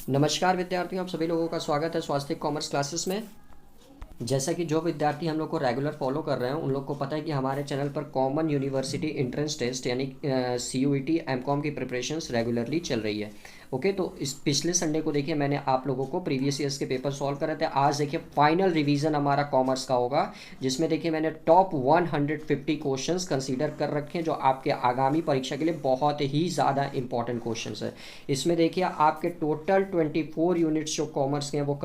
नमस्कार विद्यार्थियों, आप सभी लोगों का स्वागत है स्वास्थ्य कॉमर्स क्लासेस में। जैसा कि जो विद्यार्थी हम लोग को रेगुलर फॉलो कर रहे हैं उन लोग को पता है कि हमारे चैनल पर कॉमन यूनिवर्सिटी एंट्रेंस टेस्ट यानी CUET एमकॉम की प्रिपरेशंस रेगुलरली चल रही है। ओके, तो इस पिछले संडे को देखिए मैंने आप लोगों को प्रीवियस ईयर्स के पेपर सॉल्व करे थे। आज देखिए फाइनल रिवीजन हमारा कॉमर्स का होगा, जिसमें देखिए मैंने टॉप 150 क्वेश्चंस कंसीडर कर रखे हैं जो आपके आगामी परीक्षा के लिए बहुत ही ज़्यादा इंपॉर्टेंट क्वेश्चंस है। इसमें देखिए आपके टोटल 24 यूनिट्स जो कॉमर्स के हैं वो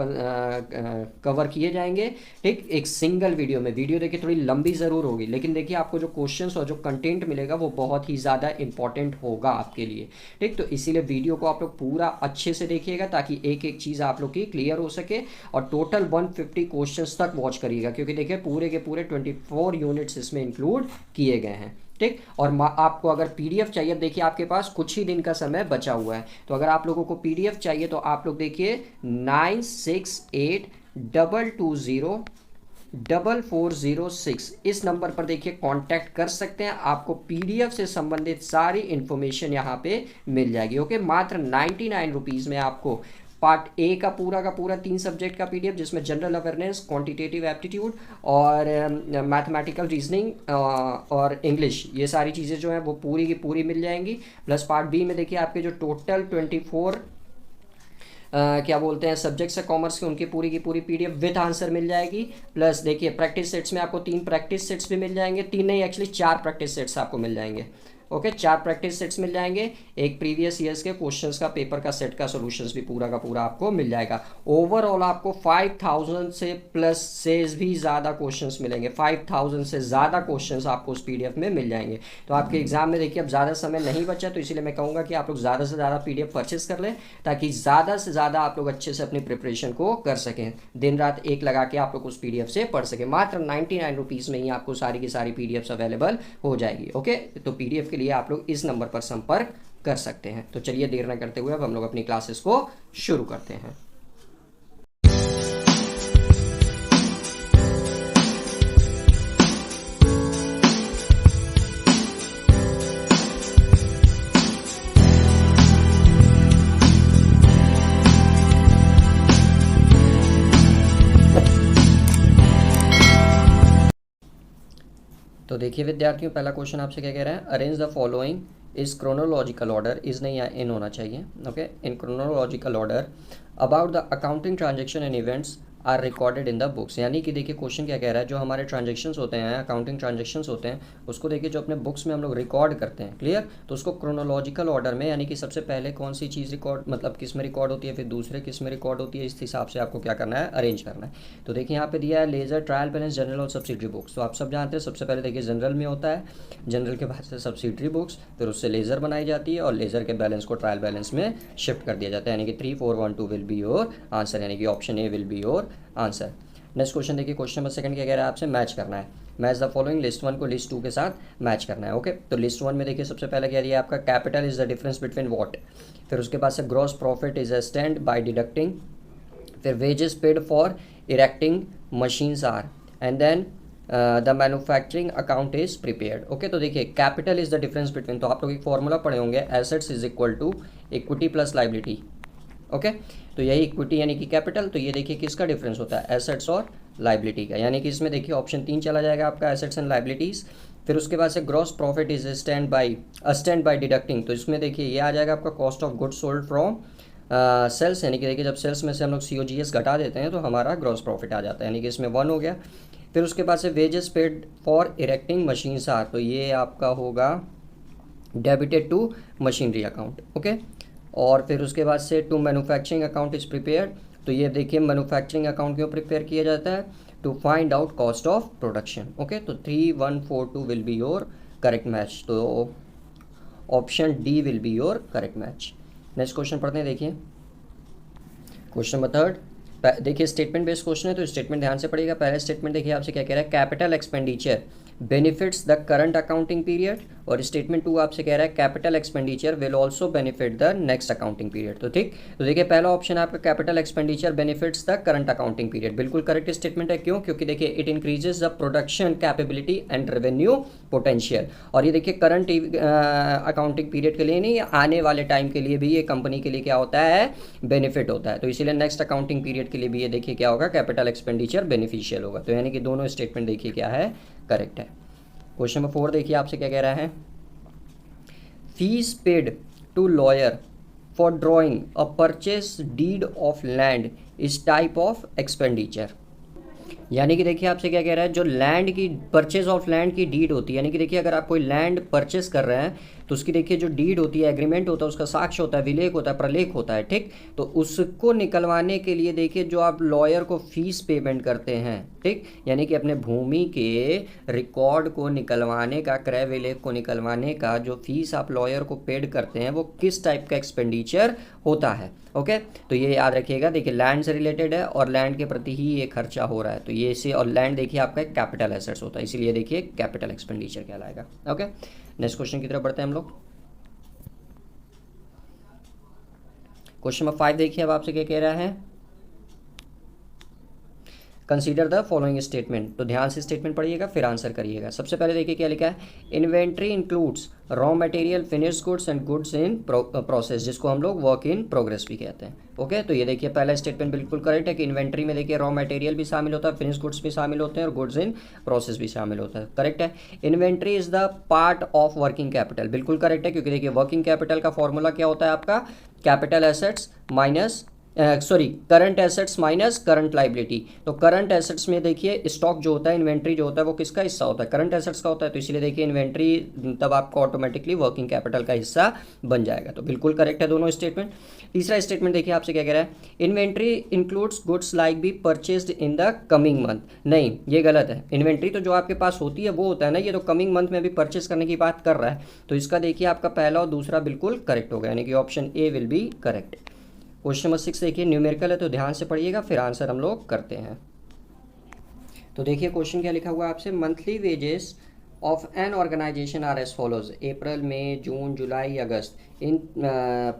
कवर किए जाएंगे। ठीक, एक सिंगल वीडियो में। वीडियो देखिए थोड़ी लंबी ज़रूर होगी, लेकिन देखिए आपको जो क्वेश्चंस और जो कंटेंट मिलेगा वो बहुत ही ज़्यादा इंपॉर्टेंट होगा आपके लिए। ठीक, तो इसीलिए वीडियो को आप लोग पूरा अच्छे से देखिएगा ताकि एक एक चीज़ आप लोग की क्लियर हो सके, और टोटल 150 क्वेश्चंस तक वॉच करिएगा, क्योंकि देखिए पूरे के पूरे 24 यूनिट्स इसमें इंक्लूड किए गए हैं। ठीक, और आपको अगर पीडीएफ चाहिए, देखिए आपके पास कुछ ही दिन का समय बचा हुआ है, तो अगर आप लोगों को पीडीएफ चाहिए तो आप लोग देखिए 9682204406 इस नंबर पर देखिए कांटेक्ट कर सकते हैं। आपको पीडीएफ से संबंधित सारी इंफॉर्मेशन यहाँ पे मिल जाएगी। ओके, मात्र 99 रुपीज़ में आपको पार्ट ए का पूरा 3 सब्जेक्ट का पीडीएफ, जिसमें जनरल अवेयरनेस, क्वांटिटेटिव एप्टीट्यूड और मैथमेटिकल रीजनिंग और इंग्लिश, ये सारी चीज़ें जो हैं वो पूरी की पूरी मिल जाएंगी। प्लस पार्ट बी में देखिए आपके जो टोटल 24 क्या बोलते हैं सब्जेक्ट्स है कॉमर्स के, उनकी पूरी की पूरी पीडीएफ विद आंसर मिल जाएगी। प्लस देखिए प्रैक्टिस सेट्स में आपको 3 प्रैक्टिस सेट्स भी मिल जाएंगे, 3 नहीं एक्चुअली 4 प्रैक्टिस सेट्स आपको मिल जाएंगे। ओके, 4 प्रैक्टिस सेट्स मिल जाएंगे, एक प्रीवियस ईयर्स के क्वेश्चंस का पेपर का सेट का सॉल्यूशंस भी पूरा का पूरा आपको मिल जाएगा। ओवरऑल आपको 5000 से प्लस से भी ज़्यादा क्वेश्चंस मिलेंगे, 5000 से ज़्यादा क्वेश्चंस आपको उस पीडीएफ में मिल जाएंगे। तो आपके एग्जाम में देखिए अब ज़्यादा समय नहीं बचा, तो इसीलिए मैं कहूँगा कि आप लोग ज़्यादा से ज़्यादा पीडीएफ परचेस कर लें, ताकि ज़्यादा से ज़्यादा आप लोग अच्छे से अपनी प्रिपरेशन को कर सकें, दिन रात एक लगा के आप लोग उस पीडीएफ से पढ़ सकें। मात्र 99 रुपीज़ में ही आपको सारी की सारी पीडीएफ्स अवेलेबल हो जाएगी। ओके, तो पीडीएफ के लिए आप लोग इस नंबर पर संपर्क कर सकते हैं। तो चलिए देर न करते हुए अब हम लोग अपनी क्लासेस को शुरू करते हैं। तो देखिए विद्यार्थियों, पहला क्वेश्चन आपसे क्या कह रहा है, arrange the following is chronological order, is नहीं या इन होना चाहिए। Okay, in chronological order about the accounting transaction and events are recorded in the books. यानी कि देखिए क्वेश्चन क्या कह रहा है, जो हमारे ट्रांजेक्शन्स होते हैं, अकाउंटिंग ट्रांजेक्शन्स होते हैं, उसको देखिए जो अपने बुक्स में हम लोग रिकॉर्ड करते हैं, क्लियर, तो उसको क्रोनोलॉजिकल ऑर्डर में, यानी कि सबसे पहले कौन सी चीज़ रिकॉर्ड मतलब किस में रिकॉर्ड होती है, फिर दूसरे किस में रिकॉर्ड होती है, इस हिसाब से आपको क्या करना है, अरेंज करना है। तो देखिए यहाँ पे दिया है लेजर, ट्रायल बैलेंस, जनरल और सब्सिडरी बुक्स। तो आप सब जानते हैं सबसे पहले देखिए जनरल में होता है, जनरल के बाद से सब्सिडरी बुक्स, फिर उससे लेजर बनाई जाती है और लेजर के बैलेंस को ट्रायल बैलेंस में शिफ्ट कर दिया जाता है, यानी कि 3 4 1 2 विल बी योर आंसर, यानी कि option A will be your answer. Next question देखिए, क्वेश्चन नंबर सेकंड क्या कह रहा है, आपसे मैच करना है। मैच द फॉलोइंग, लिस्ट 1 को लिस्ट 2 के साथ मैच करना है। ओके, तो लिस्ट 1 में देखिए सबसे पहले क्या दिया है आपका, capital is the difference between what, फिर उसके बाद से gross profit is a stand by deducting, फिर wages paid for erecting machines are, and then the manufacturing account is prepared. Okay, तो देखिए capital is the difference between, तो आप लोग एक फॉर्मूला पढ़े होंगे, assets is equal to equity plus liability. Okay, तो यही इक्विटी यानी कि कैपिटल, तो ये देखिए किसका डिफरेंस होता है, एसेट्स और लाइबिलिटी का, यानी कि इसमें देखिए ऑप्शन 3 चला जाएगा आपका, एसेट्स एंड लाइबिलिटीज़। फिर उसके बाद से gross profit is stand by deducting, तो इसमें देखिए ये आ जाएगा आपका cost of goods sold from sales, यानी कि देखिए जब सेल्स में से हम लोग COGS घटा देते हैं तो हमारा ग्रॉस प्रॉफिट आ जाता है, यानी कि इसमें 1 हो गया। फिर उसके बाद से wages paid for erecting machines are, तो ये आपका होगा debited to machinery account. Okay, और फिर उसके बाद से to manufacturing account is prepared, तो ये देखिए मैन्युफैक्चरिंग अकाउंट क्यों प्रिपेयर किया जाता है, to find out cost of production. Okay, तो 3 1 4 2 will be your correct match, तो option D will be your correct match. Next question पढ़ते हैं, देखिए क्वेश्चन नंबर थर्ड। देखिए स्टेटमेंट बेस्ड क्वेश्चन है, तो स्टेटमेंट ध्यान से पढ़िएगा। पहले स्टेटमेंट देखिए आपसे क्या कह रहा है, capital expenditure benefits the current accounting period, और स्टेटमेंट 2 आपसे कह रहा है capital expenditure will also benefit the next accounting period. तो ठीक, तो देखिए पहला ऑप्शन आपका capital expenditure benefits the current accounting period, बिल्कुल करेक्ट स्टेटमेंट है। क्यों? क्योंकि देखिए it increases the production capability and revenue potential, और ये देखिए करंट अकाउंटिंग पीरियड के लिए नहीं, आने वाले टाइम के लिए भी ये कंपनी के लिए क्या होता है, बेनिफिट होता है। तो इसीलिए नेक्स्ट अकाउंटिंग पीरियड के लिए भी ये देखिए क्या होगा, कैपिटल एक्सपेंडिचर बेनिफिशियल होगा। तो यानी कि दोनों स्टेटमेंट देखिए क्या है, करेक्ट है। क्वेश्चन नंबर 4 देखिए आपसे क्या कह रहा है, fees paid to lawyer for drawing a purchase deed of land is type of expenditure. यानी कि देखिए आपसे क्या कह रहा है, जो लैंड की परचेज ऑफ लैंड की डीड होती है, यानी कि देखिए अगर आप कोई लैंड परचेस कर रहे हैं तो उसकी देखिए जो डीड होती है, एग्रीमेंट होता है, उसका साक्ष्य होता है, विलेख होता है, प्रलेख होता है, ठीक। तो उसको निकलवाने के लिए देखिए जो आप लॉयर को फीस पेमेंट करते हैं, ठीक, यानी कि अपने भूमि के रिकॉर्ड को निकलवाने का, क्रय विलेख को निकलवाने का जो फीस आप लॉयर को पेड करते हैं वो किस टाइप का एक्सपेंडिचर होता है। ओके, तो ये याद रखिएगा। देखिए लैंड से रिलेटेड है और लैंड के प्रति ही ये खर्चा हो रहा है, तो ये इसे, और लैंड देखिए आपका एक कैपिटल एसेट्स होता है, इसीलिए देखिए कैपिटल एक्सपेंडिचर कहलाएगा। ओके, नेक्स्ट क्वेश्चन की तरफ बढ़ते हैं हम लोग। क्वेश्चन नंबर 5 देखिए अब आपसे क्या कह रहा है, कंसीडर द फॉलोइंग स्टेटमेंट। तो ध्यान से स्टेटमेंट पढ़िएगा फिर आंसर करिएगा। सबसे पहले देखिए क्या लिखा है, inventory includes raw material, finish goods and goods in process, जिसको हम लोग वर्क इन प्रोग्रेस भी कहते हैं। ओके, तो ये देखिए पहला स्टेटमेंट बिल्कुल करेक्ट है कि इन्वेंट्री में देखिए रॉ मटेरियल भी शामिल होता है, फिनिश गुड्स भी शामिल होते हैं और गुड्स इन प्रोसेस भी शामिल होता है, करेक्ट है। Inventory is the part of working capital, बिल्कुल करेक्ट है, क्योंकि देखिए वर्किंग कैपिटल का फॉर्मूला क्या होता है आपका, capital assets minus current assets minus current liability. तो करंट एसेट्स में देखिए स्टॉक जो होता है, इन्वेंट्री जो होता है वो किसका हिस्सा होता है, करंट एसेट्स का होता है, तो इसलिए देखिए इन्वेंट्री तब आपको ऑटोमेटिकली वर्किंग कैपिटल का हिस्सा बन जाएगा। तो बिल्कुल करेक्ट है दोनों स्टेटमेंट। तीसरा स्टेटमेंट देखिए आपसे क्या कह रहा है, inventory includes goods like be purchased in the coming month. नहीं, ये गलत है। इन्वेंट्री तो जो आपके पास होती है वो होता है ना, ये तो कमिंग मंथ में भी परचेज करने की बात कर रहा है, तो इसका देखिए आपका पहला और दूसरा बिल्कुल करेक्ट होगा, यानी कि option A will be correct. Question number 6 देखिए, न्यूमेरिकल है तो ध्यान से पढ़िएगा फिर आंसर हम लोग करते हैं। तो देखिए क्वेश्चन क्या लिखा हुआ है आपसे, monthly wages of an organisation are as follows. अप्रैल, मई, जून, जुलाई, अगस्त, इन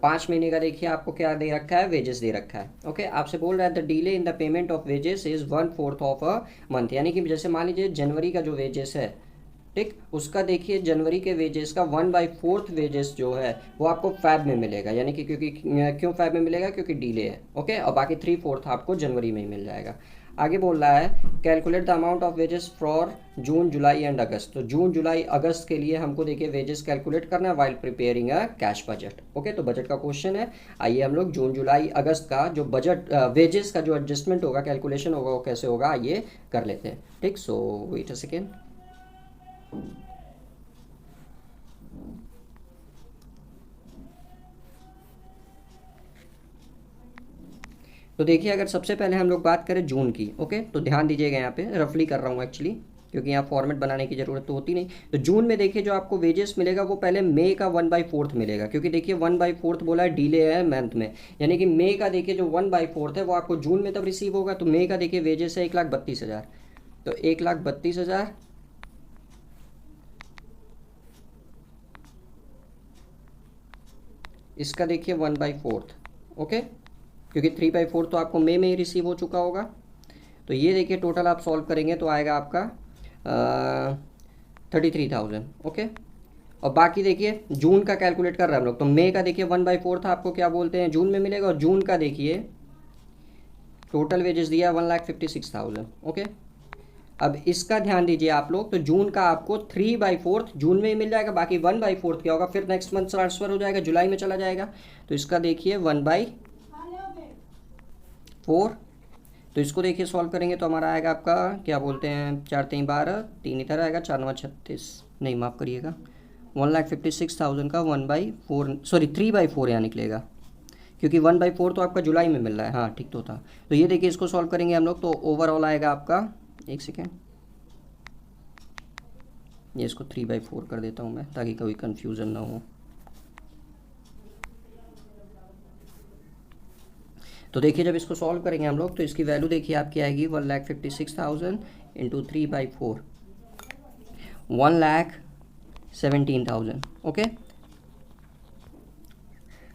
5 महीने का देखिए आपको क्या दे रखा है, वेजेस दे रखा है। ओके, आपसे बोल रहा है the delay in the payment of wages is 1/4 of a month, यानी कि जैसे मान लीजिए जनवरी का जो वेजेस है, ठीक, उसका देखिए जनवरी के वेजेस का 1/4 वेजेस जो है वो आपको फैब में मिलेगा, यानी कि क्योंकि क्यों फैब में मिलेगा, क्योंकि डिले है। ओके, और बाकी 3/4 आपको जनवरी में ही मिल जाएगा। आगे बोल रहा है calculate the amount of wages for June, July and August. तो जून, जुलाई, अगस्त के लिए हमको देखिए वेजेस कैलकुलेट करना है while preparing a cash budget. Okay, तो बजट का क्वेश्चन है। आइए हम लोग जून, जुलाई, अगस्त का जो बजट वेजेस का जो एडजस्टमेंट होगा, कैलकुलेशन होगा, वो कैसे होगा आइए कर लेते हैं। ठीक, सो वेट अ सेकेंड। तो देखिए अगर सबसे पहले हम लोग बात करें जून की, ओके, तो ध्यान दीजिएगा, यहाँ पे रफली कर रहा हूँ एक्चुअली, क्योंकि यहाँ फॉर्मेट बनाने की ज़रूरत तो होती नहीं। तो जून में देखिए जो आपको वेजेस मिलेगा वो पहले मई का 1/4 मिलेगा, क्योंकि देखिए 1/4 बोला है, डिले है मंथ में, यानी कि मई का देखिए जो 1/4 है वो आपको जून में तब रिसीव होगा। तो मई का देखिए वेजेस है 1,32,000, तो 1,32,000 इसका देखिए 1/4, ओके, क्योंकि 3/4 तो आपको मई में ही रिसीव हो चुका होगा। तो ये देखिए टोटल आप सॉल्व करेंगे तो आएगा आपका 33,000। ओके, और बाकी देखिए जून का कैलकुलेट कर रहे हैं हम लोग, तो मई का देखिए 1/4 था, आपको क्या बोलते हैं जून में मिलेगा, और जून का देखिए टोटल वेजेस दिया 1,56,000। ओके, अब इसका ध्यान दीजिए आप लोग, तो जून का आपको 3/4 जून में ही मिल जाएगा, बाकी 1/4 क्या होगा, फिर नेक्स्ट मंथ ट्रांसफर हो जाएगा, जुलाई में चला जाएगा। तो इसका देखिए 1/4, तो इसको देखिए सॉल्व करेंगे तो हमारा आएगा आपका क्या बोलते हैं, 4×3 12, 3 इधर आएगा, 4×9 36, नहीं माफ़ करिएगा, 1,56,000 का 1/4 सॉरी 3/4 यहाँ निकलेगा, क्योंकि 1/4 तो आपका जुलाई में मिल रहा है। हाँ ठीक तो था। तो ये देखिए इसको सॉल्व करेंगे हम लोग तो ओवरऑल आएगा आपका, एक सेकेंड, ये इसको 3/4 कर देता हूँ मैं ताकि कोई कन्फ्यूज़न ना हो। तो देखिए जब इसको सॉल्व करेंगे हम लोग तो इसकी वैल्यू देखिए आपकी आएगी 1,56,000 इंटू 3/4, 1,17,000, ओके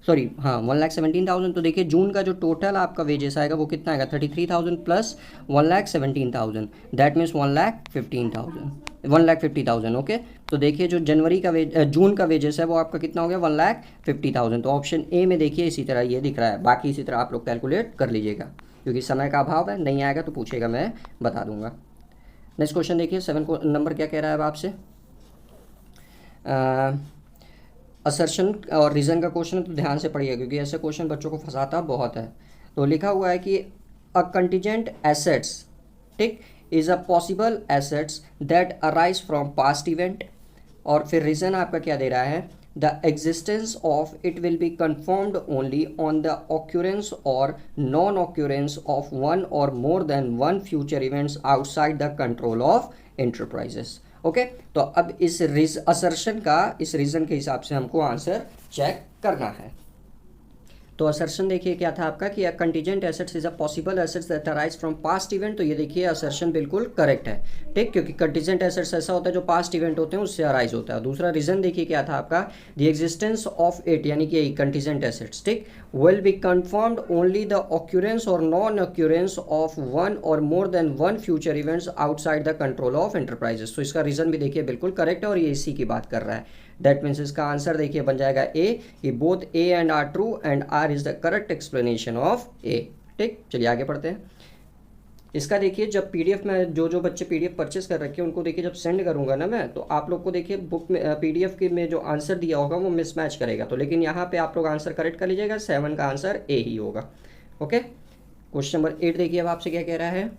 सॉरी हाँ 1,17,000। तो देखिए जून का जो टोटल आपका वेजेस आएगा वो कितना आएगा 33,000 प्लस 1,17,000, दैट मीन्स 1,50,000, ओके। तो देखिए जो जनवरी का जून का वेजेस है वो आपका कितना हो गया 1,50,000। तो ऑप्शन ए में देखिए इसी तरह ये दिख रहा है, बाकी इसी तरह आप लोग कैलकुलेट कर लीजिएगा क्योंकि समय का अभाव है, नहीं आएगा तो पूछेगा, मैं बता दूंगा। नेक्स्ट क्वेश्चन देखिए 7 नंबर क्या कह रहा है अब आपसे, असर्शन और रीज़न का क्वेश्चन है तो ध्यान से पढ़िएगा क्योंकि ऐसे क्वेश्चन बच्चों को फंसाता बहुत है। तो लिखा हुआ है कि अ कंटीजेंट एसेट्स, ठीक, is a possible assets that arise from past event, और फिर रीज़न आपका क्या दे रहा है, the existence of it will be confirmed only on the occurrence और नॉन ऑक्यूरेंस ऑफ वन और more than one future events outside the control of enterprises, okay. तो अब इस असर्शन का इस रीजन के हिसाब से हमको आंसर चेक करना है। तो असर्शन देखिए क्या था आपका कि contingent assets is a possible assets that arise from past event, तो ये देखिए असर्शन बिल्कुल करेक्ट है, ठीक, क्योंकि कंटीजेंट एसेट्स ऐसा होता है जो पास्ट इवेंट होते हैं उससे अराइज होता है। दूसरा रीजन देखिए क्या था आपका, द एग्जिस्टेंस ऑफ इट यानी कि कंटीजेंट एसेट्स, ठीक, will be confirmed only the occurrence or non-occurrence of one or more than one future events outside the control of enterprises। तो इसका रीज़न भी देखिए बिल्कुल करेक्ट है और ये इसी की बात कर रहा है। दैट मीन्स इसका आंसर देखिए बन जाएगा ए, कि both A and R true and R is the correct explanation of A, ठीक। चलिए आगे पढ़ते हैं। इसका देखिए जब पीडीएफ में जो बच्चे पीडीएफ परचेस कर रखे हैं उनको देखिए जब सेंड करूंगा ना मैं, तो आप लोग को देखिए बुक में पीडीएफ के में जो आंसर दिया होगा वो मिसमैच करेगा, तो लेकिन यहाँ पे आप लोग आंसर करेक्ट कर लीजिएगा, 7 का आंसर ए ही होगा, ओके। क्वेश्चन नंबर 8 देखिए अब आपसे क्या कह रहा है,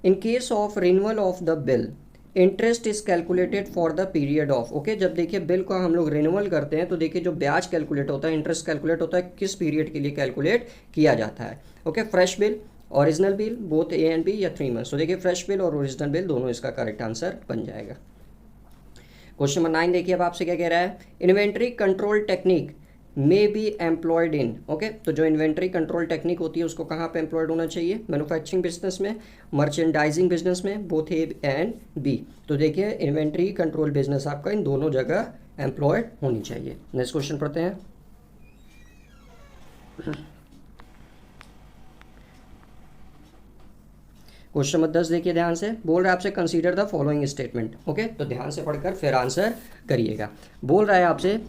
in case of renewal of the bill interest is calculated for the period of, okay. जब देखिए बिल को हम लोग रिन्यूअल करते हैं तो देखिए जो ब्याज कैलकुलेट होता है, इंटरेस्ट कैलकुलेट होता है, किस पीरियड के लिए कैलकुलेट किया जाता है, okay. Fresh bill, original bill, both A and B या 3 मंथ्स। तो देखिए फ्रेश बिल और ओरिजिनल बिल दोनों इसका करेक्ट आंसर बन जाएगा। क्वेश्चन नंबर 9 देखिए अब आपसे क्या कह रहा है, inventory control technique may be employed in, okay. तो जो इन्वेंट्री कंट्रोल टेक्निक होती है उसको कहाँ पे एम्प्लॉयड होना चाहिए, मैन्युफैक्चरिंग बिजनेस में, मर्चेंडाइजिंग बिजनेस में, बोथ ए एंड बी। तो देखिए इन्वेंट्री कंट्रोल बिजनेस आपका इन दोनों जगह एम्प्लॉयड होनी चाहिए। नेक्स्ट क्वेश्चन पढ़ते हैं। क्वेश्चन नंबर 10 देखिए ध्यान से, बोल रहा है आपसे consider the following statement, okay. तो ध्यान से पढ़कर फिर आंसर करिएगा। बोल रहा है आपसे,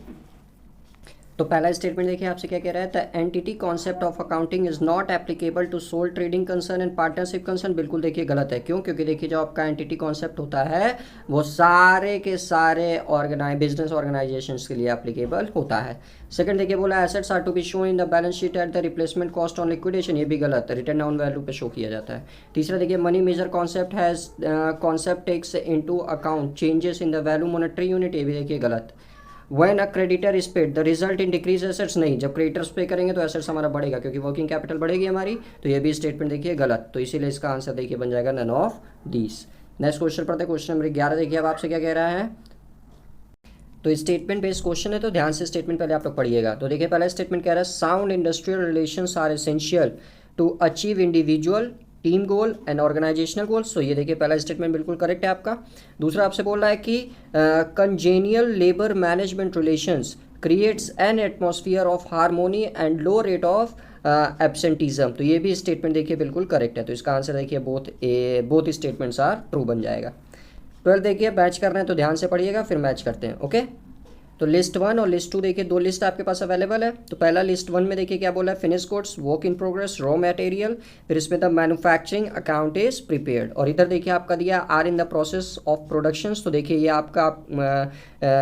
तो पहला स्टेटमेंट देखिए आपसे क्या कह रहा है, the entity concept of accounting is not applicable to sole trading concern and partnership concern. बिल्कुल देखिए गलत है, क्यों, क्योंकि देखिए जो आपका एंटिटी कॉन्सेप्ट होता है वो सारे के सारे बिजनेस ऑर्गेनाइजेशंस के लिए एप्लीकेबल होता है। सेकंड देखिए बोला assets are to be show in the balance sheet at the replacement cost on liquidation, ये भी गलत है, रिटर्न डाउन वैल्यू पे शो किया जाता है। तीसरा देखिए money measure concept takes into account changes in the value monetary unit, ये भी देखिए गलत। When a creditor is paid, the result in decrease assets, नहीं, जब क्रेडिटर्स पे करेंगे तो एसेट्स हमारा बढ़ेगा क्योंकि वर्किंग कैपिटल बढ़ेगी हमारी, तो ये भी स्टेटमेंट देखिए गलत, तो इसीलिए इसका आंसर देखिए बन जाएगा none of these. Next question पढ़ते हैं, क्वेश्चन नंबर 11 देखिए अब आपसे क्या कह रहा है, तो स्टेटमेंट बेस्ड क्वेश्चन है तो ध्यान से स्टेटमेंट पहले आप लोग पढ़िएगा। तो देखिए पहला स्टेटमेंट कह रहा है sound industrial relations are essential to achieve individual team goal and organisational goals, तो ये देखिए पहला स्टेटमेंट बिल्कुल करेक्ट है आपका। दूसरा आपसे बोल रहा है कि congenial labour management relations creates an atmosphere of harmony and low rate of absenteeism, तो ये भी स्टेटमेंट देखिए बिल्कुल करेक्ट है, तो इसका आंसर देखिए बोथ स्टेटमेंट्स आर ट्रू बन जाएगा। 12 देखिए मैच कर रहे हैं तो ध्यान से पढ़िएगा फिर मैच करते हैं, ओके। तो लिस्ट 1 और लिस्ट 2 देखिए दो लिस्ट आपके पास अवेलेबल है। तो पहला लिस्ट 1 में देखिए क्या बोला है, finish goods, work in progress, raw material, फिर इसमें the manufacturing account is prepared, और इधर देखिए आपका दिया are in the process of productions, तो देखिए ये आपका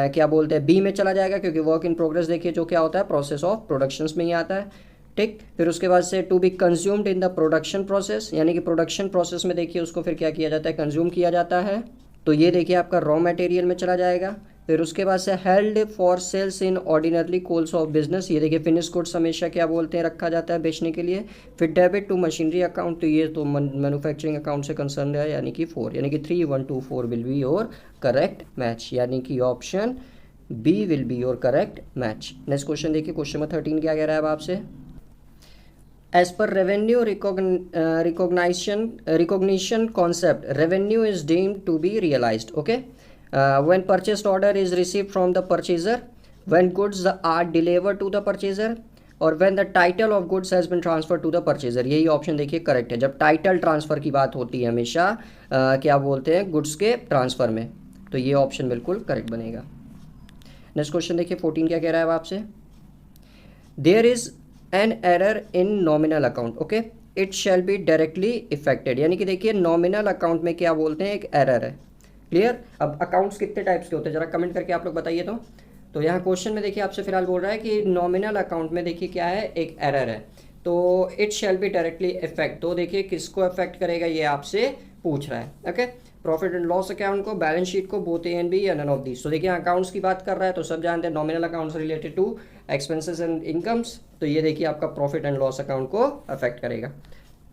क्या बोलते हैं बी में चला जाएगा क्योंकि वर्क इन प्रोग्रेस देखिए जो क्या होता है प्रोसेस ऑफ प्रोडक्शंस में ही आता है, ठीक। फिर उसके बाद से to be consumed in the production process, यानी कि प्रोडक्शन प्रोसेस में देखिए उसको फिर क्या किया जाता है, कंज्यूम किया जाता है, तो ये देखिए आपका रॉ मटेरियल में चला जाएगा। फिर उसके बाद से held for sales in ordinarily course of business, ये देखिए फिनिश गुड्स हमेशा क्या बोलते हैं रखा जाता है बेचने के लिए। फिर डेबिट टू मशीनरी अकाउंट, तो ये तो मैन्युफैक्चरिंग अकाउंट से कंसर्न है, यानी कि 4, यानी कि 3, 1, 2, 4 will be your correct match, यानी कि option B will be your correct match. Next question देखिए, क्वेश्चन नंबर 13 क्या कह रहा है अब आपसे, as per revenue recognition concept revenue is deemed to be realised, okay. When purchased order is receive from the purchaser, when goods are delivered to the purchaser, और when the title of goods has been transfer to the purchaser. यही option देखिए correct है, जब title transfer की बात होती है हमेशा क्या बोलते हैं, गुड्स के ट्रांसफ़र में, तो ये ऑप्शन बिल्कुल करेक्ट बनेगा। नेक्स्ट क्वेश्चन देखिए 14 क्या कह रहा है अब आपसे, there is an error in nominal account, okay, it shall be directly affected. यानी कि देखिए नॉमिनल अकाउंट में क्या बोलते हैं, एक एरर है। क्लियर। अब अकाउंट्स कितने टाइप्स के होते हैं, जरा कमेंट करके आप लोग बताइए। तो यहाँ क्वेश्चन में देखिए आपसे फिलहाल बोल रहा है कि नॉमिनल अकाउंट में देखिए क्या है, एक एरर है, तो it shall be directly effect. तो देखिए किसको इफेक्ट करेगा ये आपसे पूछ रहा है। Okay, profit and loss account को, बैलेंस शीट को, बोथ ए एंड बी या नन ऑफ दीज। तो देखिए अकाउंट्स की बात कर रहा है तो सब जानते हैं nominal accounts related to expenses and incomes, तो ये देखिए आपका प्रॉफिट एंड लॉस अकाउंट को अफेक्ट करेगा।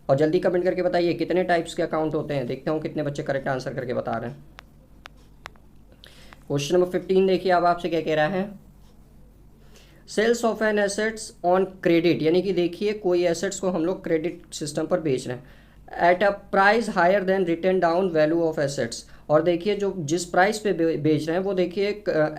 और जल्दी कमेंट करके बताइए कितने टाइप्स के अकाउंट होते हैं, देखते हूँ कितने बच्चे करेक्ट आंसर करके बता रहे हैं। क्वेश्चन नंबर 15 देखिए अब आपसे क्या कह रहा है, sales of an assets on credit, यानी कि देखिए कोई एसेट्स को हम लोग क्रेडिट सिस्टम पर बेच रहे हैं at a price higher than written down value of assets. और देखिए जो जिस प्राइस पे बेच रहे हैं वो देखिए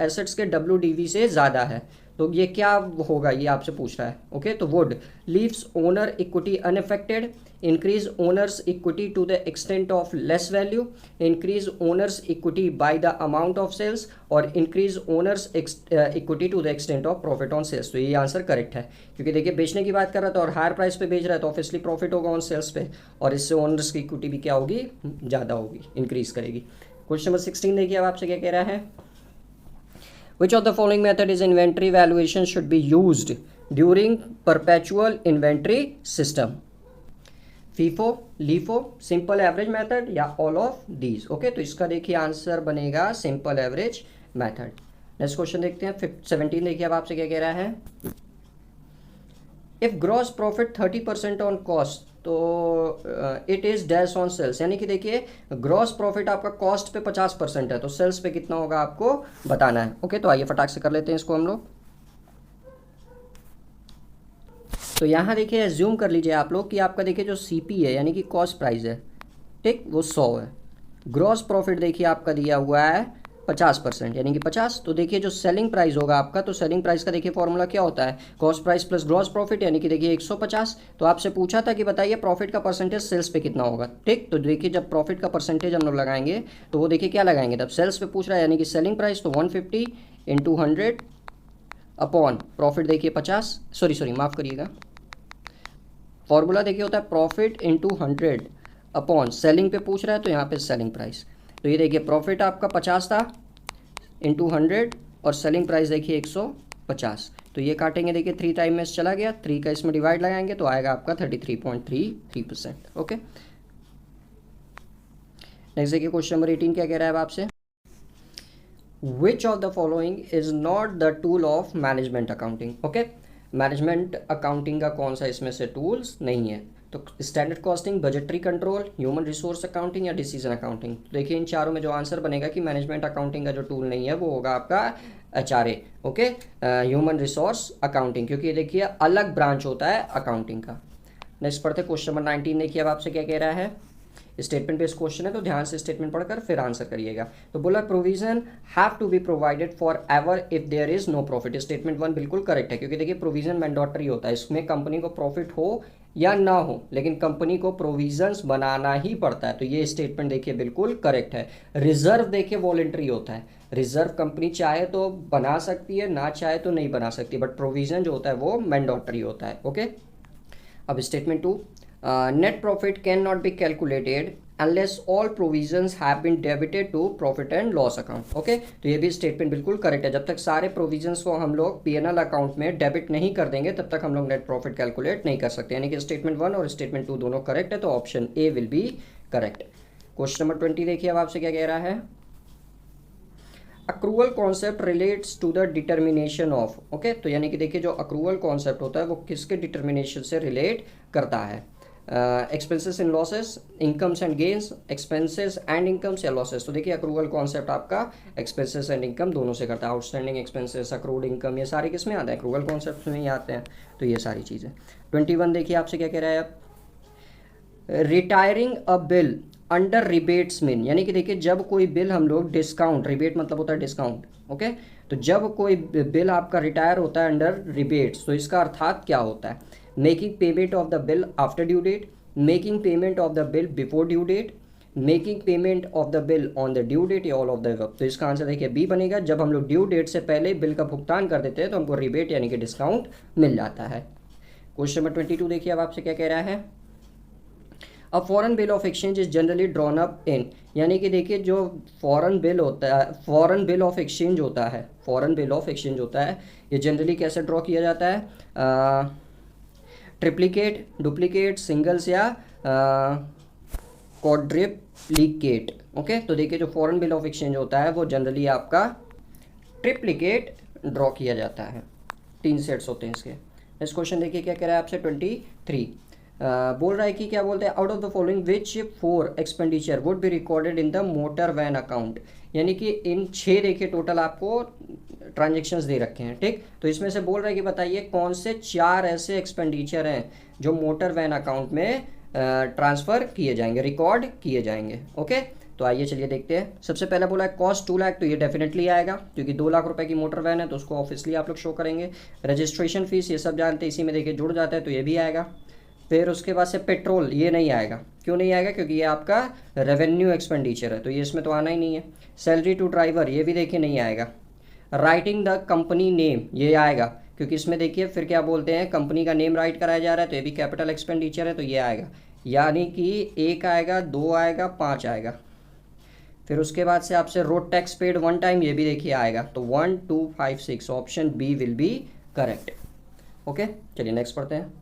एसेट्स के WDV से ज़्यादा है, तो ये क्या होगा ये आपसे पूछ रहा है। ओके, तो would leaves owner equity unaffected, increase owners equity to the extent of less value, increase owners equity by the amount of sales, और increase owners equity to the extent of profit on sales. तो ये answer correct है, क्योंकि देखिए बेचने की बात कर रहा था और हायर प्राइस पे बेच रहा है तो ऑब्वियसली प्रॉफिट होगा ऑन सेल्स पे, और इससे ओनर्स की इक्विटी भी क्या होगी, ज़्यादा होगी, इंक्रीज करेगी। क्वेश्चन नंबर 16 देखिए अब आपसे क्या कह रहा है, Which of the following method is inventory valuation should be used during perpetual inventory system? FIFO, LIFO, simple average method या all of these? ओके, तो इसका देखिए आंसर बनेगा simple average method। Next question देखते हैं 17 देखिए अब आपसे क्या कह रहा है, if gross profit 30% on cost तो it is dash on sales, यानी कि देखिए ग्रॉस प्रॉफिट आपका कॉस्ट पे 50% है तो सेल्स पे कितना होगा आपको बताना है। ओके, तो आइए फटाक से कर लेते हैं इसको हम लोग। तो यहाँ देखिए एज्यूम कर लीजिए आप लोग कि आपका देखिए जो CP है यानी कि कॉस्ट प्राइस है, ठीक, वो 100 है, ग्रॉस प्रॉफिट देखिए आपका दिया हुआ है 50%, यानी कि 50। तो देखिए जो सेलिंग प्राइस होगा आपका, तो सेलिंग प्राइस का देखिए फॉर्मूला क्या होता है, cost price plus gross profit, यानी कि देखिए 150। तो आपसे पूछा था कि बताइए प्रॉफिट का परसेंटेज सेल्स पे कितना होगा, ठीक। तो देखिए जब प्रॉफिट का परसेंटेज हम लोग लगाएंगे तो वो देखिए क्या लगाएंगे, तब सेल्स पे पूछ रहा है यानी कि सेलिंग प्राइस, तो 150 इंटू 100 अपॉन प्रॉफिट देखिए 50, सॉरी माफ़ करिएगा, फॉर्मूला देखिए होता है प्रॉफिट इंटू 100 अपॉन सेलिंग पे पूछ रहा है तो यहाँ पे सेलिंग प्राइस। तो ये देखिए प्रॉफिट आपका 50 था इंटू 100 और सेलिंग प्राइस देखिए 150, तो ये काटेंगे देखिए 3 टाइम में चला गया, 3 का इसमें डिवाइड लगाएंगे तो आएगा आपका 33.33%। ओके, नेक्स्ट देखिए क्वेश्चन नंबर 18 क्या कह रहा है अब आपसे, विच of the following is not the tool of management accounting. Okay, management accounting का कौन सा इसमें से टूल्स नहीं है, तो standard costing, budgetary control, human resource accounting या डिसीजन अकाउंटिंग। तो देखिए इन चारों में जो आंसर बनेगा कि मैनेजमेंट अकाउंटिंग का जो टूल नहीं है वो होगा आपका HRA, okay, human resource accounting, क्योंकि ये देखिए अलग ब्रांच होता है अकाउंटिंग का। नेक्स्ट पढ़ते क्वेश्चन नंबर 19 देखिए अब आपसे क्या कह रहा है, स्टेटमेंट बेस्ड क्वेश्चन है तो ध्यान से स्टेटमेंट पढ़कर फिर आंसर करिएगा। तो बोला provision have to be provided for ever if there is no profit. Statement 1 बिल्कुल करेक्ट है, क्योंकि देखिए प्रोविजन मैंडेटरी होता है, इसमें कंपनी को प्रॉफिट हो या ना हो लेकिन कंपनी को प्रोविजंस बनाना ही पड़ता है, तो ये स्टेटमेंट देखिए बिल्कुल करेक्ट है। रिजर्व देखिए वॉलंटरी होता है, रिजर्व कंपनी चाहे तो बना सकती है, ना चाहे तो नहीं बना सकती, बट प्रोविजन जो होता है वो मैंडेटरी होता है। ओके, अब statement 2, net profit cannot be calculated unless all provisions have been debited to profit and loss account। Okay, तो ये भी स्टेटमेंट बिल्कुल करेक्ट है, जब तक सारे प्रोविजंस को हम लोग P&L अकाउंट में डेबिट नहीं कर देंगे तब तक हम लोग नेट प्रॉफिट कैलकुलेट नहीं कर सकते, यानी कि स्टेटमेंट 1 और स्टेटमेंट 2 दोनों करेक्ट है, तो option A will be correct. Question number 20 देखिए अब आपसे क्या कह रहा है, accrual concept relates to the determination of. Okay, तो यानी कि देखिए जो अक्रूवल कॉन्सेप्ट होता है वो किसके डिटर्मिनेशन से रिलेट करता है, expenses and losses, incomes and gains, expenses and incomes या लॉसेस। तो देखिए अक्रूवल कॉन्सेप्ट आपका एक्सपेंसेस एंड इनकम दोनों से करता है, आउटस्टैंडिंग एक्सपेंसेस, अक्रूड इनकम, ये सारे किस में आते हैं, अक्रूवल कॉन्सेप्ट में ही आते हैं, तो ये सारी चीज़ें। 21 देखिए आपसे क्या कह रहा है, अब रिटायरिंग अ बिल अंडर रिबेट्स मीन, यानी कि देखिए जब कोई बिल हम लोग डिस्काउंट, रिबेट मतलब होता है डिस्काउंट, ओके। तो जब कोई बिल आपका रिटायर होता है अंडर रिबेट्स, तो इसका अर्थात क्या होता है? Making payment of the bill after due date, making payment of the bill before due date, making payment of the bill on the due date, या ऑल ऑफ द अबव। तो इसका answer देखिए बी बनेगा। जब हम लोग due date से पहले बिल का भुगतान कर देते हैं तो हमको रिबेट यानी कि डिस्काउंट मिल जाता है। क्वेश्चन नंबर 22 देखिए अब आपसे क्या कह रहा है। A foreign bill of exchange is generally drawn up in, यानी कि देखिए जो फॉरेन बिल होता है, फॉरेन बिल ऑफ एक्सचेंज होता है, फॉरेन बिल ऑफ एक्सचेंज होता है, ये जनरली कैसे ड्रॉ किया जाता है? ट्रिप्लिकेट, डुप्लीकेट, सिंगल्स या क्वाड्रिप्लिकेट। ओके, तो देखिए जो फॉरेन बिल ऑफ एक्सचेंज होता है वो जनरली आपका ट्रिप्लिकेट ड्रॉ किया जाता है। 3 सेट्स होते हैं इसके। नेक्स्ट क्वेश्चन देखिए क्या कह रहा है आपसे 23। बोल रहा है कि क्या बोलते हैं, out of the following which 4 expenditure would be recorded in the motor van account, यानी कि इन 6 देखिए टोटल आपको ट्रांजेक्शन्स दे रखे हैं, ठीक। तो इसमें से बोल रहा है कि बताइए कौन से 4 ऐसे एक्सपेंडिचर हैं जो मोटर वैन अकाउंट में ट्रांसफ़र किए जाएंगे, रिकॉर्ड किए जाएंगे। ओके, तो आइए चलिए देखते हैं। सबसे पहला बोला है कॉस्ट 2 लाख, तो ये डेफिनेटली आएगा क्योंकि 2 लाख रुपए की मोटर वैन है तो उसको ऑब्वियसली आप लोग शो करेंगे। रजिस्ट्रेशन फीस ये सब जानते हैं, इसी में देखिए जुड़ जाता है तो ये भी आएगा। फिर उसके बाद से पेट्रोल ये नहीं आएगा, क्यों नहीं आएगा? क्योंकि ये आपका रेवेन्यू एक्सपेंडिचर है तो ये इसमें तो आना ही नहीं है। सैलरी टू ड्राइवर ये भी देखिए नहीं आएगा। राइटिंग द कंपनी नेम ये आएगा क्योंकि इसमें देखिए फिर क्या बोलते हैं, कंपनी का नेम राइट कराया जा रहा है तो ये भी कैपिटल एक्सपेंडिचर है तो ये आएगा, यानी कि 1 आएगा, 2 आएगा, 5 आएगा। फिर उसके बाद से आपसे रोड टैक्स पेड 1 टाइम ये भी देखिए आएगा, तो 1 2 5 6 option B will be correct. Okay, चलिए नेक्स्ट पढ़ते हैं।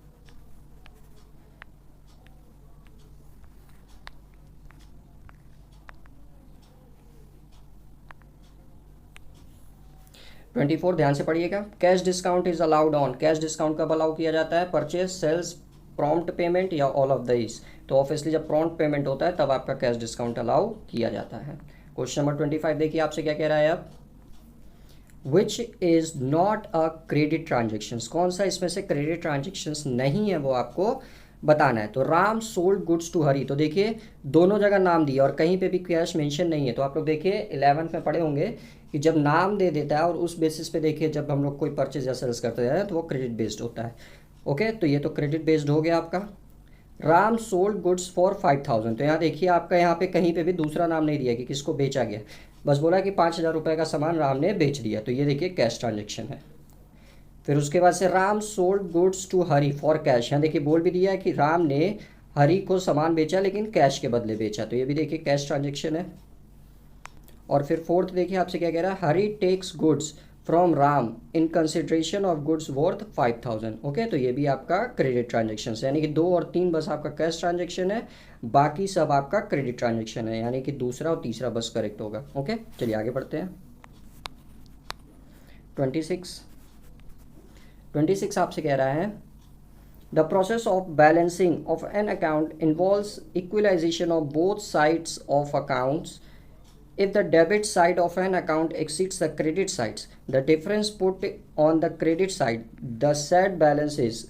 ट्वेंटी 24 ध्यान से पढ़िएगा। Cash discount is allowed on, cash discount कब अलाउ किया जाता है? परचेज, सेल्स, प्रॉम्प्ट पेमेंट या ऑल ऑफ दीज। तो ऑब्वियसली जब प्रॉम्प्ट पेमेंट होता है तब आपका कैश डिस्काउंट अलाउ किया जाता है। क्वेश्चन नंबर 25 देखिए आपसे क्या कह रहा है अब। Which is not a credit transaction, कौन सा इसमें से क्रेडिट ट्रांजेक्शन नहीं है वो आपको बताना है। तो राम सोल्ड गुड्स टू हरी, तो देखिए दोनों जगह नाम दिया और कहीं पे भी कैश मेंशन नहीं है। तो आप लोग देखिए 11th में पढ़े होंगे कि जब नाम दे देता है और उस बेसिस पे देखिए जब हम लोग कोई परचेज या सेल्स करते हैं तो वो क्रेडिट बेस्ड होता है। ओके, तो ये तो क्रेडिट बेस्ड हो गया आपका। राम सोल्ड गुड्स फॉर 5000, तो यहाँ देखिए आपका यहाँ पे कहीं पे भी दूसरा नाम नहीं दिया कि किसको बेचा गया, बस बोला कि 5000 रुपये का सामान राम ने बेच दिया, तो ये देखिए कैश ट्रांजेक्शन है। फिर उसके बाद से Ram sold goods to Hari for cash, यहाँ देखिए बोल भी दिया है कि राम ने हरी को सामान बेचा लेकिन कैश के बदले बेचा, तो ये भी देखिए कैश ट्रांजेक्शन है। और फिर 4th देखिए आपसे क्या कह रहा है, Hari takes goods from Ram in consideration of goods worth 5000। Okay, तो ये भी आपका क्रेडिट ट्रांजेक्शन है, यानी कि 2 और 3 बस आपका कैश ट्रांजेक्शन है, बाकी सब आपका क्रेडिट ट्रांजेक्शन है, यानी कि दूसरा और तीसरा बस करेक्ट होगा। ओके, चलिए आगे बढ़ते हैं। 26 आपसे कह रहा है the process of balancing of an account involves equalisation of both sides of accounts. If the debit side of an account exceeds the credit sides, the difference put on the credit side, the said balance is।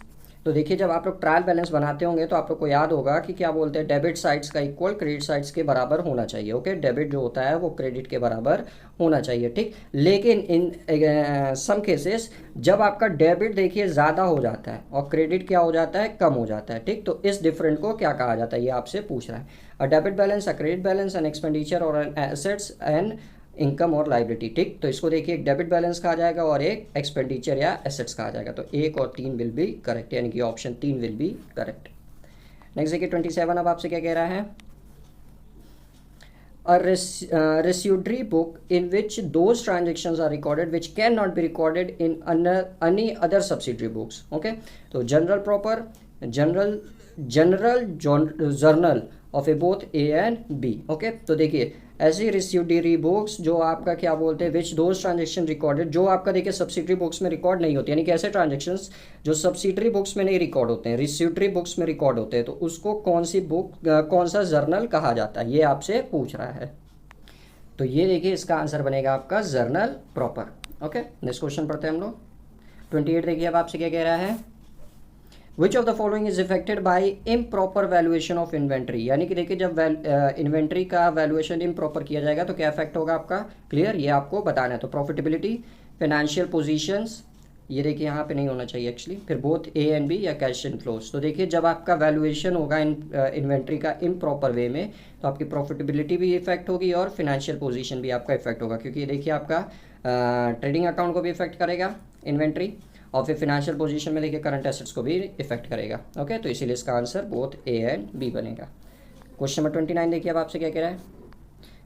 तो देखिए जब आप लोग trial balance बनाते होंगे तो आप लोग को याद होगा कि क्या बोलते हैं, डेबिट साइड्स का इक्वल क्रेडिट साइड्स के बराबर होना चाहिए। ओके, डेबिट जो होता है वो क्रेडिट के बराबर होना चाहिए, ठीक। लेकिन इन सम केसेस जब आपका डेबिट देखिए ज़्यादा हो जाता है और क्रेडिट क्या हो जाता है, कम हो जाता है, ठीक। तो इस डिफरेंट को क्या कहा जाता है ये आपसे पूछ रहा है। A debit balance, a credit balance, an expenditure और एन एसेट्स, एन इनकम और लाइबिलिटी, ठीक। तो इसको देखिए एक डेबिट बैलेंस कहा जाएगा और एक एक्सपेंडिचर या एसेट्स कहा जाएगा, तो 1 और 3 विल बी करेक्ट, यानी कि option 3 will be correct. Next देखिए 27 अब आपसे क्या कह रहा है। A residuary book in which those transactions are recorded which cannot be recorded in any other subsidiary books। okay, तो general proper, general journal of a both A and B। okay, तो देखिए ऐसी रेसिड्यूरी बुक्स जो आपका क्या बोलते हैं, विच those transaction recorded, जो आपका देखिए सब्सिडरी बुक्स में रिकॉर्ड नहीं होती, यानी कि ऐसे ट्रांजेक्शन्स जो सब्सिडरी बुक्स में नहीं रिकॉर्ड होते हैं, रेसिड्यूरी बुक्स में रिकॉर्ड होते हैं, तो उसको कौन सी बुक, कौन सा जर्नल कहा जाता है, ये आपसे पूछ रहा है। तो ये देखिए इसका आंसर बनेगा आपका journal proper. Okay, next question पढ़ते हैं हम लोग। 28 देखिए अब आपसे क्या कह रहा है। Which of the following is affected by improper valuation of inventory, यानी कि देखिए जब इन्वेंट्री का वैल्यूएशन इम्प्रॉपर किया जाएगा तो क्या इफेक्ट होगा आपका, क्लियर, ये आपको बताना है। तो प्रॉफिटेबिलिटी, फाइनेंशियल पोजीशंस, ये देखिए यहाँ पे नहीं होना चाहिए एक्चुअली, फिर बोथ ए एंड बी या कैश इनफ्लोज। तो देखिए जब आपका वैल्यूएशन होगा इन्वेंट्री का इम्प्रॉपर वे में तो आपकी प्रॉफिटेबिलिटी भी इफेक्ट होगी और फाइनेंशियल पोजीशन भी आपका इफेक्ट होगा, क्योंकि देखिए आपका ट्रेडिंग अकाउंट को भी इफेक्ट करेगा इन्वेंट्री, और फिर फाइनेंशियल पोजीशन में देखिए करंट एसेट्स को भी इफेक्ट करेगा। ओके, तो इसीलिए इसका answer both A and B बनेगा। क्वेश्चन नंबर 29 देखिए अब आपसे क्या कह रहा है,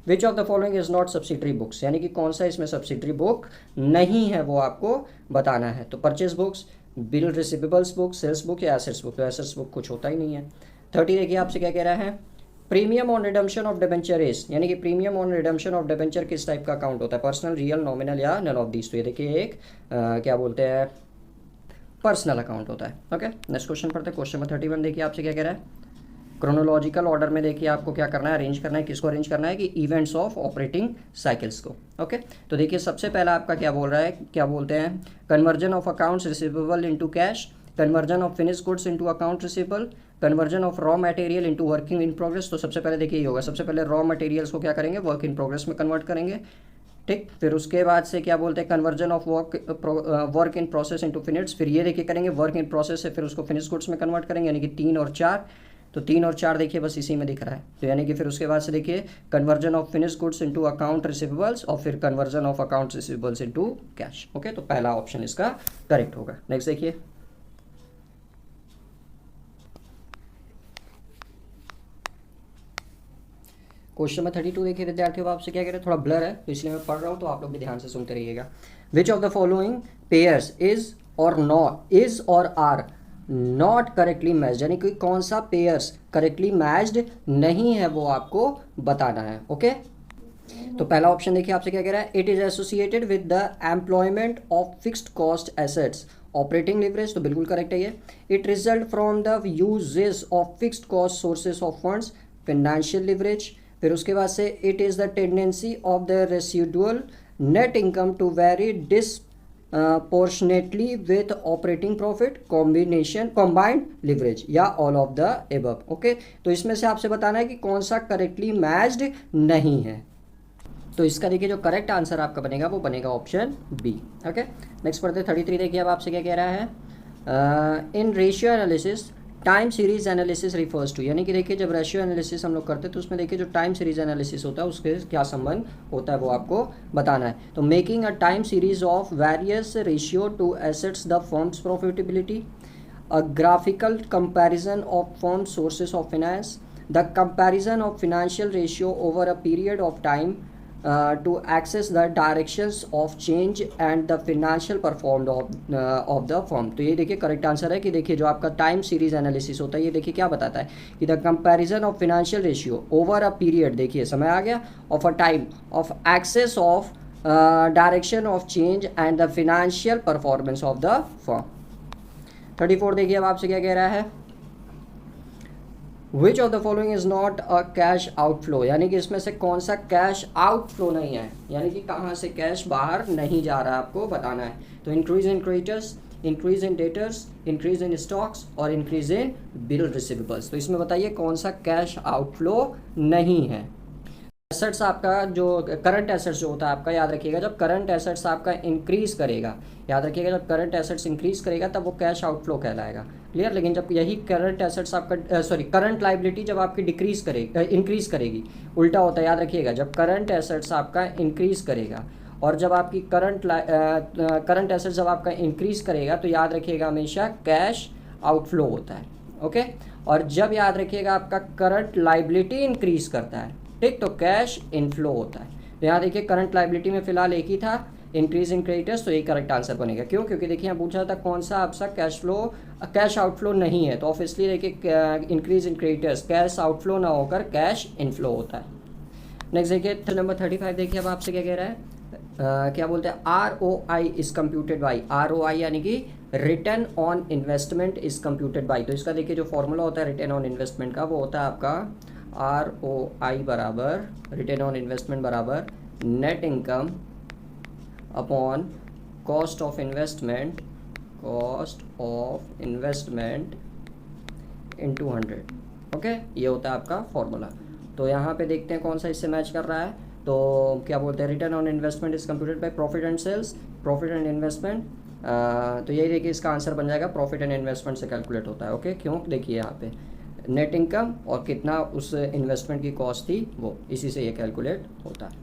which of the following is not subsidiary books, यानी कि कौन सा इसमें सब्सिडरी बुक नहीं है वो आपको बताना है। तो purchase books, bill receivables book, sales book या एसेट्स बुक, तो एसेट्स बुक कुछ होता ही नहीं है। 30 देखिए आपसे क्या कह रहा है, premium on redemption of debenture is, यानी कि premium on redemption of debenture किस टाइप का अकाउंट होता है, पर्सनल, रियल, नॉमिनल या नन ऑफ दीज। तो ये देखिए एक क्या बोलते हैं पर्सनल अकाउंट होता है। ओके, नेक्स्ट क्वेश्चन पढ़ते हैं। क्वेश्चन नंबर 31 देखिए आपसे क्या कह रहा है, क्रोनोलॉजिकल ऑर्डर में देखिए आपको क्या करना है, अरेंज करना है, किसको अरेंज करना है कि इवेंट्स ऑफ ऑपरेटिंग साइकिल्स को। ओके, तो देखिए सबसे पहला आपका क्या बोल रहा है, क्या बोलते हैं, conversion of accounts receivable into cash, conversion of finish goods into account receivable, conversion of raw material into working in progress. तो सबसे पहले देखिए ये होगा, सबसे पहले रॉ मटेरियल्स को क्या करेंगे, वर्क इन प्रोग्रेस में कन्वर्ट करेंगे, ठीक। फिर उसके बाद से क्या बोलते हैं, conversion of work in process into finished, फिर ये देखिए करेंगे वर्क इन प्रोसेस से फिर उसको फिनिश गुड्स में कन्वर्ट करेंगे, यानी कि 3 और 4। तो 3 और 4 देखिए बस इसी में दिख रहा है, तो यानी कि फिर उसके बाद से देखिए conversion of finish goods into account receivables और फिर conversion of account receivables into cash. Okay, तो पहला ऑप्शन इसका करेक्ट होगा। नेक्स्ट देखिए, क्वेश्चन नंबर 32 देखिए विद्यार्थियों आपसे क्या कह रहे हैं, थोड़ा ब्लर है तो इसलिए मैं पढ़ रहा हूँ, तो आप लोग भी ध्यान से सुनते रहिएगा। विच of the following pairs is और नॉट, इज और आर नॉट करेक्टली मैच्ड, यानी कि कौन सा पेयर्स करेक्टली मैच्ड नहीं है वो आपको बताना है। ओके, तो पहला ऑप्शन देखिए आपसे क्या कह रहा है, it is associated with the employment of fixed cost assets, operating leverage, तो बिल्कुल करेक्ट है ये। It result from the uses of fixed cost sources of funds, financial leverage. फिर उसके बाद से it is the tendency of the residual net income to vary disproportionately with operating profit, combination combined leverage या all of the above. Okay, तो इसमें से आपसे बताना है कि कौन सा करेक्टली मैच्ड नहीं है। तो इसका देखिए जो करेक्ट आंसर आपका बनेगा वो बनेगा ऑप्शन बी। ओके, नेक्स्ट पढ़ते 33 देखिए अब आपसे क्या कह रहा है, in ratio analysis time series analysis refers to, यानी कि देखिए जब रेशियो एनालिसिस हम लोग करते हैं तो उसमें देखिए जो टाइम सीरीज एनालिसिस होता है उसके क्या संबंध होता है वो आपको बताना है। तो making a time series of various ratio two assets the firms profitability, a graphical comparison of firm sources of finance, the comparison of financial ratio over a period of time to access the directions of change and the financial performance of the firm। तो ये देखिए correct answer है कि देखिए जो आपका time series analysis होता है ये देखिए क्या बताता है कि the comparison of financial ratio over a period, देखिए समय आ गया, of a time of excess of direction of change and the financial performance of the firm. 34 देखिए अब आपसे क्या कह रहा है, which of the following is not a cash outflow, यानी कि इसमें से कौन सा कैश आउटफ्लो नहीं है, यानी कि कहाँ से कैश बाहर नहीं जा रहा है आपको बताना है। तो increase in creditors, increase in debtors, increase in stocks और इंक्रीज इन बिल रिसीवेबल्स। तो इसमें बताइए कौन सा कैश आउटफ्लो नहीं है। एसेट्स आपका जो करंट एसेट्स जो होता है आपका, याद रखिएगा जब करंट एसेट्स आपका इंक्रीज करेगा, याद रखिएगा जब करंट एसेट्स इंक्रीज करेगा तब वो कैश आउटफ्लो कहलाएगा, क्लियर। लेकिन जब यही करंट एसेट्स आपका करंट लाइबिलिटी जब आपकी डिक्रीज करेगी इंक्रीज करेगी, उल्टा होता है, याद रखिएगा जब करंट एसेट्स आपका इंक्रीज करेगा और जब आपकी करंट एसेट्स जब आपका इंक्रीज करेगा तो याद रखिएगा हमेशा कैश आउटफ्लो होता है। ओके, और जब याद रखिएगा आपका करंट लाइबिलिटी इंक्रीज करता है, ठीक, तो कैश इनफ्लो होता है। तो यहाँ देखिए करंट लाइबिलिटी में फिलहाल एक ही था, इंक्रीज इन क्रेडिटर्स, तो यही करेक्ट आंसर बनेगा। क्यों? क्योंकि देखिए यहाँ पूछा था कौन सा आपका कैश आउटफ्लो नहीं है, तो ऑब्वियसली देखिए increase in creditors cash outflow ना होकर कैश इनफ्लो होता है। नेक्स्ट देखिए नंबर 35 देखिए अब आपसे क्या कह रहा है, क्या बोलते हैं, ROI is computed by, ROI यानी कि return on investment is computed by. तो इसका देखिए जो फॉर्मूला होता है रिटर्न ऑन इन्वेस्टमेंट का वो होता है आपका ROI बराबर रिटर्न ऑन इन्वेस्टमेंट बराबर net income upon cost of investment cost of investment into 100। Okay, ये होता है आपका फॉर्मूला। तो यहाँ पे देखते हैं कौन सा इससे मैच कर रहा है। तो क्या बोलते हैं, return on investment is computed by profit and sales, profit and investment. तो यही देखिए इसका आंसर बन जाएगा, प्रॉफिट एंड इन्वेस्टमेंट से कैलकुलेट होता है। ओके, क्यों, देखिए यहाँ पे नेट इनकम और कितना उस इन्वेस्टमेंट की कॉस्ट थी वो, इसी से ये कैलकुलेट होता है।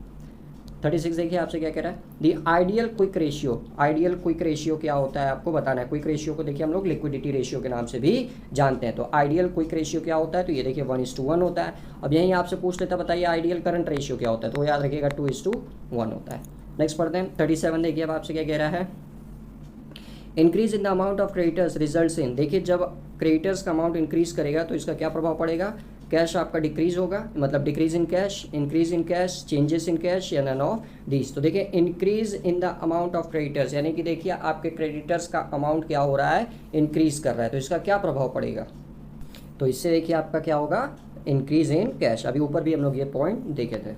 36 देखिए आपसे क्या कह रहा है, the ideal quick ratio. Ideal quick ratio क्या होता है आपको बताना है। क्विक रेशियो को देखिए हम लोग लिक्विडिटी रेशियो के नाम से भी जानते हैं। तो आइडियल क्विक रेशियो क्या होता है, तो ये देखिए 1:1 होता है। अब यहीं आपसे पूछ लेता बताइए आइडियल करंट रेशियो क्या होता है, तो वो याद रखिएगा 2:1 होता है। नेक्स्ट पढ़ते हैं 37 देखिए अब आपसे क्या कह रहा है, increase in the amount of creditors results in. देखिए जब क्रेडिटर्स का अमाउंट इंक्रीज करेगा तो इसका क्या प्रभाव पड़ेगा, कैश आपका डिक्रीज होगा, मतलब decrease in cash, increase in cash, changes in cash या नन ऑफ दीज। तो देखिए increase in the amount of creditors, यानी कि देखिए आपके क्रेडिटर्स का अमाउंट क्या हो रहा है, इंक्रीज कर रहा है, तो इसका क्या प्रभाव पड़ेगा, तो इससे देखिए आपका क्या होगा, इंक्रीज इन कैश। अभी ऊपर भी हम लोग ये पॉइंट देखे थे।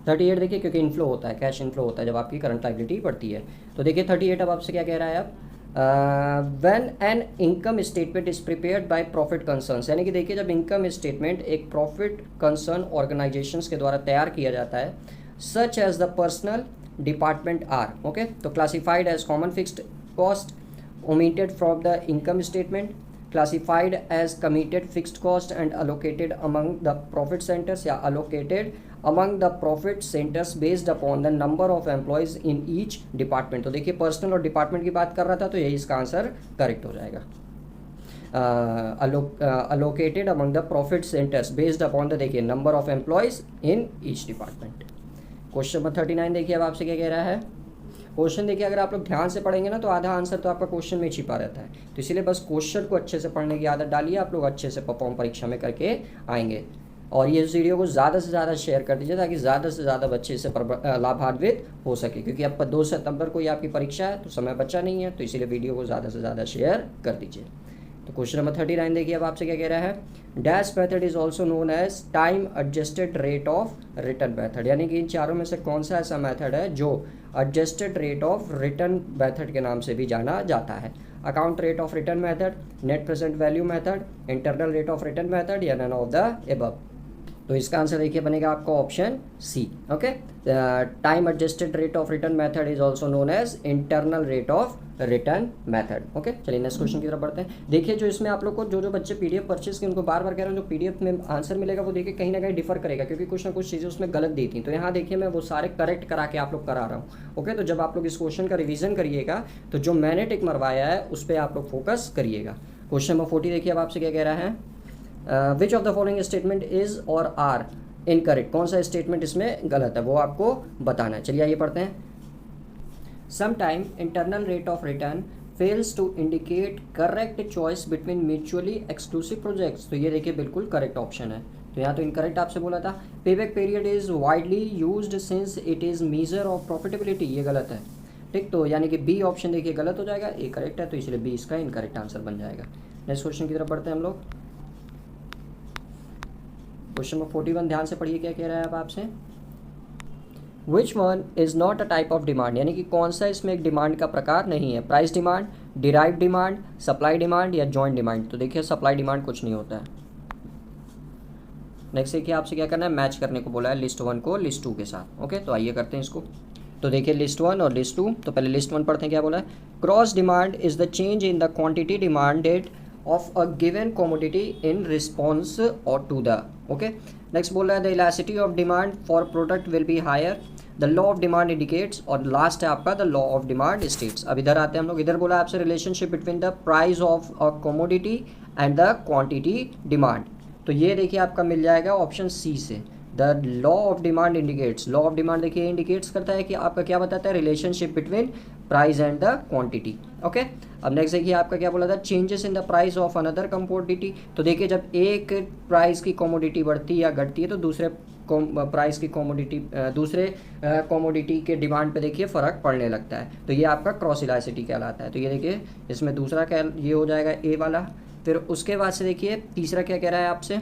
38 देखिए, क्योंकि इनफ्लो होता है, कैश इनफ्लो होता है जब आपकी करंट लायबिलिटी बढ़ती है। तो देखिए 38 अब आपसे क्या कह रहा है, अब when an income statement is prepared by profit concerns, यानी कि देखिए जब इनकम स्टेटमेंट एक प्रॉफिट कंसर्न ऑर्गेनाइजेशंस के द्वारा तैयार किया जाता है, such as the personnel department are, okay, तो classified as common fixed cost omitted from the income statement, classified as committed fixed cost and allocated among the profit centers या allocated among the profit centers based upon the number of employees in each department। तो देखिए personal और department की बात कर रहा था, तो यही इसका आंसर करेक्ट हो जाएगा। allocated among the profit centers based upon the देखिए number of employees in each department। Question number 39 देखिए अब आपसे क्या कह रहा है, क्वेश्चन देखिए अगर आप लोग ध्यान से पढ़ेंगे ना तो आधा आंसर तो आपका क्वेश्चन में छिपा रहता है, तो इसीलिए बस क्वेश्चन को अच्छे से पढ़ने की आदत डालिए, आप लोग अच्छे से परफॉर्म परीक्षा में करके आएंगे। और ये वीडियो को ज़्यादा से ज़्यादा शेयर कर दीजिए ताकि ज़्यादा से ज़्यादा बच्चे इससे लाभान्वित हो सके, क्योंकि आपका 2 सितंबर को ये आपकी परीक्षा है, तो समय बचा नहीं है, तो इसीलिए वीडियो को ज़्यादा से ज़्यादा शेयर कर दीजिए। तो क्वेश्चन नंबर 39 देखिए अब आपसे क्या कह रहा है, dash method is also known as time adjusted rate of return method, यानी कि इन चारों में से कौन सा ऐसा मेथड है जो adjusted rate of return method के नाम से भी जाना जाता है। Account rate of return method, net present value method, internal rate of return method या नन ऑफ द अबव। तो इसका आंसर देखिए बनेगा आपका option C. Okay, time adjusted rate of return method is also known as internal rate of return method. Okay, चलिए next question की तरफ बढ़ते हैं। देखिए जो इसमें आप लोग को जो बच्चे पीडीएफ परचेज की, उनको बार बार कह रहा हूँ, जो पीडीएफ में आंसर मिलेगा वो देखिए कहीं ना कहीं डिफर करेगा, क्योंकि कुछ ना कुछ चीज़ें उसमें गलत दी थी। तो यहाँ देखिए मैं वो सारे करेक्ट करा के आप लोग करा रहा हूँ। ओके, तो जब आप लोग इस क्वेश्चन का रिविजन करिएगा तो जो मैंने टिक मरवाया है उस पर आप लोग फोकस करिएगा। क्वेश्चन नंबर 40 देखिए अब आपसे क्या कह रहा है, which of the following statement is और आर इनकरेक्ट, कौन सा स्टेटमेंट इसमें गलत है वो आपको बताना है। चलिए आइए पढ़ते हैं। Sometime internal rate of return fails to indicate correct choice between mutually exclusive projects, तो ये देखिए बिल्कुल करेक्ट ऑप्शन है, तो यहाँ तो इनकरेक्ट आपसे बोला था। Payback period is widely used since it is measure of profitability, ये गलत है, ठीक, तो यानी कि बी ऑप्शन देखिए गलत हो जाएगा, ए करेक्ट है, तो इसलिए बी इसका इनकरेक्ट आंसर बन जाएगा। नेक्स्ट क्वेश्चन की तरफ बढ़ते हैं हम लोग। क्वेश्चन नंबर 41 ध्यान से पढ़िए क्या कह रहा है अब आपसे, which one is not a type of demand, यानी कि कौन सा इसमें एक डिमांड का प्रकार नहीं है, price demand, derive demand, supply demand या जॉइंट डिमांड। तो देखिए सप्लाई डिमांड कुछ नहीं होता है। नेक्स्ट देखिए आपसे क्या करना है, मैच करने को बोला है लिस्ट 1 को लिस्ट 2 के साथ। ओके, तो आइए करते हैं इसको। तो देखिए लिस्ट 1 और लिस्ट 2, तो पहले लिस्ट 1 पढ़ते हैं क्या बोला है, cross demand is the change in the quantity demanded of a given commodity in response or to the, okay, next बोल रहा है the elasticity of demand for product will be higher, the law of demand indicates, और last है आपका the law of demand states। अब इधर आते हैं हम लोग, इधर बोला आपसे relationship between the price of a commodity and the quantity demand, तो ये देखिए आपका मिल जाएगा ऑप्शन सी से, the law of demand indicates. Law of demand देखिए इंडिकेट्स करता है कि आपका क्या बताता है, relationship between price and the quantity. Okay, अब नेक्स्ट देखिए आपका क्या बोला था, changes in the price of another commodity. तो देखिए जब एक प्राइस की कमोडिटी बढ़ती या घटती है तो दूसरे प्राइस की कमोडिटी दूसरे कमोडिटी के डिमांड पे देखिए फ़र्क पड़ने लगता है, तो ये आपका क्रॉस इलास्टिसिटी कहलाता है। तो ये देखिए इसमें दूसरा क्या ये हो जाएगा ए वाला। फिर उसके बाद से देखिए तीसरा क्या कह रहा है आपसे,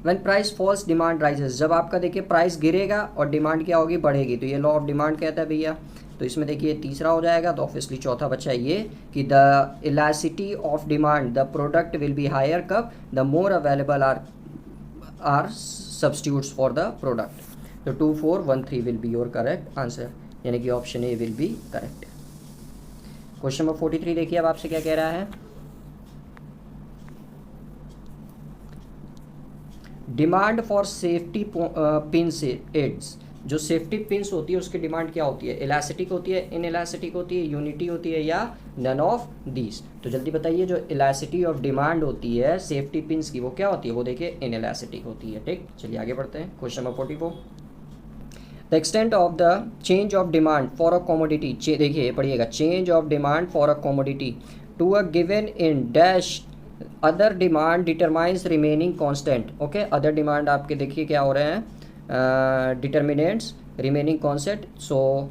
when price falls demand rises, जब आपका देखिए प्राइस गिरेगा और डिमांड क्या होगी, बढ़ेगी, तो ये लॉ ऑफ डिमांड कहता है भैया। तो इसमें देखिए तीसरा हो जाएगा, तो ऑब्वियसली चौथा बचा ये कि the elasticity of demand the product will be higher कब, the more available are substitutes for the product. तो 2 4 1 3 will be your correct answer, यानी कि option A will be correct. Question number 43 देखिए अब आपसे क्या कह रहा है, demand for safety pins aids, जो सेफ्टी पिंस होती है उसकी डिमांड क्या होती है, इलास्टिक होती है, इनइलास्टिक होती है, यूनिटी होती है या नन ऑफ दीज। तो जल्दी बताइए, जो इलास्टिसिटी ऑफ डिमांड होती है सेफ्टी पिंस की वो क्या होती है, वो देखिए इनइलास्टिक होती है। ठीक, चलिए आगे बढ़ते हैं। Question number 44, the extent of the change of demand for a commodity, देखिए पढ़िएगा, change of demand for a commodity to a given in dash other demand determines remaining constant. Okay, other demand आपके देखिए क्या हो रहे हैं, determinants remaining constant, so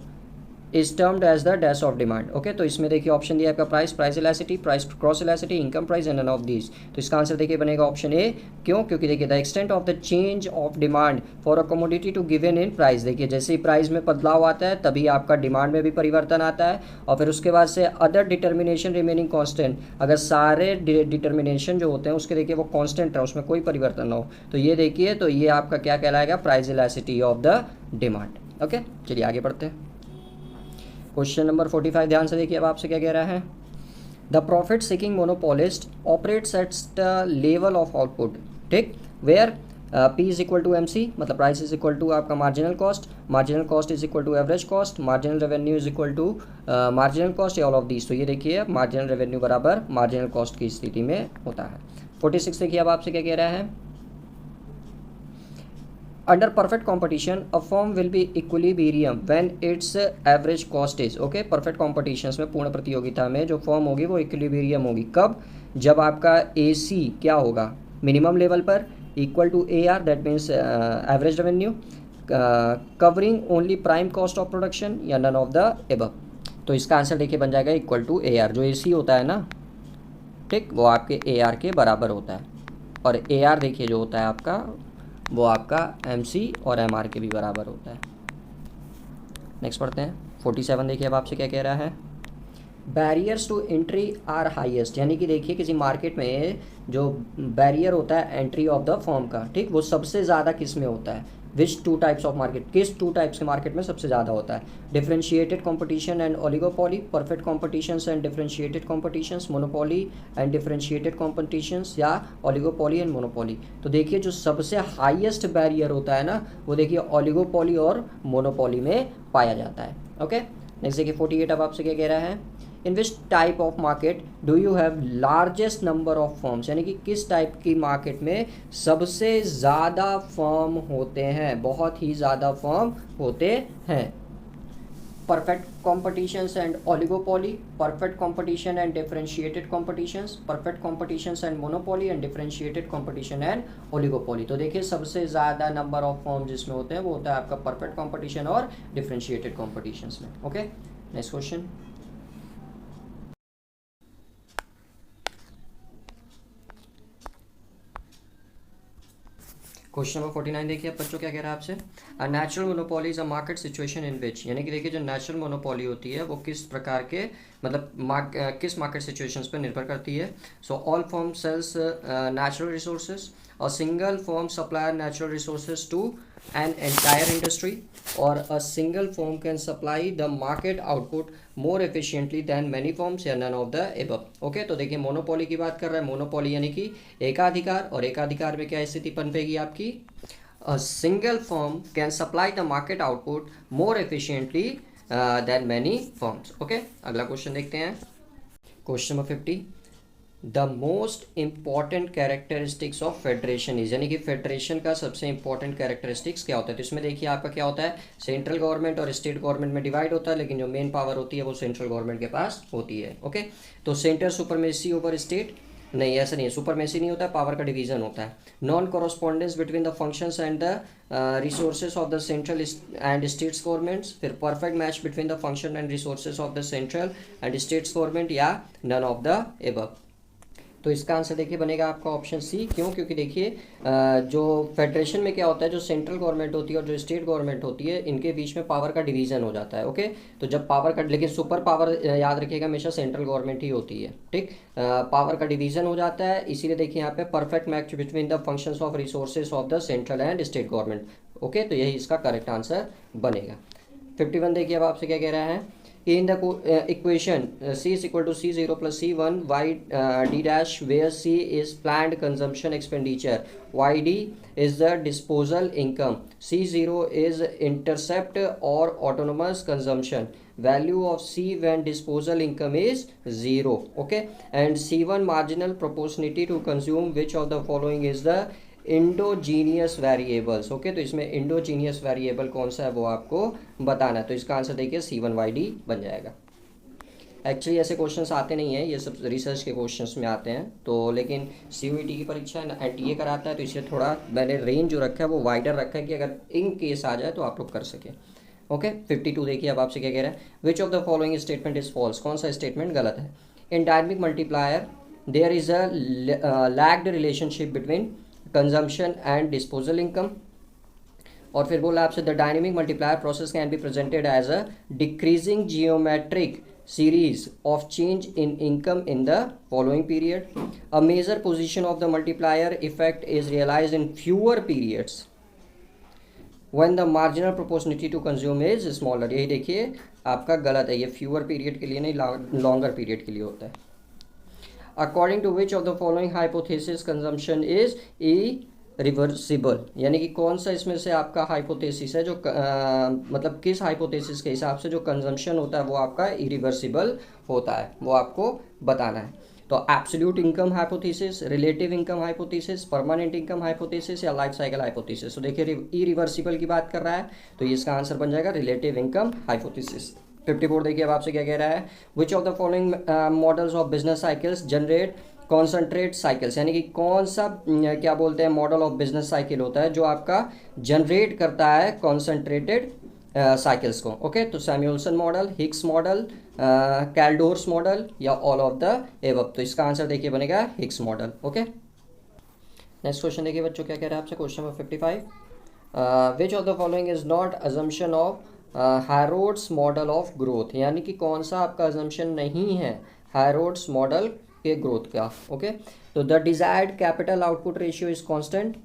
is termed as the dash of demand. Okay, तो इसमें देखिए option दिया आपका price, price elasticity, price cross elasticity, income price and none of these. तो इसका आंसर देखिए बनेगा ऑप्शन ए। क्यों? क्योंकि देखिए the extent of the change of demand for a commodity to given in price, देखिए जैसे ही प्राइस में बदलाव आता है तभी आपका डिमांड में भी परिवर्तन आता है, और फिर उसके बाद से अदर डिटर्मिनेशन रिमेनिंग कॉन्स्टेंट, अगर सारे डिटर्मिनेशन जो होते हैं उसके देखिए वो कॉन्स्टेंट है, उसमें कोई परिवर्तन ना हो, तो ये देखिए, तो ये आपका क्या कहलाएगा, price elasticity of the demand. Okay, चलिए आगे बढ़ते हैं। क्वेश्चन नंबर 45 ध्यान से देखिए अब आपसे क्या कह रहा है, the profit seeking monopolist operates at the level of output, ठीक, where P is equal to M C, मतलब प्राइस इज इक्वल टू आपका marginal cost is equal to average cost, marginal revenue is equal to marginal cost, all of these. तो ये देखिए marginal revenue बराबर marginal cost की स्थिति में होता है। 46 देखिए अब आपसे क्या कह रहा है, under perfect competition a firm will be equilibrium when its average cost is, okay, perfect competitions में पूर्ण प्रतियोगिता में जो फर्म होगी वो इक्विलिब्रियम होगी, कब, जब आपका AC क्या होगा, मिनिमम लेवल पर, equal to AR, that means average revenue, covering only prime cost of production या नन ऑफ द एबव। तो इसका आंसर देखिए बन जाएगा इक्वल टू AR, जो AC होता है ना, ठीक, वो आपके AR के बराबर होता है, और AR देखिए जो होता है आपका वो आपका MC और MR के भी बराबर होता है। नेक्स्ट पढ़ते हैं 47 देखिए अब आपसे क्या कह रहा है, barriers to entry are highest, यानी कि देखिए किसी मार्केट में जो बैरियर होता है एंट्री ऑफ द फर्म का, ठीक, वो सबसे ज़्यादा किस में होता है, विच टू टाइप्स ऑफ मार्केट, किस 2 टाइप्स के मार्केट में सबसे ज़्यादा होता है, differentiated competition and oligopoly, perfect competitions and differentiated competitions, monopoly and differentiated competitions, या ओलिगोपोली एंड मोनोपोली। तो देखिए जो सबसे हाईएस्ट बैरियर होता है ना, वो देखिए ओलिगोपोली और मोनोपोली में पाया जाता है। ओके, नेक्स्ट देखिए 48 अब आपसे क्या कह रहा है, in which type of market do you have largest number of firms, यानी कि किस टाइप की मार्केट में सबसे ज़्यादा फर्म होते हैं, बहुत ही ज़्यादा फर्म होते हैं, perfect competitions and oligopoly, perfect competition and differentiated competitions, perfect competitions and monopoly and differentiated competition and oligopoly. तो देखिए सबसे ज़्यादा नंबर ऑफ फर्म जिसमें होते हैं वो होता है आपका परफेक्ट कॉम्पिटिशन और डिफरेंशिएटेड कॉम्पिटिशन्स में। Okay, next question, question number 49 देखिए अब बच्चों क्या कह रहा है आपसे, a natural monopoly is a market situation in which, यानी कि देखिए जो नेचुरल मोनोपोली होती है वो किस प्रकार के, मतलब किस मार्केट सिचुएशंस पर निर्भर करती है। So all firm sells natural resources, a single firm supply natural resources to an entire industry, or a single firm can supply the market output more efficiently than many firms, या none of the above। Okay, तो देखिए monopoly की बात कर रहा है, monopoly यानी कि एकाधिकार, और एकाधिकार में क्या स्थिति पनपेगी आपकी, a single firm can supply the market output more efficiently than many firms। Okay, अगला क्वेश्चन देखते हैं, question number 50, the most important characteristics of federation is, यानी कि फेडरेशन का सबसे इंपॉर्टेंट कैरेक्टरिस्टिक्स क्या होता है। तो इसमें देखिए आपका क्या होता है, सेंट्रल गवर्नमेंट और स्टेट गवर्नमेंट में डिवाइड होता है, लेकिन जो मेन पावर होती है वो सेंट्रल गवर्नमेंट के पास होती है। ओके, तो सेंटर सुपरमेसी ओवर स्टेट, नहीं ऐसा नहीं है, सुपरमेसी नहीं होता है, पावर का डिवीजन होता है। Non correspondence between the functions and the resources of the central and states governments, फिर perfect match between the function and resources of the central and states government, या नन ऑफ द एबव। तो इसका answer देखिए बनेगा आपका option सी। क्यों? क्योंकि देखिए जो फेडरेशन में क्या होता है, जो सेंट्रल गवर्नमेंट होती है और जो स्टेट गवर्नमेंट होती है, इनके बीच में पावर का डिवीजन हो जाता है। ओके, तो जब पावर का, लेकिन सुपर पावर याद रखिएगा हमेशा सेंट्रल गवर्नमेंट ही होती है। ठीक, पावर का डिवीजन हो जाता है, इसीलिए देखिए यहाँ पे perfect match between the functions of resources of the central and state government. Okay, तो यही इसका करेक्ट आंसर बनेगा। 51 देखिए अब आपसे क्या कह रहा है, in the equation c is equal to c0 plus c1 y d dash, where c is planned consumption expenditure, yd is the disposal income, c0 is intercept or autonomous consumption, value of c when disposal income is 0. Okay, and c1 marginal proportionality to consume, which of the following is the endogenous variables. Okay, तो इसमें endogenous variable कौन सा है वो आपको बताना है। तो इसका आंसर देखिए C1YD बन जाएगा। एक्चुअली ऐसे क्वेश्चंस आते नहीं हैं, ये सब रिसर्च के क्वेश्चंस में आते हैं, तो लेकिन CUET की परीक्षा NTA कराता है, तो इसलिए थोड़ा मैंने रेंज जो रखा है वो वाइडर रखा है कि अगर इन केस आ जाए तो आप लोग कर सकें। ओके, 52 देखिए अब आपसे क्या कह रहा है, which of the following statement is false, कौन सा स्टेटमेंट गलत है। In dynamic multiplier there is a lagged relationship between consumption and disposal income. और फिर बोला आपसे the dynamic multiplier process can be presented as a decreasing geometric series of change in income in the following period. A major position of the multiplier effect is realized in fewer periods when the marginal proportionality to consume is smaller. यही देखिए आपका गलत है, ये fewer period के लिए नहीं, longer period के लिए होता है। According to which of the following hypothesis consumption is irreversible, यानी कि कौन सा इसमें से आपका हाइपोथेसिस है जो मतलब किस हाइपोथेसिस के हिसाब से जो कंजम्पशन होता है वो आपका इरिवर्सिबल होता है, वो आपको बताना है। तो absolute income hypothesis, relative income hypothesis, permanent income hypothesis या लाइफ साइकिल हाइपोथेसिस। तो देखिए इरिवर्सिबल की बात कर रहा है, तो ये इसका आंसर बन जाएगा रिलेटिव इनकम हाइपोथेसिस। 54 देखिए अब आपसे क्या कह रहा है, which of the following models of business cycles generate concentrate cycles, यानी कि कौन सा क्या बोलते हैं मॉडल ऑफ बिजनेस साइकिल होता है जो आपका जनरेट करता है कॉन्सेंट्रेटेड साइकिल्स को। ओके, तो Samuelson model, Hicks model, Kaldor's model या ऑल ऑफ द एबव। तो इसका आंसर देखिए बनेगा Hicks model. Okay, next question देखिए बच्चों क्या कह रहा है आपसे, question number 55, which of the following is not assumption of Harrod's model of growth, यानी कि कौन सा आपका अजम्पशन नहीं है हैरोड्स मॉडल के ग्रोथ का। ओके, तो the desired capital output ratio is constant,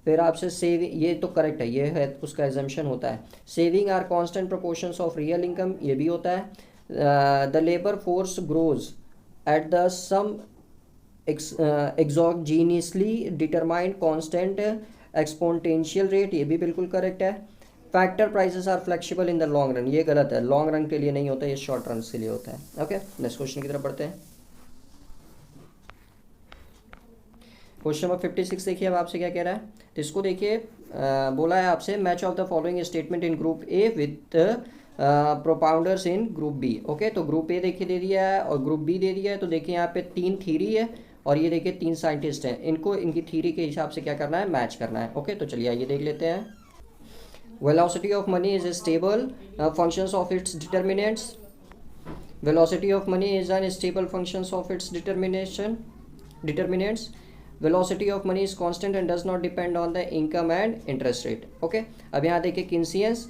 फिर आपसे सेविंग, ये तो करेक्ट है, ये है उसका एजम्पशन होता है। Saving are constant proportions of real income, ये भी होता है। The labour force grows at the same exogenously determined constant exponential rate, ये भी बिल्कुल करेक्ट है। Factor prices are flexible in the long run, ये गलत है, लॉन्ग रन के लिए नहीं होता, ये शॉर्ट रन के लिए होता है। ओके, नेक्स्ट क्वेश्चन की तरफ बढ़ते हैं। क्वेश्चन नंबर 56 देखिए अब आपसे क्या कह रहा है, तो इसको देखिए बोला है आपसे match of the following statement in group A with propounders in group B. Okay, तो ग्रुप ए देखिए दे दिया है और ग्रुप बी दे दिया है, तो देखिए यहाँ पे 3 थीरी है और ये देखिए 3 साइंटिस्ट हैं, इनको इनकी थीरी के हिसाब से क्या करना है, मैच करना है। ओके, तो चलिए आइए देख लेते हैं। Velocity of money is stable functions of its determinants. Velocity of money is unstable functions of its determinants. Velocity of money is constant and does not depend on the income and interest rate. Okay, अब यहाँ देखिए किन्सियंस,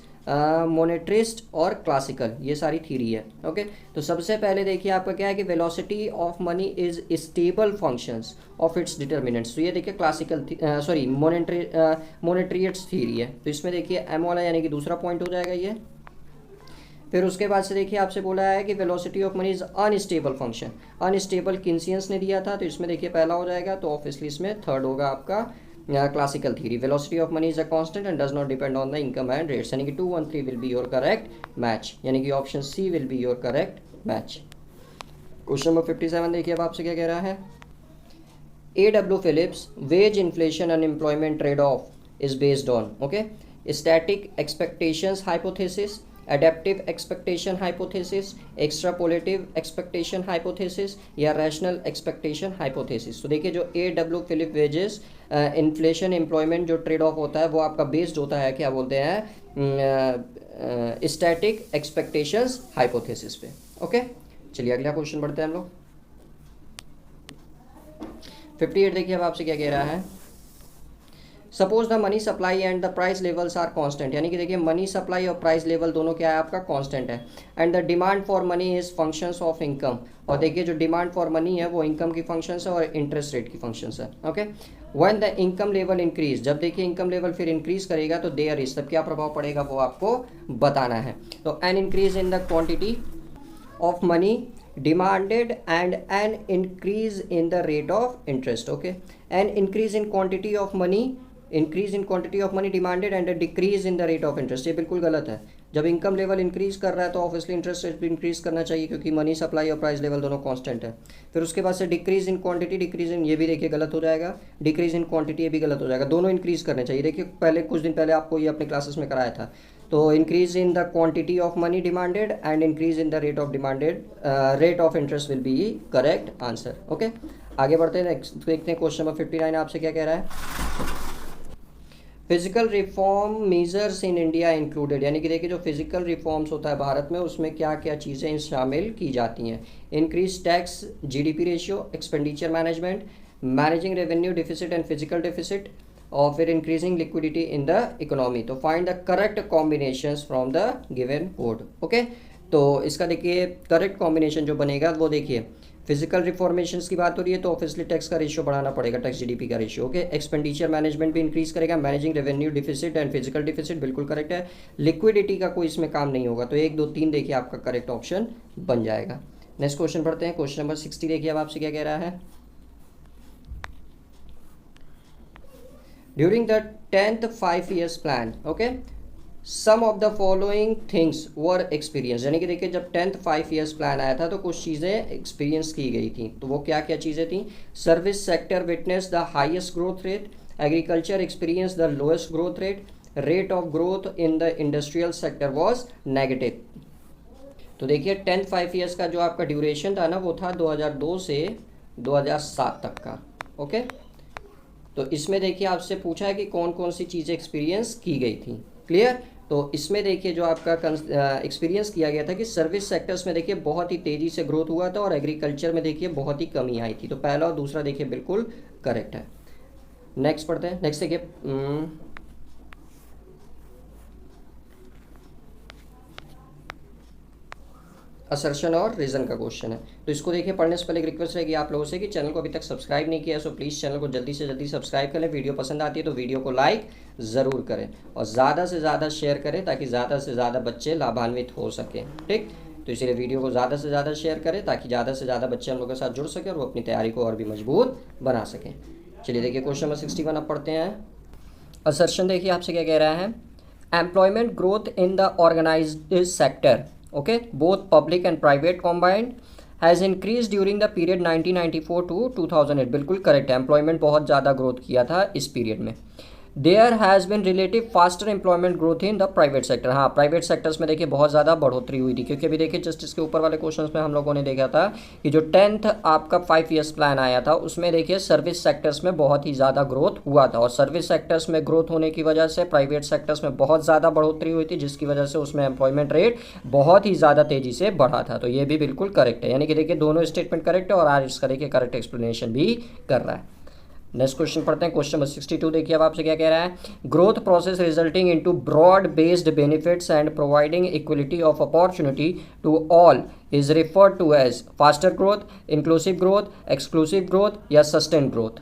मोनेट्रिस्ट और classical, ये सारी theory है। Okay, तो सबसे पहले देखिए आपका क्या है कि velocity of money is stable functions of its determinants, तो ये देखिए क्लासिकल सॉरी मोनेट्रियट्स थीरी है, तो इसमें देखिए एम वाला यानी कि दूसरा पॉइंट हो जाएगा ये। फिर उसके बाद से देखिए आपसे बोला है कि velocity of money is unstable function, unstable Keynesians ने दिया था, तो इसमें देखिए पहला हो जाएगा, तो ऑब्वियसली इसमें थर्ड होगा आपका classical theory. Velocity of money is a constant and does not depend on the income and rates, यानी कि 2, 1, 3 will be your correct match, यानी कि option C will be your correct match. Question number 57 देखिए अब आपसे क्या कह रहा है, A.W. Phillips wage inflation and employment trade-off is based on, okay, static expectations hypothesis, adaptive expectation hypothesis, extrapolative expectation hypothesis या rational expectation hypothesis। तो देखिए जो A.W. Phillips wages inflation employment जो ट्रेड ऑफ होता है वो आपका बेस्ड होता है क्या बोलते हैं, स्टैटिक एक्सपेक्टेशंस हाइपोथेसिस पे। ओके, चलिए अगला क्वेश्चन बढ़ते हैं हम लोग। 58 देखिए अब आपसे क्या कह रहा है, suppose the money supply and the price levels are constant, यानी कि देखिए मनी सप्लाई और प्राइस लेवल दोनों क्या है आपका कांस्टेंट है, and the demand for money is functions of income, और देखिए जो डिमांड फॉर मनी है वो इनकम की फंक्शंस है और इंटरेस्ट रेट की फंक्शंस है। Okay, when the income level increase, जब देखिए इनकम लेवल फिर इंक्रीज करेगा तो देयर इज, तब क्या प्रभाव पड़ेगा वो आपको बताना है। तो an increase in the quantity of money demanded and an increase in the rate of interest. Okay, an increase in quantity of money, increase in quantity of money demanded and a decrease in the rate of interest, ये बिल्कुल गलत है। जब income level increase कर रहा है तो obviously interest rate भी इंक्रीज करना चाहिए, क्योंकि मनी सप्लाई और प्राइस लेवल दोनों कांस्टेंट है। फिर उसके बाद से decrease in quantity, decrease in, ये भी देखिए गलत हो जाएगा, डिक्रीज इन क्वांटिटी ये भी गलत हो जाएगा, दोनों इंक्रीज करने चाहिए। देखिए पहले कुछ दिन पहले आपको ये अपने क्लासेस में कराया था। तो increase in the quantity of money demanded and increase in the rate of demanded, rate of interest will be correct answer. Okay, आगे बढ़ते हैं, नेक्स्ट देखते हैं क्वेश्चन नंबर 59 आपसे क्या कह रहा है। Physical reform measures in India included, यानी कि देखिए जो फिजिकल रिफॉर्म्स होता है भारत में उसमें क्या क्या चीज़ें शामिल की जाती हैं। Increase tax, GDP ratio, expenditure management, managing revenue deficit and physical deficit, और फिर increasing liquidity in the economy. तो find the correct combinations from the given code. Okay, तो इसका देखिए करेक्ट कॉम्बिनेशन जो बनेगा वो देखिए, फिजिकल रिफॉर्मेशंस की बात हो रही है तो ऑब्वियसली टैक्स का रेशियो बढ़ाना पड़ेगा, टैक्स जीडीपी का रेशियो। ओके, एक्सपेंडिचर मैनेजमेंट भी इंक्रीज करेगा, managing revenue deficit and physical deficit बिल्कुल करेक्ट है, लिक्विडिटी का कोई इसमें काम नहीं होगा। तो 1 2 3 देखिए आपका करेक्ट ऑप्शन बन जाएगा। नेक्स्ट क्वेश्चन पढ़ते हैं, क्वेश्चन नंबर 60 देखिए अब आपसे क्या कह रहा है। During the 10th 5 years plan, okay, some of the following things were experience, यानी कि देखिए जब 10th 5 years प्लान आया था तो कुछ चीज़ें एक्सपीरियंस की गई थी। तो वो क्या क्या चीज़ें थी। Service sector witness the highest growth rate, agriculture experience the lowest growth rate, rate of growth in the industrial sector was negative. तो देखिए 10th 5 years का जो आपका ड्यूरेशन था ना वो था 2002 से 2007 तक का। ओके, तो इसमें देखिए आपसे पूछा है कि कौन कौन सी चीज़ें एक्सपीरियंस की गई थी। क्लियर, तो इसमें देखिए जो आपका एक्सपीरियंस किया गया था कि सर्विस सेक्टर्स में देखिए बहुत ही तेज़ी से ग्रोथ हुआ था और एग्रीकल्चर में देखिए बहुत ही कमी आई थी। तो पहला और दूसरा देखिए बिल्कुल करेक्ट है। नेक्स्ट पढ़ते हैं, नेक्स्ट देखिए असर्शन और रीज़न का क्वेश्चन है। तो इसको देखिए पढ़ने से पहले एक रिक्वेस्ट रहेगी आप लोगों से कि चैनल को अभी तक सब्सक्राइब नहीं किया है सो प्लीज़ चैनल को जल्दी से जल्दी सब्सक्राइब कर लें। वीडियो पसंद आती है तो वीडियो को लाइक ज़रूर करें और ज़्यादा से ज़्यादा शेयर करें ताकि ज़्यादा से ज़्यादा बच्चे लाभान्वित हो सकें। ठीक, तो इसीलिए वीडियो को ज़्यादा से ज़्यादा शेयर करें ताकि ज़्यादा से ज़्यादा बच्चे हम लोग के साथ जुड़ सकें और वो अपनी तैयारी को और भी मजबूत बना सकें। चलिए देखिए क्वेश्चन नंबर 61 अब पढ़ते हैं। असर्शन देखिए आपसे क्या कह रहा है। Employment growth in the organised sector, okay, both public and private combined has increased during the period 1994 to 2008, बिल्कुल करेक्ट है। एम्प्लॉयमेंट बहुत ज़्यादा ग्रोथ किया था इस पीरियड में। There has been relative faster employment growth in the private sector, हाँ private sectors में देखिए बहुत ज़्यादा बढ़ोतरी हुई थी, क्योंकि अभी देखिए जस्ट इसके ऊपर वाले क्वेश्चंस में हम लोगों ने देखा था कि जो 10th आपका 5 years प्लान आया था उसमें देखिए सर्विस सेक्टर्स में बहुत ही ज़्यादा ग्रोथ हुआ था और सर्विस सेक्टर्स में ग्रोथ होने की वजह से प्राइवेट सेक्टर्स में बहुत ज़्यादा बढ़ोतरी हुई थी, जिसकी वजह से उसमें एम्प्लॉयमेंट रेट बहुत ही ज़्यादा तेज़ी से बढ़ा था। तो ये भी बिल्कुल करेक्ट है, यानी कि देखिए दोनों स्टेटमेंट करेक्ट है और आज इसका देखिए करेक्ट एक्सप्लेनेशन भी कर रहा है। नेक्स्ट क्वेश्चन पढ़ते हैं, क्वेश्चन नंबर 62 देखिए अब आपसे क्या कह रहा है। Growth process resulting into broad based benefits and providing equality of opportunity to all is referred to as faster growth, inclusive growth, exclusive growth या सस्टेन ग्रोथ।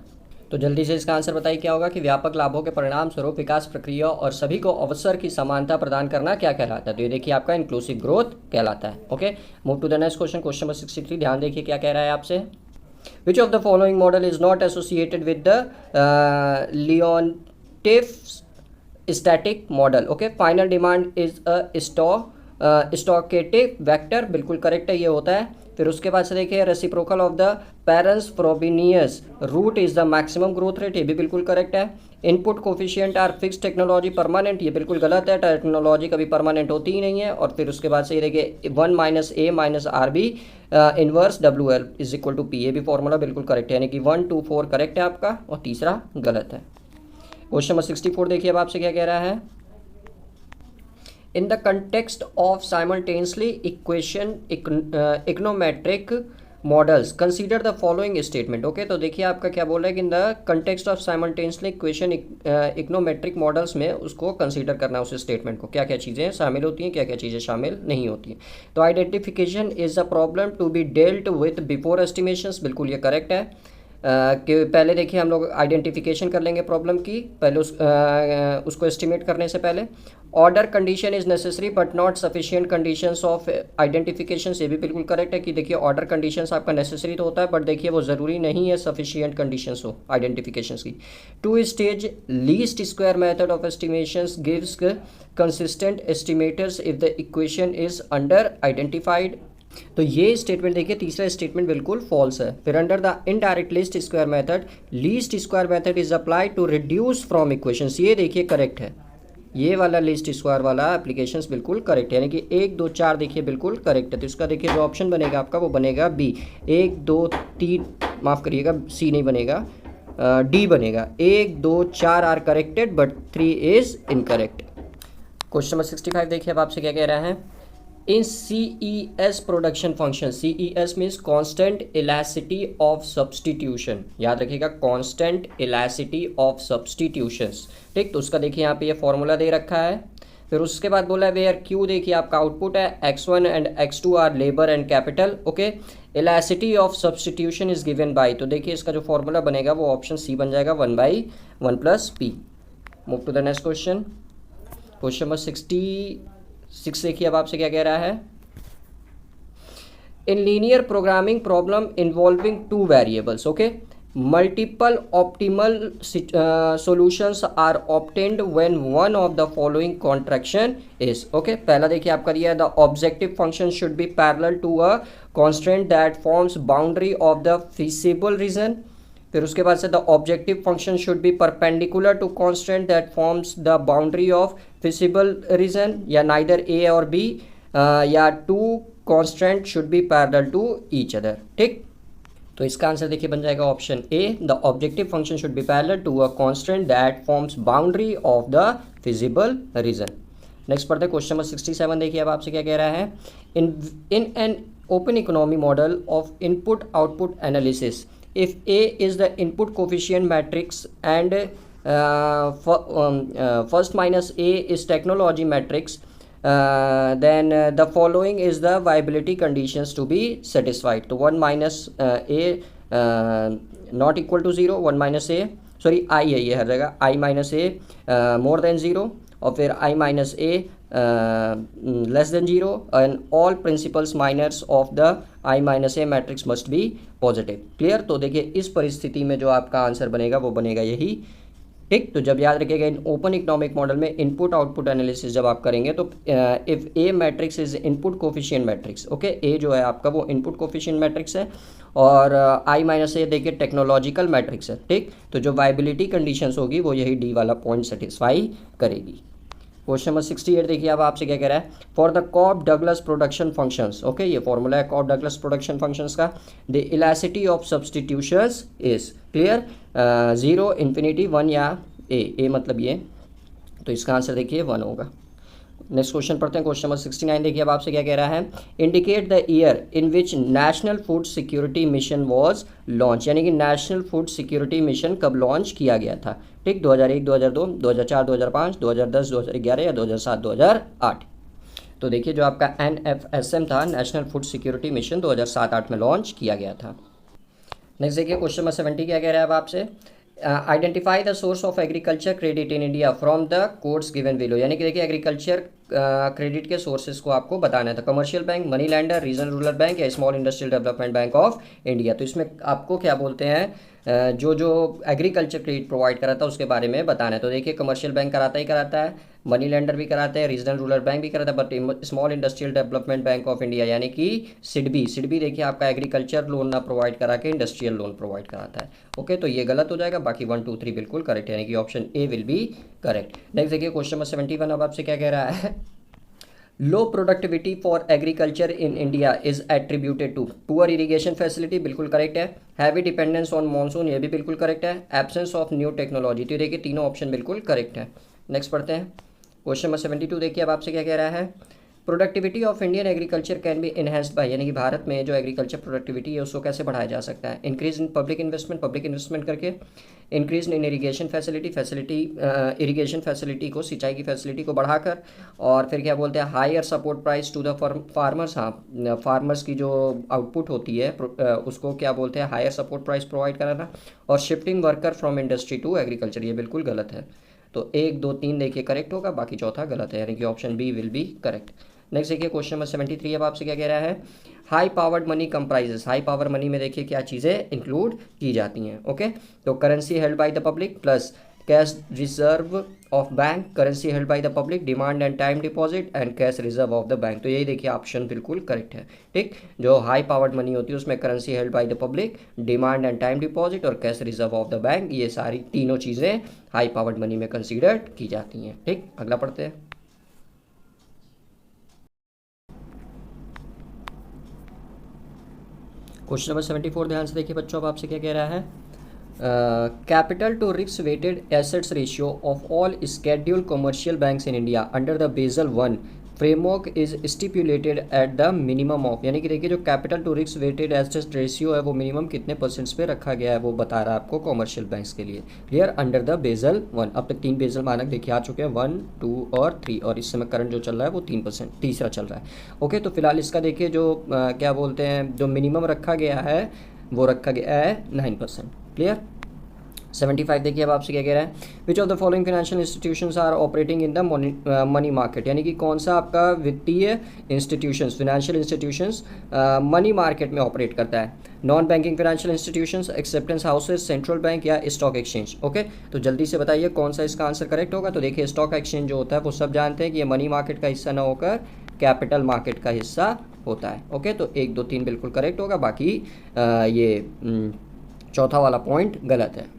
तो जल्दी से इसका आंसर बताइए क्या होगा कि व्यापक लाभों के परिणाम स्वरूप विकास प्रक्रिया और सभी को अवसर की समानता प्रदान करना क्या कहलाता है। तो ये देखिए आपका इंक्लूसिव ग्रोथ कहलाता है। Okay, move to the next question, question number 63। ध्यान देखिए क्या कह रहा है आपसे। Which of the following model is not associated with the Leontief's static model? Okay, final demand is a stochastic vector, बिल्कुल करेक्ट है, ये होता है। फिर उसके बाद से देखिए reciprocal of the Perron's Frobenius root is the maximum growth rate, ये भी बिल्कुल करेक्ट है। Input coefficient are fix, technology permanent, ये बिल्कुल गलत है, टेक्नोलॉजी कभी परमानेंट होती ही नहीं है। और फिर उसके बाद से ये देखिए 1 - a - RB inverse WL is equal to P, ये भी फॉर्मूला बिल्कुल करेक्ट है, यानी कि 1 2 4 करेक्ट है आपका और तीसरा गलत है। क्वेश्चन नंबर 64 देखिए अब आपसे क्या कह रहा है। In the context of simultaneously equation econometric models consider the following statement. Okay, तो देखिए आपका क्या बोल रहा है कि in the context of simultaneously equation econometric models में उसको कंसीडर करना है उस स्टेटमेंट को, क्या क्या चीज़ें शामिल होती हैं, क्या क्या चीज़ें शामिल नहीं होती हैं। तो identification is a problem to be dealt with before estimations, बिल्कुल ये करेक्ट है। कि पहले देखिए हम लोग आइडेंटिफिकेशन कर लेंगे प्रॉब्लम की, पहले उसको एस्टिमेट करने से पहले। Order condition is necessary but not sufficient conditions of identification, ये भी बिल्कुल करेक्ट है कि देखिए ऑर्डर कंडीशंस आपका नेसेसरी तो होता है बट देखिए वो ज़रूरी नहीं है सफिशिएंट कंडीशंस हो आइडेंटिफिकेशंस की। Two stage least square method of estimations gives consistent estimators if the equation is under identified. तो ये स्टेटमेंट देखिए, तीसरा स्टेटमेंट बिल्कुल फॉल्स है। फिर under the indirect least square method, least square method is applied to reduce from equations, ये देखिए correct है। ये वाला लीस्ट स्क्वायर वाला एप्लीकेशंस बिल्कुल करेक्ट है, यानी कि 1 2 4 देखिए बिल्कुल करेक्ट है। तो इसका देखिए जो ऑप्शन बनेगा आपका वो बनेगा बी। 1 2 3 माफ़ करिएगा, सी नहीं बनेगा, डी बनेगा। 1 2 4 are corrected but 3 is incorrect. Question number 65 देखिए अब आपसे क्या कह रहा है। In CES production function, CES means constant elasticity of substitution, याद रखिएगा constant elasticity of substitutions, ठीक। तो उसका देखिए यहाँ पे ये फॉर्मूला दे रखा है। फिर उसके बाद बोला है वेयर Q देखिए आपका आउटपुट है, x1 and x2 are labour and capital. Okay, elasticity of substitution is given by, तो देखिए इसका जो फॉर्मूला बनेगा वो ऑप्शन सी बन जाएगा 1/1 + p। Move to the next question. Question number 66 देखिए अब आपसे क्या कह रहा है। In linear programming problem involving 2 variables, okay, multiple optimal solutions are obtained when one of the following contraction is. Okay, पहला देखिए आपका दिया है the objective function should be parallel to a constant that forms boundary of the feasible region. फिर उसके बाद से the objective function should B perpendicular to constant that forms the boundary of feasible region, या neither A और B, या 2 constant should be parallel to each other, ठीक। तो इसका आंसर देखिए बन जाएगा option A, the objective function should be parallel to a constant that forms boundary of the feasible region. Next पढ़ते हैं क्वेश्चन नंबर 67 देखिए अब आपसे क्या कह रहा है। In an open economy model of input output analysis, if A is the input coefficient matrix and first minus A is technology matrix, then the following is the viability conditions to be satisfied. तो 1 minus A not equal to 0, 1 minus A sorry I है ये हर जगह, I minus A more than 0, और फिर I minus A less than 0, and all principals minors of the I minus A matrix must be positive। Clear. तो देखिए इस परिस्थिति में जो आपका आंसर बनेगा वो बनेगा यही, ठीक। तो जब याद रखिएगा इन ओपन इकोनॉमिक मॉडल में इनपुट आउटपुट एनालिसिस जब आप करेंगे तो if A matrix is input coefficient matrix, okay, A जो है आपका वो इनपुट कोफिशिएंट मैट्रिक्स है और आई माइनस ए देखिए टेक्नोलॉजिकल मैट्रिक्स है, ठीक। तो जो वाइबिलिटी कंडीशंस होगी वो यही डी वाला पॉइंट सेटिस्फाई करेगी। क्वेश्चन नंबर 68 देखिए अब आपसे क्या कह रहा है। For the Cobb Douglas production functions, okay, ये फॉर्मूला है कॉब डगलस प्रोडक्शन फंक्शंस का। The elasticity of substitutions is, clear, 0 infinity 1 या ए मतलब ये, तो इसका आंसर देखिए 1 होगा। नेक्स्ट क्वेश्चन पढ़ते हैं क्वेश्चन नंबर 69 देखिए अब आपसे क्या कह रहा है। Indicate the year in which national food security mission was launch, यानी कि नेशनल फूड सिक्योरिटी मिशन कब लॉन्च किया गया था, ठीक। 2001 2002 2004 2005 2010 2011 या 2007 2008। तो देखिए जो आपका NFSM था, नेशनल फूड सिक्योरिटी मिशन 2007-8 में लॉन्च किया गया था। नेक्स्ट देखिए क्वेश्चन नंबर 70 क्या कह रहा है अब आपसे। Identify the source of agriculture credit in India from the codes given below, यानी कि देखिए एग्रीकल्चर क्रेडिट के सोर्सेज को आपको बताना था। Commercial bank, money lender, regional rural bank या small industrial development bank of India. तो इसमें आपको क्या बोलते हैं, जो एग्रीकल्चर क्रेडिट प्रोवाइड कराता है उसके बारे में बताना है। तो देखिए कमर्शियल बैंक कराता ही कराता है, मनी लैंडर भी कराते हैं, रीजनल रूरल बैंक भी कराता है, but small industrial development bank of India यानी कि सिडबी देखिए आपका एग्रीकल्चर लोन ना प्रोवाइड करा के इंडस्ट्रियल लोन प्रोवाइड कराता है। ओके, तो ये गलत हो जाएगा, बाकी 1 2 3 बिल्कुल करेक्ट है, यानी कि option A will be correct. Next देखिए क्वेश्चन नंबर 71 अब आपसे क्या कह रहा है। Low productivity for agriculture in India is attributed to poor irrigation facility, बिल्कुल करेक्ट है। हैवी डिपेंडेंस ऑन मानसून, ये भी बिल्कुल करेक्ट है। एब्सेंस ऑफ न्यू टेक्नोलॉजी, तो देखिए तीनों ऑप्शन बिल्कुल करेक्ट है। नेक्स्ट पढ़ते हैं क्वेश्चन नंबर 72 देखिए अब आपसे क्या कह रहा है। Productivity of Indian agriculture can be enhanced by, यानी कि भारत में जो एग्रीकल्चर प्रोडक्टिविटी है उसको कैसे बढ़ाया जा सकता है? इंक्रीज इन पब्लिक इन्वेस्टमेंट करके, increase in irrigation facility irrigation facility को, सिंचाई की फैसिलिटी को बढ़ाकर, और फिर क्या बोलते हैं, higher support price to the farmers. हाँ, फार्मर्स की जो आउटपुट होती है उसको क्या बोलते हैं, हायर सपोर्ट प्राइस प्रोवाइड कराना, और shifting worker from industry to agriculture, ये बिल्कुल गलत है। तो 1 2 3 देखिए करेक्ट होगा, बाकी चौथा गलत है, यानी कि option B will be correct. Next देखिए क्वेश्चन नंबर 73, अब आपसे क्या कह रहा है, high powered money comprises, high power money में देखिए क्या चीज़ें इंक्लूड की जाती हैं। ओके, तो currency held by the public plus cash reserve of bank, currency held by the public, demand and time deposit and cash reserve of the bank. तो यही देखिए ऑप्शन बिल्कुल करेक्ट है। ठीक, जो हाई पावर्ड मनी होती है उसमें currency held by the public, demand and time deposit और cash reserve of the bank, ये सारी तीनों चीज़ें हाई पावर्ड मनी में कंसीडर की जाती हैं। ठीक, अगला पढ़ते हैं। क्वेश्चन नंबर 74 ध्यान से देखिए बच्चों, अब आपसे क्या कह रहा है, capital to risk weighted assets ratio of all scheduled commercial banks in India under the Basel 1 framework is stipulated at the minimum of, यानी कि देखिए जो capital to risk weighted assets ratio है वो मिनिमम कितने परसेंट्स पे रखा गया है वो बता रहा है आपको कमर्शियल बैंक्स के लिए। Clear, under the Basel 1। अब तक 3 बेसल मानक देखिए आ चुके हैं, 1 2 और 3, और इस समय करंट जो चल रहा है वो 3%, तीसरा चल रहा है। ओके, तो फिलहाल इसका देखिए जो क्या बोलते हैं, जो मिनिमम रखा गया है वो रखा गया है 9%। क्लियर, 75 देखिए अब आपसे क्या कह रहा है, which of the following financial institutions are operating in the money market, यानी कि कौन सा आपका वित्तीय institutions, financial institutions money market में ऑपरेट करता है? Non banking financial institutions, acceptance houses, central bank या स्टॉक एक्सचेंज। ओके, तो जल्दी से बताइए कौन सा इसका आंसर करेक्ट होगा। तो देखिए स्टॉक एक्सचेंज जो होता है वो सब जानते हैं कि ये मनी मार्केट का हिस्सा ना होकर कैपिटल मार्केट का हिस्सा होता है। ओके, तो 1 2 3 बिल्कुल करेक्ट होगा, बाकी ये चौथा वाला पॉइंट गलत है।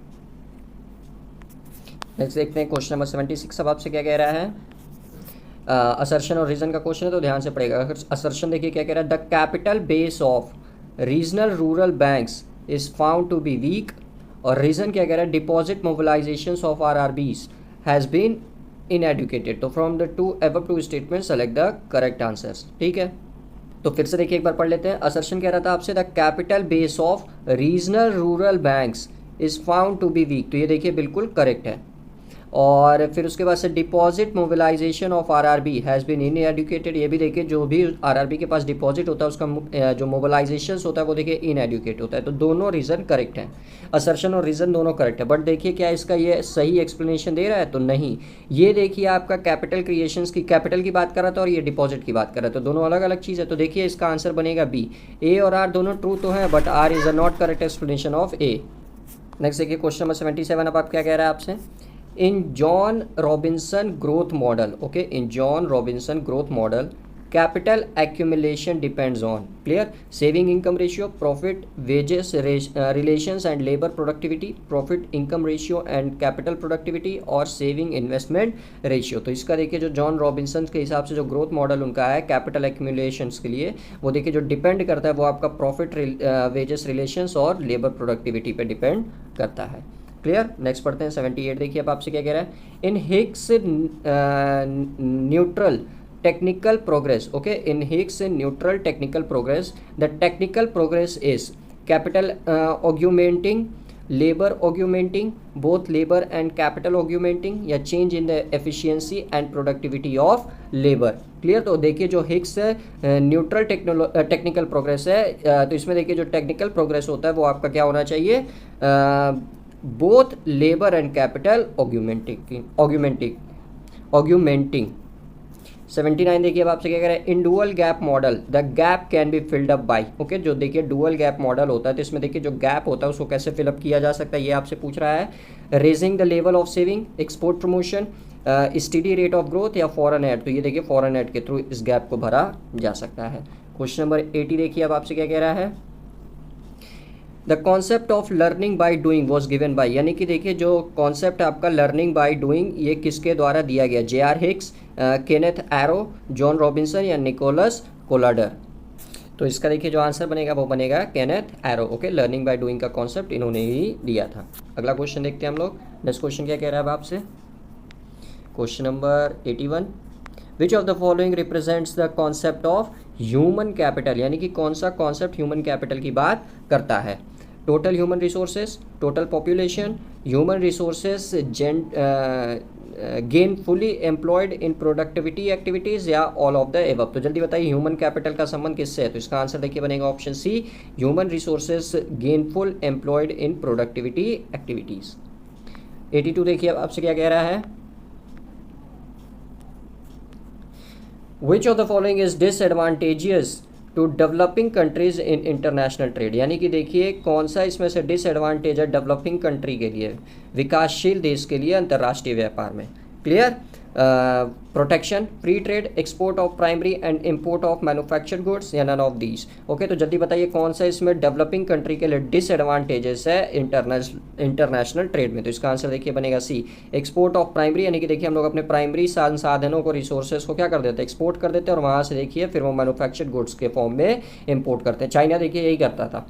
नेक्स्ट देखते हैं क्वेश्चन नंबर 76, अब आपसे क्या कह रहा है, असर्शन और रीजन का क्वेश्चन है तो ध्यान से पड़ेगा। असर्शन देखिए क्या कह रहा है, the capital base of regional rural banks is found to be weak, और रीजन क्या कह रहा है, deposit mobilisation of RRBs has been inadequate. तो from the above two statements select the correct answers. ठीक है, तो फिर से देखिए एक बार पढ़ लेते हैं। असर्शन कह रहा था आपसे, the capital base of regional rural banks is found to be weak, तो ये देखिए बिल्कुल करेक्ट है। और फिर उसके बाद से deposit mobilisation of RRB has been inadequate, ये भी देखिए जो भी RRB के पास डिपॉजिट होता है उसका जो मोबिलाइजेशन होता है वो देखिए इनएडुकेट होता है। तो दोनों रीज़न करेक्ट हैं, असर्शन और रीज़न दोनों करेक्ट है। बट देखिए क्या इसका ये सही एक्सप्लेनेशन दे रहा है? तो नहीं, ये देखिए आपका कैपिटल क्रिएशंस की, कैपिटल की बात कर रहा था और ये डिपॉजिट की बात कर रहा था, तो दोनों अलग अलग चीज़ है। तो देखिए इसका आंसर बनेगा बी। ए और आर दोनों ट्रू तो हैं, but R is a not correct explanation of A. Next देखिए क्वेश्चन नंबर 77, अब आप क्या कह रहा है आपसे, in John Robinson growth model, okay, in John Robinson growth model capital accumulation depends on, clear, saving income ratio, profit wages relations and labor productivity, profit income ratio and capital productivity और saving investment ratio। तो इसका देखिए जो John Robinson के हिसाब से जो growth model उनका है कैपिटल एक्यूमुलेशंस के लिए, वो देखिए जो डिपेंड करता है वो आपका प्रॉफिट वेजेस रिलेशंस और लेबर प्रोडक्टिविटी पे डिपेंड करता है। क्लियर, नेक्स्ट पढ़ते हैं 78 देखिए अब आपसे क्या कह रहा है, in Hicks neutral technical progress, okay, in Hicks neutral technical progress the technical progress is capital augmenting, labour augmenting, both labour and capital augmenting, या change in the efficiency and productivity of labour. Clear, तो देखिए जो Higgs neutral technical progress है, तो इसमें देखिए जो technical progress होता है वो आपका क्या होना चाहिए, both labour and capital augmenting. 79 देखिए अब आपसे क्या कह रहा है, in dual gap model the gap can be filled up by, okay, जो देखिए डुअल गैप मॉडल होता है तो इसमें देखिए जो गैप होता है उसको कैसे फिलअप किया जा सकता है ये आपसे पूछ रहा है। Raising the level of saving, export promotion, study rate of growth या फॉरेन एड, तो ये देखिए फॉरेन एड के थ्रू इस गैप को भरा जा सकता है। क्वेश्चन नंबर 80 देखिए अब आपसे क्या कह रहा है, the concept of learning by doing was given by, यानी कि देखिए जो कॉन्सेप्ट आपका लर्निंग बाय डूइंग ये किसके द्वारा दिया गया, J.R. Hicks, Kenneth arrow, John Robinson या निकोलस कोलाडर। तो इसका देखिए जो आंसर बनेगा वो बनेगा Kenneth arrow. Okay, learning by doing का कॉन्सेप्ट इन्होंने ही दिया था। अगला क्वेश्चन देखते हैं हम लोग। नेक्स्ट क्वेश्चन क्या कह रहा है अब आपसे, question number 81, which of the following represents the concept of human capital, यानी कि कौन सा कॉन्सेप्ट ह्यूमन कैपिटल की बात करता है? Total human resources, total population, human resources gainfully employed in productivity activities, या ऑल ऑफ द एबव। तो जल्दी बताइए ह्यूमन कैपिटल का संबंध किससे है? तो इसका आंसर देखिए बनेगा option C, human resources gainful employed in productivity activities. 82 देखिए अब आपसे क्या कह रहा है, which of the following is disadvantageous to developing countries in international trade, यानी कि देखिए कौन सा इसमें से डिसएडवांटेज है डेवलपिंग कंट्री के लिए, विकासशील देश के लिए अंतर्राष्ट्रीय व्यापार में? Clear? Protection, free trade, export of primary and import of manufactured goods, या नन ऑफ दीज। ओके, तो जल्दी बताइए कौन सा इसमें डेवलपिंग कंट्री के लिए डिसएडवांटेजेस है इंटरनेशनल ट्रेड में? तो इसका आंसर देखिए बनेगा सी, एक्सपोर्ट ऑफ प्राइमरी, यानी कि देखिए हम लोग अपने प्राइमरी संसाधनों को, रिसोर्सेज को क्या कर देते हैं? एक्सपोर्ट कर देते हैं, और वहाँ से देखिए फिर वो मैन्युफैक्चर्ड गुड्स के फॉर्म में इम्पोर्ट करते हैं। चाइना देखिए यही करता था,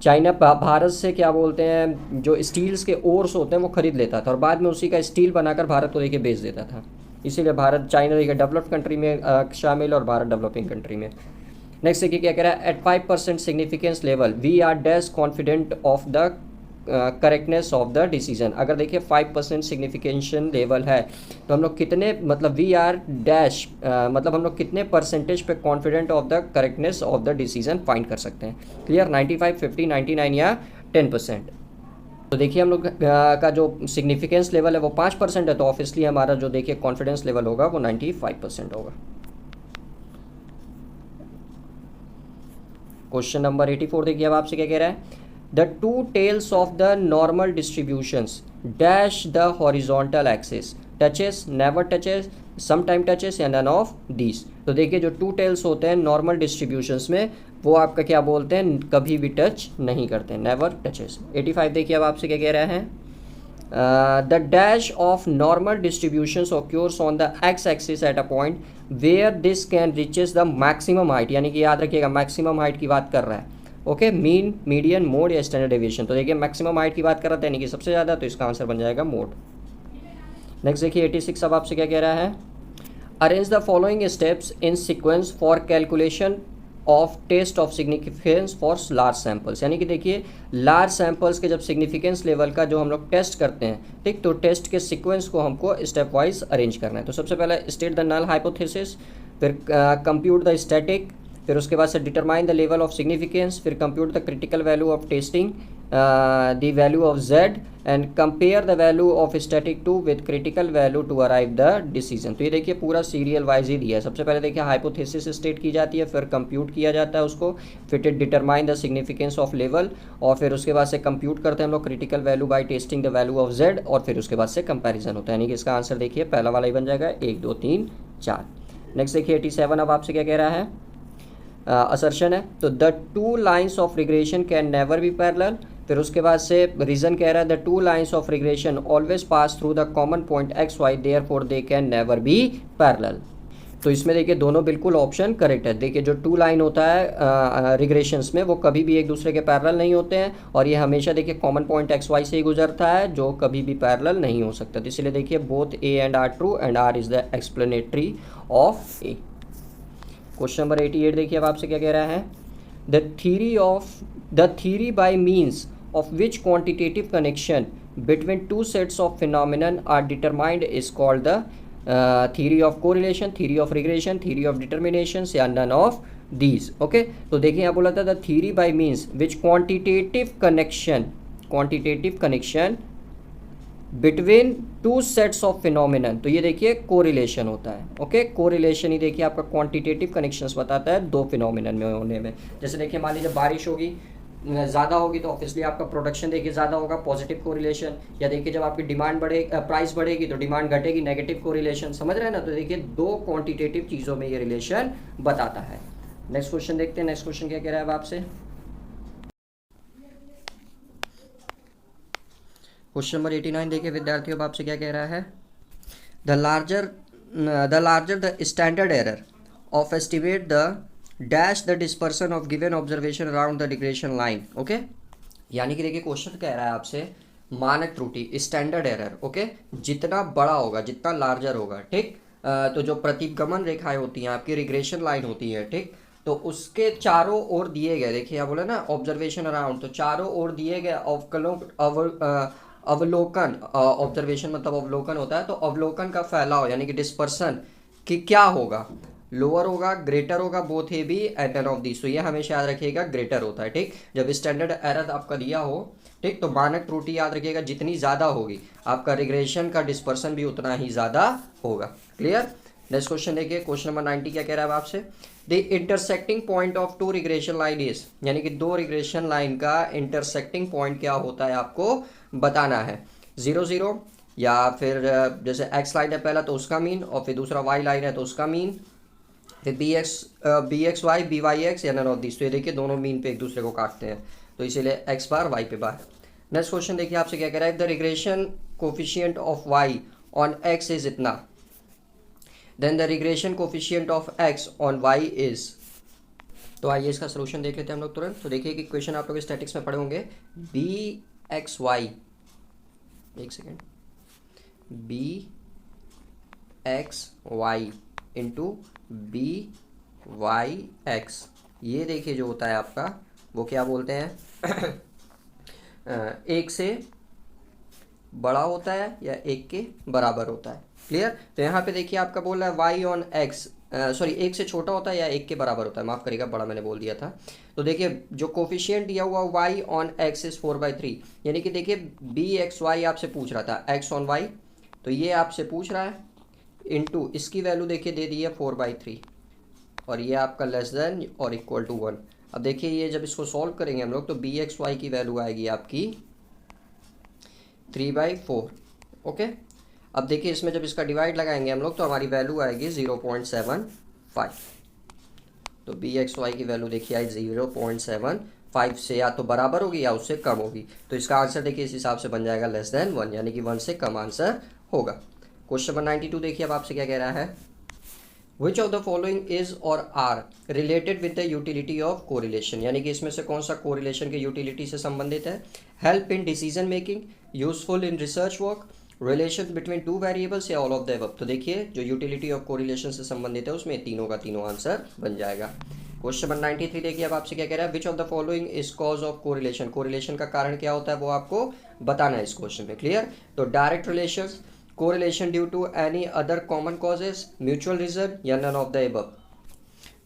चाइना भारत से क्या बोलते हैं, जो स्टील्स के ओर्स होते हैं वो खरीद लेता था और बाद में उसी का स्टील बनाकर भारत को देखिए बेच देता था। इसीलिए भारत, चाइना देखिए डेवलप्ड कंट्री में शामिल और भारत डेवलपिंग कंट्री में। नेक्स्ट देखिए क्या कह रहा है, at 5% significance level we are dash confident of the correctness of the decision. अगर देखिए 5% सिग्निफिकेशन लेवल है तो हम लोग कितने, मतलब वी आर डैश मतलब हम लोग कितने परसेंटेज पे confident of the correctness of the decision find कर सकते हैं? क्लियर? 95, 50, 99 या 10%। तो देखिए हम लोग का जो सिग्निफिकेंस लेवल है वो 5% है, तो ऑब्वियसली हमारा जो देखिए कॉन्फिडेंस लेवल होगा वो 95% होगा। क्वेश्चन नंबर 84 देखिए अब आपसे क्या कह रहा है, the two tails of the normal distributions dash the horizontal axis, touches, never touches, some time touches, या नन ऑफ दीज। तो देखिए जो टू टेल्स होते हैं नॉर्मल डिस्ट्रीब्यूशंस में वो आपका क्या बोलते हैं, कभी भी टच नहीं करते, नेवर टचेस। 85 देखिए अब आपसे क्या कह रहा है, the dash of normal distributions occurs on the X axis at a point where this can reaches the maximum height, यानी कि याद रखिएगा मैक्सिमम हाइट की बात कर रहा है। ओके, मीन, मीडियन, मोड या स्टैंडर्ड डेविएशन। तो देखिए मैक्सिमम हाइट की बात कर रहा था, यानी कि सबसे ज़्यादा, तो इसका आंसर बन जाएगा मोड। नेक्स्ट देखिए 86 अब आपसे क्या कह रहा है, arrange the following steps in sequence for calculation of test of significance for large samples, यानी कि देखिए लार्ज सैम्पल्स के जब सिग्निफिकेंस लेवल का जो हम लोग टेस्ट करते हैं, ठीक, तो टेस्ट के सीक्वेंस को हमको स्टेप वाइज अरेंज करना है। तो सबसे पहले स्टेट द नल हाइपोथेसिस, फिर कंप्यूट द स्टैटिक, फिर उसके बाद से determine the level of significance, फिर compute the critical value of testing the value of Z, and compare the value of static to with critical value to arrive the decision. तो ये देखिए पूरा serial wise ही दिया है। सबसे पहले देखिए हाइपोथेसिस स्टेट की जाती है, फिर कंप्यूट किया जाता है उसको, फिर determine the significance of level, और फिर उसके बाद से कंप्यूट करते हैं हम लोग critical value by testing the value of Z, और फिर उसके बाद से कंपेरिजन होता है। यानी कि इसका आंसर देखिए पहला वाला ही बन जाएगा, 1, 2, 3, 4। नेक्स्ट देखिए 87 अब आपसे क्या कह रहा है, असर्शन है, तो the two lines of regression can never be parallel. फिर उसके बाद से रीजन कह रहा है the two lines of regression always pass through the common point X Y, therefore they can never be parallel. तो इसमें देखिए दोनों बिल्कुल ऑप्शन करेक्ट है। देखिए जो टू लाइन होता है रिग्रेशंस में वो कभी भी एक दूसरे के पैरेलल नहीं होते हैं, और ये हमेशा देखिए कॉमन पॉइंट एक्स वाई से ही गुजरता है जो कभी भी पैरेलल नहीं हो सकता। तो इसलिए देखिए both A and R true and R is the explanatory of A. Question number 88 देखिए अब आपसे क्या कह रहा है, the theory by means of which quantitative connection between two sets of phenomenon are determined is called the theory of correlation, theory of regression, theory of determinations, या none of these। okay, तो देखिए यहाँ बोला था the theory by means which quantitative connection between two sets of phenomenon, तो ये देखिए correlation होता है। ओके, कोरिलेशन ही देखिए आपका क्वांटिटेटिव कनेक्शंस बताता है दो फिनोमिनन में होने में। जैसे देखिए मान लीजिए बारिश होगी, ज़्यादा होगी तो ऑब्वियसली आपका प्रोडक्शन देखिए ज़्यादा होगा, पॉजिटिव कोरिलेशन, या देखिए जब आपकी डिमांड प्राइस बढ़ेगी तो डिमांड घटेगी, नेगेटिव कोरिलेशन। समझ रहे हैं ना? तो देखिए दो क्वांटिटेटिव चीज़ों में ये रिलेशन बताता है। नेक्स्ट क्वेश्चन देखते हैं। नेक्स्ट क्वेश्चन क्या कह रहा है अब आपसे, क्वेश्चन नंबर 89 देखिए विद्यार्थियों अब आपसे क्या कह रहा है, the larger the standard error of estimate the dash the dispersion of given observation around the digression line. Okay, यानी कि देखिए क्वेश्चन कह रहा है आपसे मानक त्रुटि, स्टैंडर्ड एरर, ओके, जितना बड़ा होगा, जितना लार्जर होगा, ठीक, तो जो प्रतिगमन रेखाएं होती हैं आपकी, रिग्रेशन लाइन होती है, ठीक, तो उसके चारों ओर दिए गए, देखिए यहाँ बोले ना ऑब्जर्वेशन अराउंड, तो चारों ओर दिए गए अवलोकन, ऑब्जर्वेशन मतलब अवलोकन होता है, तो अवलोकन का फैलाव यानी कि डिस्पर्सन कि क्या होगा, लोअर होगा, ग्रेटर होगा, both A B and none of this, तो ये हमेशा याद रखिएगा ग्रेटर होता है, ठीक। जब स्टैंडर्ड एरर आपका दिया हो, ठीक, तो मानक त्रुटि याद रखिएगा जितनी ज़्यादा होगी आपका रिग्रेशन का डिस्पर्सन भी उतना ही ज़्यादा होगा। क्लियर। नेक्स्ट क्वेश्चन देखिए, क्वेश्चन नंबर 90 क्या कह रहा है आपसे, the intersecting point of two regression line is, यानी कि दो रिग्रेशन लाइन का इंटरसेक्टिंग पॉइंट क्या होता है आपको बताना है, 0 0, या फिर जैसे एक्स लाइन है पहला तो उसका मीन, और फिर दूसरा वाई लाइन है तो उसका मीन, फिर B X Y, B Y X, या नन ऑफ दिस, तो ये देखिए दोनों मीन पे एक दूसरे को काटते हैं, तो इसीलिए एक्स बार वाई पे बार। नेक्स्ट क्वेश्चन देखिए आपसे क्या कह रहा है, the regression coefficient of Y on X is इतना, then the regression coefficient of X on Y is, तो आइए इसका सोल्यूशन देख लेते हैं हम लोग तुरंत। तो देखिए कि क्वेश्चन आप लोग स्टैटिक्स में पढ़े होंगे, बी एक्स वाई, एक second, B X Y into B Y X, ये देखिए जो होता है आपका वो क्या बोलते हैं एक से बड़ा होता है या एक के बराबर होता है। क्लियर। तो यहाँ पे देखिए आपका बोल रहा है वाई ऑन एक्स, सॉरी एक से छोटा होता है या एक के बराबर होता है, माफ़ करिएगा बड़ा मैंने बोल दिया था। तो देखिए जो कोफिशिएंट दिया हुआ वाई ऑन एक्स इज 4/3, यानी कि देखिए बी एक्स वाई आपसे पूछ रहा था एक्स ऑन वाई, तो ये आपसे पूछ रहा है इनटू इसकी वैल्यू देखिए दे दी है 4/3, और ये आपका लेस देन और इक्वल टू 1। अब देखिए ये जब इसको सॉल्व करेंगे हम लोग तो बी एक्स वाई की वैल्यू आएगी आपकी 3/4। ओके। अब देखिए इसमें जब इसका डिवाइड लगाएंगे हम लोग तो हमारी वैल्यू आएगी 0.75। तो बी एक्स वाई की वैल्यू देखिए आई 0.75 से या तो बराबर होगी या उससे कम होगी, तो इसका आंसर देखिए इस हिसाब से बन जाएगा लेस देन 1, यानी कि 1 से कम आंसर होगा। क्वेश्चन नंबर 92 देखिए अब आपसे क्या कह रहा है, which of the following is और are related with the utility of correlation, यानी कि इसमें से कौन सा कोरिलेशन के यूटिलिटी से संबंधित है, help in decision making, useful in research work, relation between two variables, या ऑल ऑफ द अबव। तो देखिए जो यूटिलिटी ऑफ कोरिलेशन से संबंधित है उसमें तीनों का तीनों आंसर बन जाएगा। क्वेश्चन नंबर 93 देखिए अब आपसे क्या कह रहा है, which of the following is cause of correlation, correlation का कारण क्या होता है वो आपको बताना है इस क्वेश्चन में। क्लियर। तो direct relations, correlation due to any other common causes, mutual reason, या नन ऑफ द अबव।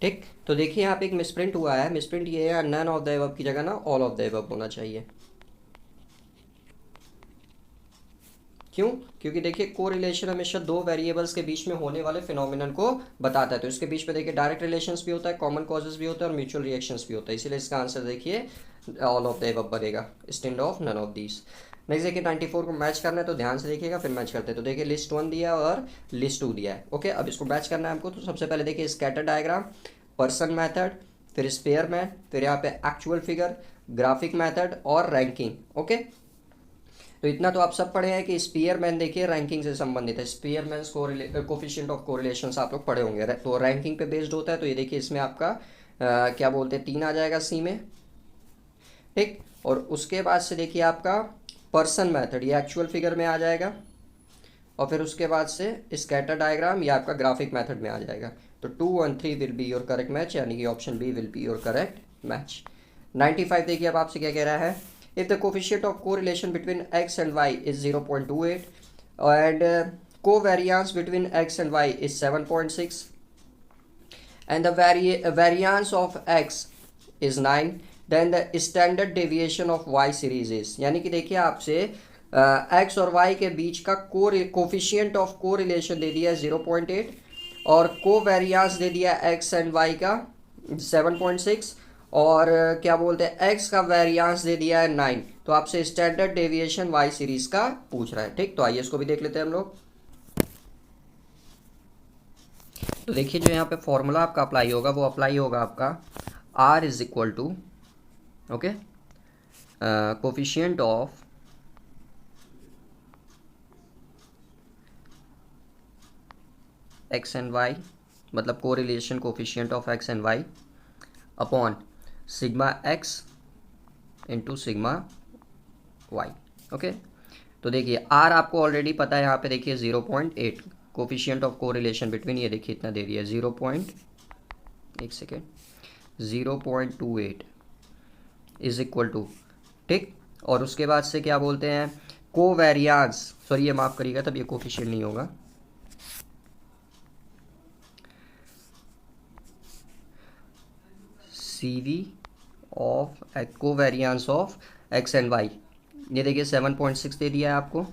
ठीक। तो देखिए यहाँ पे एक मिसप्रिंट हुआ है, मिसप्रिंट ये है नन ऑफ द अबव की जगह ना ऑल ऑफ द अबव होना चाहिए। क्यों? क्योंकि देखिए कोरिलेशन हमेशा दो वेरिएबल्स के बीच में होने वाले फिनोमिनन को बताता है, तो इसके बीच में देखिए डायरेक्ट रिलेशंस भी होता है, कॉमन कॉजेज भी होता है और म्यूचुअल रिएक्शंस भी होता है, इसीलिए इसका आंसर देखिए ऑल ऑफ द अबव बनेगा instead of none of these. Next देखिए 94 को मैच करना है तो ध्यान से देखिएगा फिर मैच करते हैं। तो देखिए लिस्ट 1 दिया है और लिस्ट 2 दिया है। ओके, अब इसको मैच करना है हमको, तो सबसे पहले देखिए स्कैटर डायग्राम, पर्सन मेथड, फिर स्पेयर मैन, फिर यहाँ पे एक्चुअल फिगर, ग्राफिक मेथड और रैंकिंग। ओके, तो इतना तो आप सब पढ़े हैं कि स्पीयर मैन देखिए रैंकिंग से संबंधित है, Spearman coefficient of correlation आप लोग पढ़े होंगे, तो रैंकिंग पे बेस्ड होता है। तो ये देखिए इसमें आपका क्या बोलते हैं 3 आ जाएगा सी में। ठीक। और उसके बाद से देखिए आपका पर्सन मेथड ये एक्चुअल फिगर में आ जाएगा, और फिर उसके बाद से स्कैटर डायग्राम ये आपका ग्राफिक मेथड में आ जाएगा। तो 2 1 3 will be your correct match, यानी कि option B will be your correct match. 95 देखिए अब आपसे क्या कह रहा है, if the coefficient of correlation between x and y is 0.28 and covariance between x and y is 7.6 and the variance of x is 9, then the standard deviation of y series is, यानी कि देखिए आपसे x और y के बीच का coefficient of correlation दे दिया है 0.8 और कोवेरियंस दे दिया है x एंड y का 7.6 और क्या बोलते हैं x का वेरिएंस दे दिया है 9। तो आपसे स्टैंडर्ड डेविएशन y सीरीज का पूछ रहा है। ठीक, तो आइए इसको भी देख लेते हैं हम लोग। तो देखिए जो यहाँ पे फॉर्मूला आपका अप्लाई होगा वो अप्लाई होगा आपका r is equal to okay coefficient of x and y, मतलब correlation coefficient of x and y upon sigma x into sigma y। Okay, तो देखिए r आपको ऑलरेडी पता है, यहाँ पे देखिए 0.8 कोफिशिएंट ऑफ कोरिलेशन बिटवीन, ये देखिए इतना दे दिया 0.28 इज इक्वल टू, ठीक। और उसके बाद से क्या बोलते हैं, कोवेरियांस, सॉरी ये माफ़ करिएगा, तब ये कोफिशिएंट नहीं होगा, CV of covariance of X and Y, ये देखिए 7.6 दे दिया है आपको।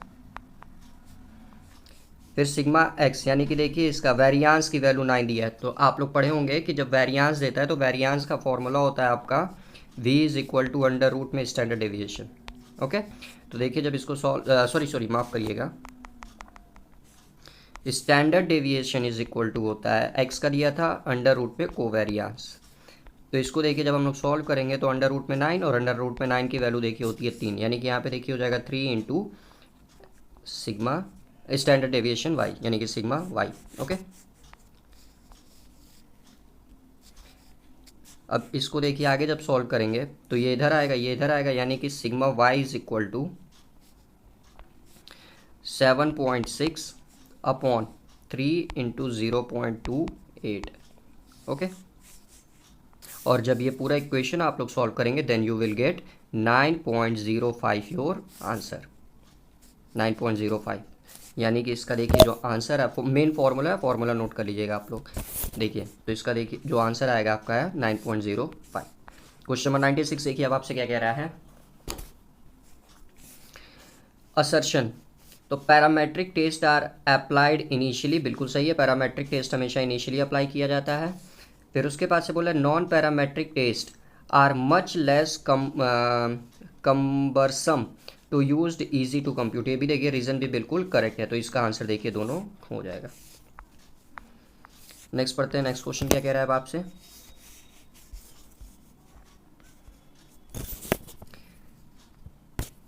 फिर सिग्मा एक्स, यानी कि देखिए इसका वेरियांस की वैल्यू 9 दिया है। तो आप लोग पढ़े होंगे कि जब वेरियांस देता है तो वेरियांस का फॉर्मूला होता है आपका v is equal to under root में स्टैंडर्ड डेविएशन। ओके, तो देखिए जब इसको सॉरी माफ़ करिएगा, standard deviation is equal to होता है x का दिया था अंडर रूट पे कोवेरियांस। तो इसको देखिए जब हम लोग सॉल्व करेंगे तो अंडर रूट में 9 और अंडर रूट में 9 की वैल्यू देखिए होती है 3, यानी कि यहाँ पे देखिए हो जाएगा 3 into sigma standard deviation y, यानी कि सिग्मा y। ओके, अब इसको देखिए आगे जब सॉल्व करेंगे तो ये इधर आएगा, ये इधर आएगा, यानी कि sigma y is equal to 7.6 upon 3 into 0.28। Okay, और जब ये पूरा इक्वेशन आप लोग सॉल्व करेंगे then you will get 9.05 your answer, 9.05, यानी कि इसका देखिए जो आंसर है, मेन फार्मूला है, फार्मूला नोट कर लीजिएगा आप लोग। देखिए तो इसका देखिए जो आंसर आएगा आपका है 9.05। क्वेश्चन नंबर 96 देखिए अब आपसे क्या कह रहा है, असर्शन। तो parametric test are applied initially, बिल्कुल सही है, पैरामेट्रिक टेस्ट हमेशा इनिशियली अप्लाई किया जाता है। फिर उसके बाद से बोला non parametric test are much less cumbersome to used easy to compute, ये भी देखिए रीज़न भी बिल्कुल करेक्ट है, तो इसका आंसर देखिए दोनों हो जाएगा। नेक्स्ट पढ़ते हैं, नेक्स्ट क्वेश्चन क्या कह रहा है अब आपसे,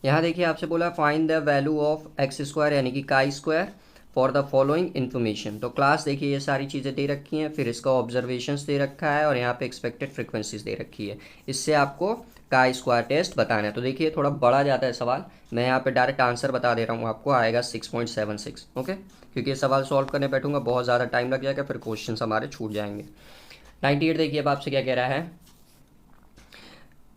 यहाँ देखिए आपसे बोला find the value of x square यानी कि chi square for the following information. तो क्लास देखिए ये सारी चीज़ें दे रखी हैं, फिर इसका ऑब्जर्वेशंस दे रखा है और यहाँ पे एक्सपेक्टेड फ्रीक्वेंसीज दे रखी है, इससे आपको काई स्क्वायर टेस्ट बताना है। तो देखिए थोड़ा बड़ा जाता है सवाल, मैं यहाँ पे डायरेक्ट आंसर बता दे रहा हूँ आपको, आएगा 6.76। ओके, क्योंकि ये सवाल सॉल्व करने बैठूंगा बहुत ज़्यादा टाइम लग जाएगा, फिर क्वेश्चन हमारे छूट जाएंगे। 98 देखिए अब आपसे क्या कह रहा है,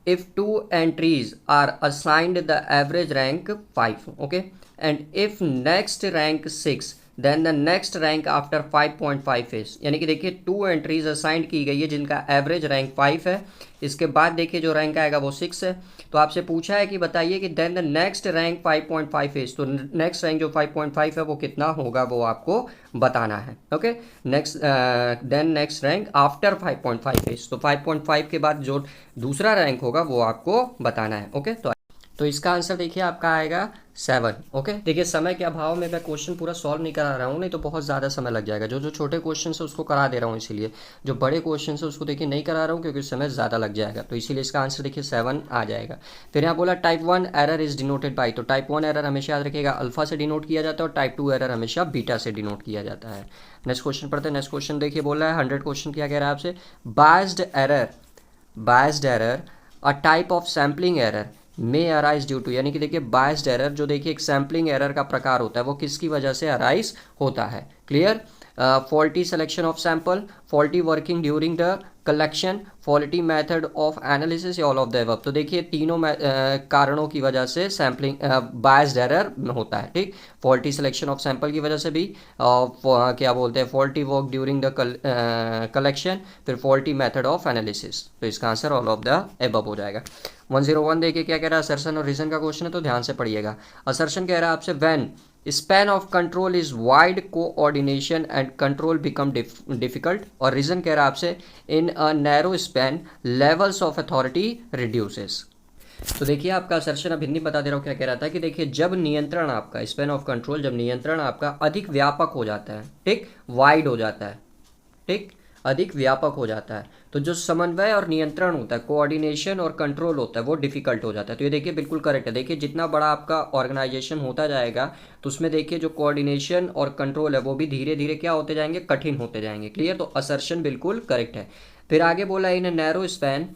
if two entries are assigned the average rank 5, okay, and if next rank 6 then the next rank after 5.5 is, यानी कि देखिए 2 एंट्रीज असाइन की गई है जिनका एवरेज रैंक 5 है, इसके बाद देखिए जो रैंक आएगा वो 6 है। तो आपसे पूछा है कि बताइए कि then the next rank 5.5 is, तो नेक्स्ट रैंक जो 5.5 है वो कितना होगा वो आपको बताना है। Okay, next then next rank after 5.5 is, तो 5.5 के बाद जो दूसरा रैंक होगा वो आपको बताना है। ओके, तो इसका आंसर देखिए आपका आएगा 7। ओके, देखिए समय के अभाव में मैं क्वेश्चन पूरा सॉल्व नहीं करा रहा हूँ, नहीं तो बहुत ज़्यादा समय लग जाएगा। जो छोटे क्वेश्चन है उसको करा दे रहा हूँ, इसीलिए जो बड़े क्वेश्चन है उसको देखिए नहीं करा रहा हूँ क्योंकि समय ज़्यादा लग जाएगा, तो इसीलिए इसका आंसर देखिए 7 आ जाएगा। फिर यहाँ बोला type 1 error is denoted by, तो टाइप 1 एरर हमेशा याद रखिएगा अल्फा से डिनोट किया जाता है और टाइप 2 एरर हमेशा बीटा से डिनोट किया जाता है। नेक्स्ट क्वेश्चन पढ़ते हैं। नेक्स्ट क्वेश्चन देखिए बोल रहा है 100 क्वेश्चन क्या कह रहा है आपसे, biased error a type of sampling error में अराइज ड्यू टू, यानी कि देखिए बायस्ड एरर जो देखिए एक सैम्पलिंग एरर का प्रकार होता है वो किसकी वजह से अराइज होता है। Clear, faulty selection of sample, faulty working during the collection, faulty method of analysis या ऑल ऑफ द अबव। तो देखिए तीनों कारणों की वजह से सैम्पलिंग बायस्ड एरर होता है। ठीक, फॉल्टी सिलेक्शन ऑफ सैंपल की वजह से भी, क्या बोलते हैं, faulty work during the collection, फिर फॉल्टी मेथड ऑफ एनालिसिस, तो इसका answer all of the above हो जाएगा। 101 देखिए क्या कह रहा है, असर्शन और रीजन का क्वेश्चन है तो ध्यान से पढ़िएगा। असर्शन कह रहा है आपसे when span of control is wide coordination and control become difficult, और रीजन कह रहा है आपसे in a narrow span levels of authority reduces. तो देखिए आपका असर्शन अब हिंदी बता दे रहा हूँ क्या कह रहा था कि देखिए जब नियंत्रण आपका स्पैन ऑफ कंट्रोल, जब नियंत्रण आपका अधिक व्यापक हो जाता है, ठीक, वाइड हो जाता है, ठीक, अधिक व्यापक हो जाता है, तो जो समन्वय और नियंत्रण होता है, कोऑर्डिनेशन और कंट्रोल होता है, वो डिफिकल्ट हो जाता है। तो ये देखिए बिल्कुल करेक्ट है। देखिए जितना बड़ा आपका ऑर्गेनाइजेशन होता जाएगा तो उसमें देखिए जो कोऑर्डिनेशन और कंट्रोल है वो भी धीरे धीरे क्या होते जाएंगे, कठिन होते जाएंगे। क्लियर, तो असर्शन बिल्कुल करेक्ट है। फिर आगे बोला इन नैरो स्पैन,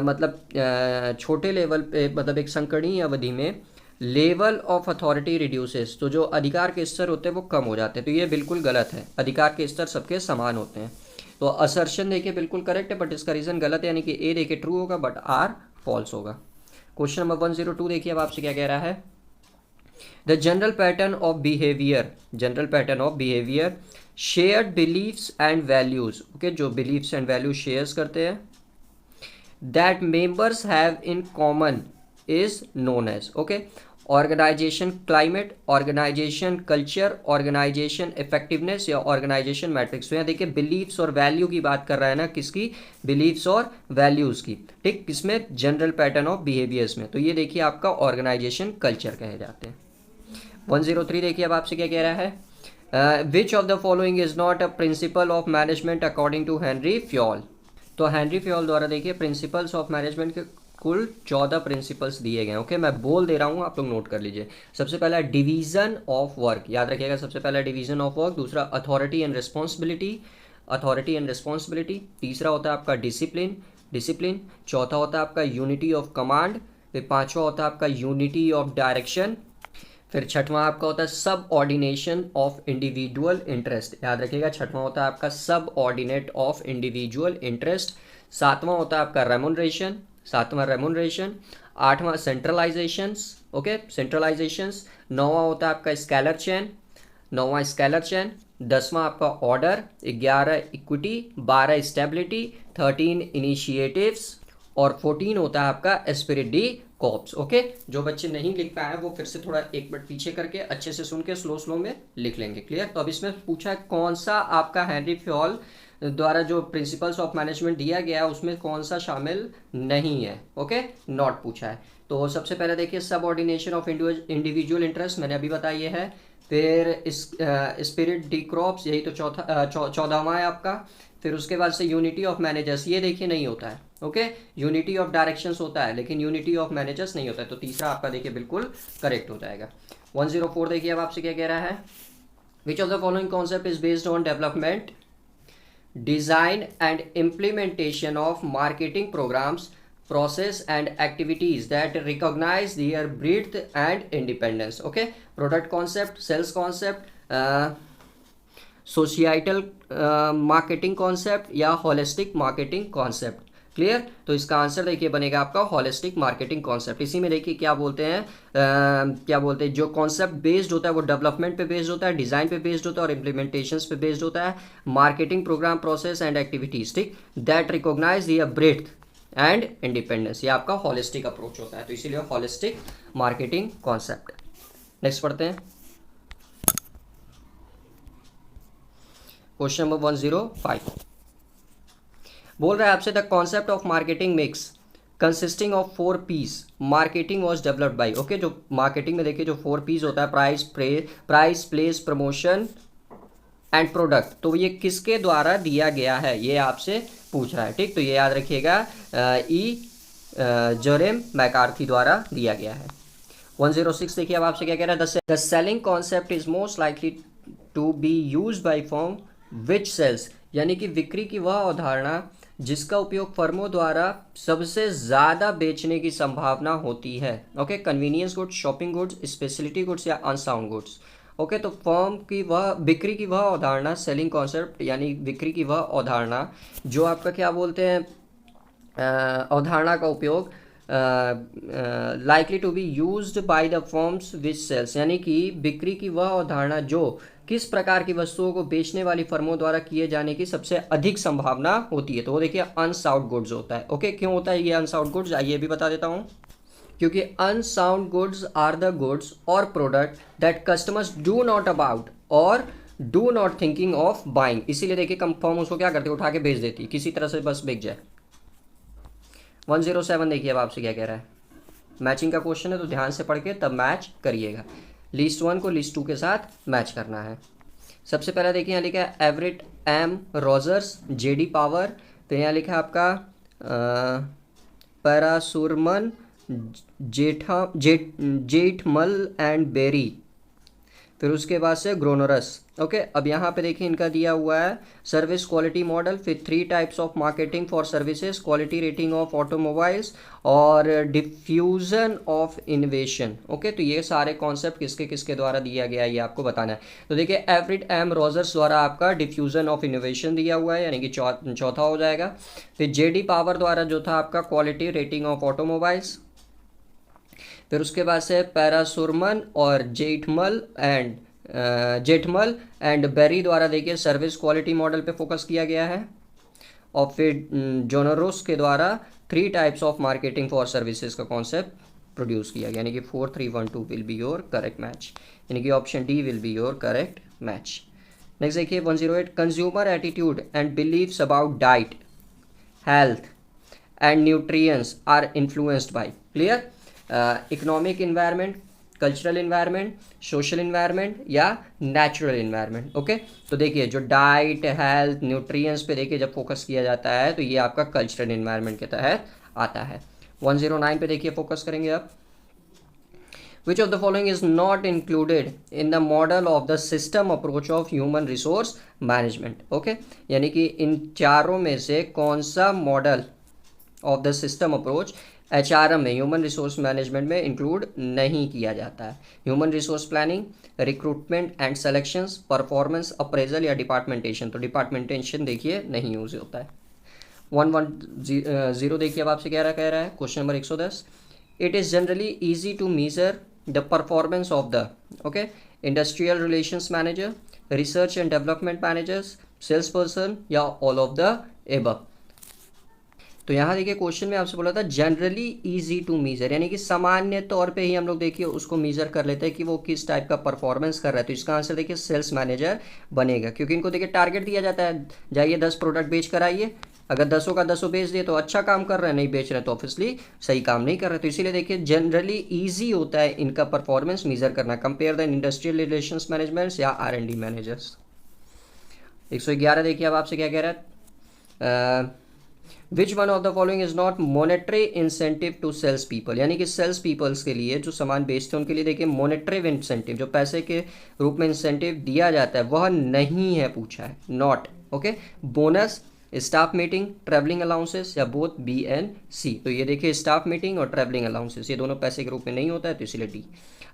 मतलब छोटे लेवल पे, मतलब एक संकीर्ण अवधि में लेवल ऑफ अथॉरिटी रिड्यूसेस, तो जो अधिकार के स्तर होते हैं वो कम हो जाते हैं, तो ये बिल्कुल गलत है, अधिकार के स्तर सबके समान होते हैं। तो असर्शन देखिए बिल्कुल करेक्ट है, बट इसका रीजन गलत है, यानी कि ए देखिए ट्रू होगा बट आर फॉल्स होगा। क्वेश्चन नंबर 102 देखिए अब आपसे क्या कह रहा है। The general pattern of behaviour, general pattern of behaviour shared beliefs and values, okay, जो बिलीफ्स एंड वैल्यूज शेयर्स करते हैं, that members have in common is known as, okay, organisation climate, organisation culture, organisation effectiveness या organisation matrix. तो यहाँ देखिए beliefs और value की बात कर रहा है ना, किसकी, बिलीफ्स और वैल्यूज की, ठीक, किसमें, जनरल पैटर्न ऑफ बिहेवियर्स में, तो ये देखिए आपका ऑर्गेनाइजेशन कल्चर कहे जाते हैं। 103 देखिए अब आपसे क्या कह रहा है। Which of the following is not a principle of management according to Henry Fayol. तो हेनरी फ्योल द्वारा देखिए प्रिंसिपल्स ऑफ मैनेजमेंट के कुल 14 प्रिंसिपल्स दिए गए, ओके, मैं बोल दे रहा हूँ, आप लोग नोट कर लीजिए। सबसे पहला डिवीजन ऑफ वर्क, याद रखिएगा, सबसे पहला डिवीजन ऑफ वर्क। दूसरा authority and responsibility, authority and responsibility. तीसरा होता है आपका डिसिप्लिन, डिसिप्लिन। चौथा होता है आपका यूनिटी ऑफ कमांड। फिर पांचवा होता है आपका यूनिटी ऑफ डायरेक्शन। फिर छठवां आपका होता है सब ऑर्डिनेशन ऑफ इंडिविजुअल इंटरेस्ट, याद रखिएगा, छठवां होता है आपका सब ऑर्डिनेट ऑफ इंडिविजुअल इंटरेस्ट। सातवां होता है आपका रेमुनरेशन, सातवां रेमुनरेशन। आठवां सेंट्रलाइजेशंस, ओके, सेंट्रलाइजेशंस। नौवां होता है आपका स्केलर चेन, नौवां स्केलर चेन। 10वां आपका ऑर्डर। 11 इक्विटी। 12 स्टेबिलिटी। 13 इनिशिएटिव्स। और 14 होता है आपका एस्पिरिट डी कॉर्प्स, ओके। जो बच्चे नहीं लिख पाए वो फिर से थोड़ा एक मिनट पीछे करके अच्छे से सुन के स्लो स्लो में लिख लेंगे, क्लियर। तो अब इसमें पूछा है कौन सा आपका हेनरी फ्योल द्वारा जो प्रिंसिपल्स ऑफ मैनेजमेंट दिया गया है उसमें कौन सा शामिल नहीं है, ओके, नॉट पूछा है। तो सबसे पहले देखिए सब ऑर्डिनेशन ऑफ इंडिविजुअल इंटरेस्ट, मैंने अभी बताया है। फिर स्पिरिट डी क्रॉप्स, यही तो 14वां है आपका। फिर उसके बाद से यूनिटी ऑफ मैनेजर्स, ये देखिए नहीं होता है, ओके, यूनिटी ऑफ डायरेक्शंस होता है लेकिन यूनिटी ऑफ मैनेजर्स नहीं होता है, तो तीसरा आपका देखिए बिल्कुल करेक्ट हो जाएगा। 104 देखिए अब आपसे क्या कह रहा है। Which of the following concept is based on development, design and implementation of marketing programmes, process and activities that recognize their breadth and independence, okay, product concept, sales concept, societal marketing concept या holistic marketing concept, clear. तो इसका answer देखिए बनेगा आपका holistic marketing concept. इसी में देखिए क्या बोलते हैं, क्या बोलते हैं, जो कॉन्सेप्ट बेस्ड होता है वो डेवलपमेंट पे बेस्ड होता है, डिजाइन पे बेस्ड होता है और इम्प्लीमेंटेशंस पे बेस्ड होता है। Marketing programme, process and activities, ठीक, that recognise their breadth and independence, ये आपका होलिस्टिक अप्रोच होता है, तो इसीलिए होलिस्टिक मार्केटिंग कॉन्सेप्ट। नेक्स्ट पढ़ते हैं क्वेश्चन नंबर 105। बोल रहा है आपसे the concept of marketing mix consisting of 4 Ps marketing was developed by, okay, जो मार्केटिंग में देखिए जो 4 पीस होता है, price, place, promotion and product, तो ये किसके द्वारा दिया गया है ये आपसे पूछ रहा है, ठीक। तो ये याद रखिएगा जेरेमी मैकार्थी द्वारा दिया गया है। 106 देखिए अब आपसे क्या कह रहा है। The selling concept is most likely to be used by firm which sells, यानी कि बिक्री की वह अवधारणा जिसका उपयोग फर्मों द्वारा सबसे ज़्यादा बेचने की संभावना होती है, okay, convenience goods, shopping goods, speciality goods या अनसाउंड गुड्स, ओके। तो फर्म की वह बिक्री की वह अवधारणा, सेलिंग कॉन्सेप्ट यानी बिक्री की वह अवधारणा जो आपका क्या बोलते हैं, अवधारणा का उपयोग likely to be used by the firms which sells, यानी कि बिक्री की वह अवधारणा जो किस प्रकार की वस्तुओं को बेचने वाली फर्मों द्वारा किए जाने की सबसे अधिक संभावना होती है, तो वो देखिए अनसाउंड गुड्स होता है, ओके। क्यों होता है ये अनसाउंड गुड्स, आइए भी बता देता हूँ। क्योंकि unsought goods are the goods और product that customers do not about और do not thinking of buying, इसीलिए देखिए कम फर्म उसको क्या करते, उठा के बेच देती है, किसी तरह से बस बिक जाए। 107 देखिए अब आपसे क्या कह रहा है। मैचिंग का क्वेश्चन है तो ध्यान से पढ़ के तब मैच करिएगा, लिस्ट 1 को लिस्ट 2 के साथ मैच करना है। सबसे पहला देखिए यहाँ लिखा है Everett M Rogers, JD Power. फिर यहाँ लिखा है आपका पैरासुरमन, जेठमल एंड बेरी। फिर उसके बाद से ग्रोनोरस। ओके, अब यहाँ पे देखिए इनका दिया हुआ है सर्विस क्वालिटी मॉडल, फिर 3 types of marketing for services, quality rating of automobiles और डिफ्यूजन ऑफ इनोवेशन। ओके, तो ये सारे कॉन्सेप्ट किसके किसके द्वारा दिया गया है ये आपको बताना है। तो देखिए एवरिट एम रोजर्स द्वारा आपका डिफ्यूजन ऑफ इनोवेशन दिया हुआ है, यानी कि चौथा हो जाएगा। फिर जेडी पावर द्वारा जो था आपका क्वालिटी रेटिंग ऑफ ऑटोमोबाइल्स। फिर उसके बाद से पैरासुरमन और जेठमल एंड बेरी द्वारा देखिए सर्विस क्वालिटी मॉडल पे फोकस किया गया है। और फिर जोनरोस के द्वारा 3 types of marketing for services का कॉन्सेप्ट प्रोड्यूस किया गया, यानी कि 4 3 1 2 will be your correct match, यानी कि option D will be your correct match. Next देखिए 108, consumer attitude and believes about diet, health and nutrients are influenced by, clear, economic environment, cultural environment, social environment या natural environment. Okay, तो देखिए जो diet, health, nutrients पे देखिए जब focus किया जाता है तो ये आपका कल्चरल इन्वायरमेंट के तहत आता है। 109 पे देखिए फोकस करेंगे आप। Which of the following is not included in the model of the system approach of human resource management? Okay, यानी कि इन चारों में से कौन सा model of the system approach HRM में, ह्यूमन रिसोर्स मैनेजमेंट में इंक्लूड नहीं किया जाता है? Human resource planning, recruitment and selections, performance appraisal या डिपार्टमेंटेशन। तो डिपार्टमेंटेशन देखिए नहीं यूज होता है। 110 देखिए अब आपसे कह रहा है question number 110, it is generally easy to measure the performance of the, okay, industrial relations manager, research and development managers, sales person या ऑल ऑफ द एबव। तो यहाँ देखिए क्वेश्चन में आपसे बोला था जनरली इजी टू मेजर, यानी कि सामान्य तौर पे ही हम लोग देखिए उसको मेजर कर लेते हैं कि वो किस टाइप का परफॉर्मेंस कर रहा है। तो इसका आंसर देखिए सेल्स मैनेजर बनेगा, क्योंकि इनको देखिए टारगेट दिया जाता है, जाइए 10 प्रोडक्ट बेच कर आइए। अगर 10 का 10 बेच दिए तो अच्छा काम कर रहे हैं, नहीं बेच रहे तो ऑब्वियसली सही काम नहीं कर रहे। तो इसीलिए देखिए जनरली ईजी होता है इनका परफॉर्मेंस मेजर करना, compare the industrial relations managements या R&D मैनेजर्स। 111 देखिए अब आपसे क्या कह रहा है, which one of the following is not monetary incentive to sales people, यानी कि सेल्स पीपल्स के लिए जो सामान बेचते हैं उनके लिए देखिए मॉनेटरी इंसेंटिव, जो पैसे के रूप में इंसेंटिव दिया जाता है वह नहीं है, पूछा है, not. Okay, bonus, staff meeting, travelling allowances या बोथ बी एंड सी। तो ये देखिए स्टाफ मीटिंग और ट्रैवलिंग अलाउंसेस ये दोनों पैसे के रूप में नहीं होता है, तो इसलिए डी।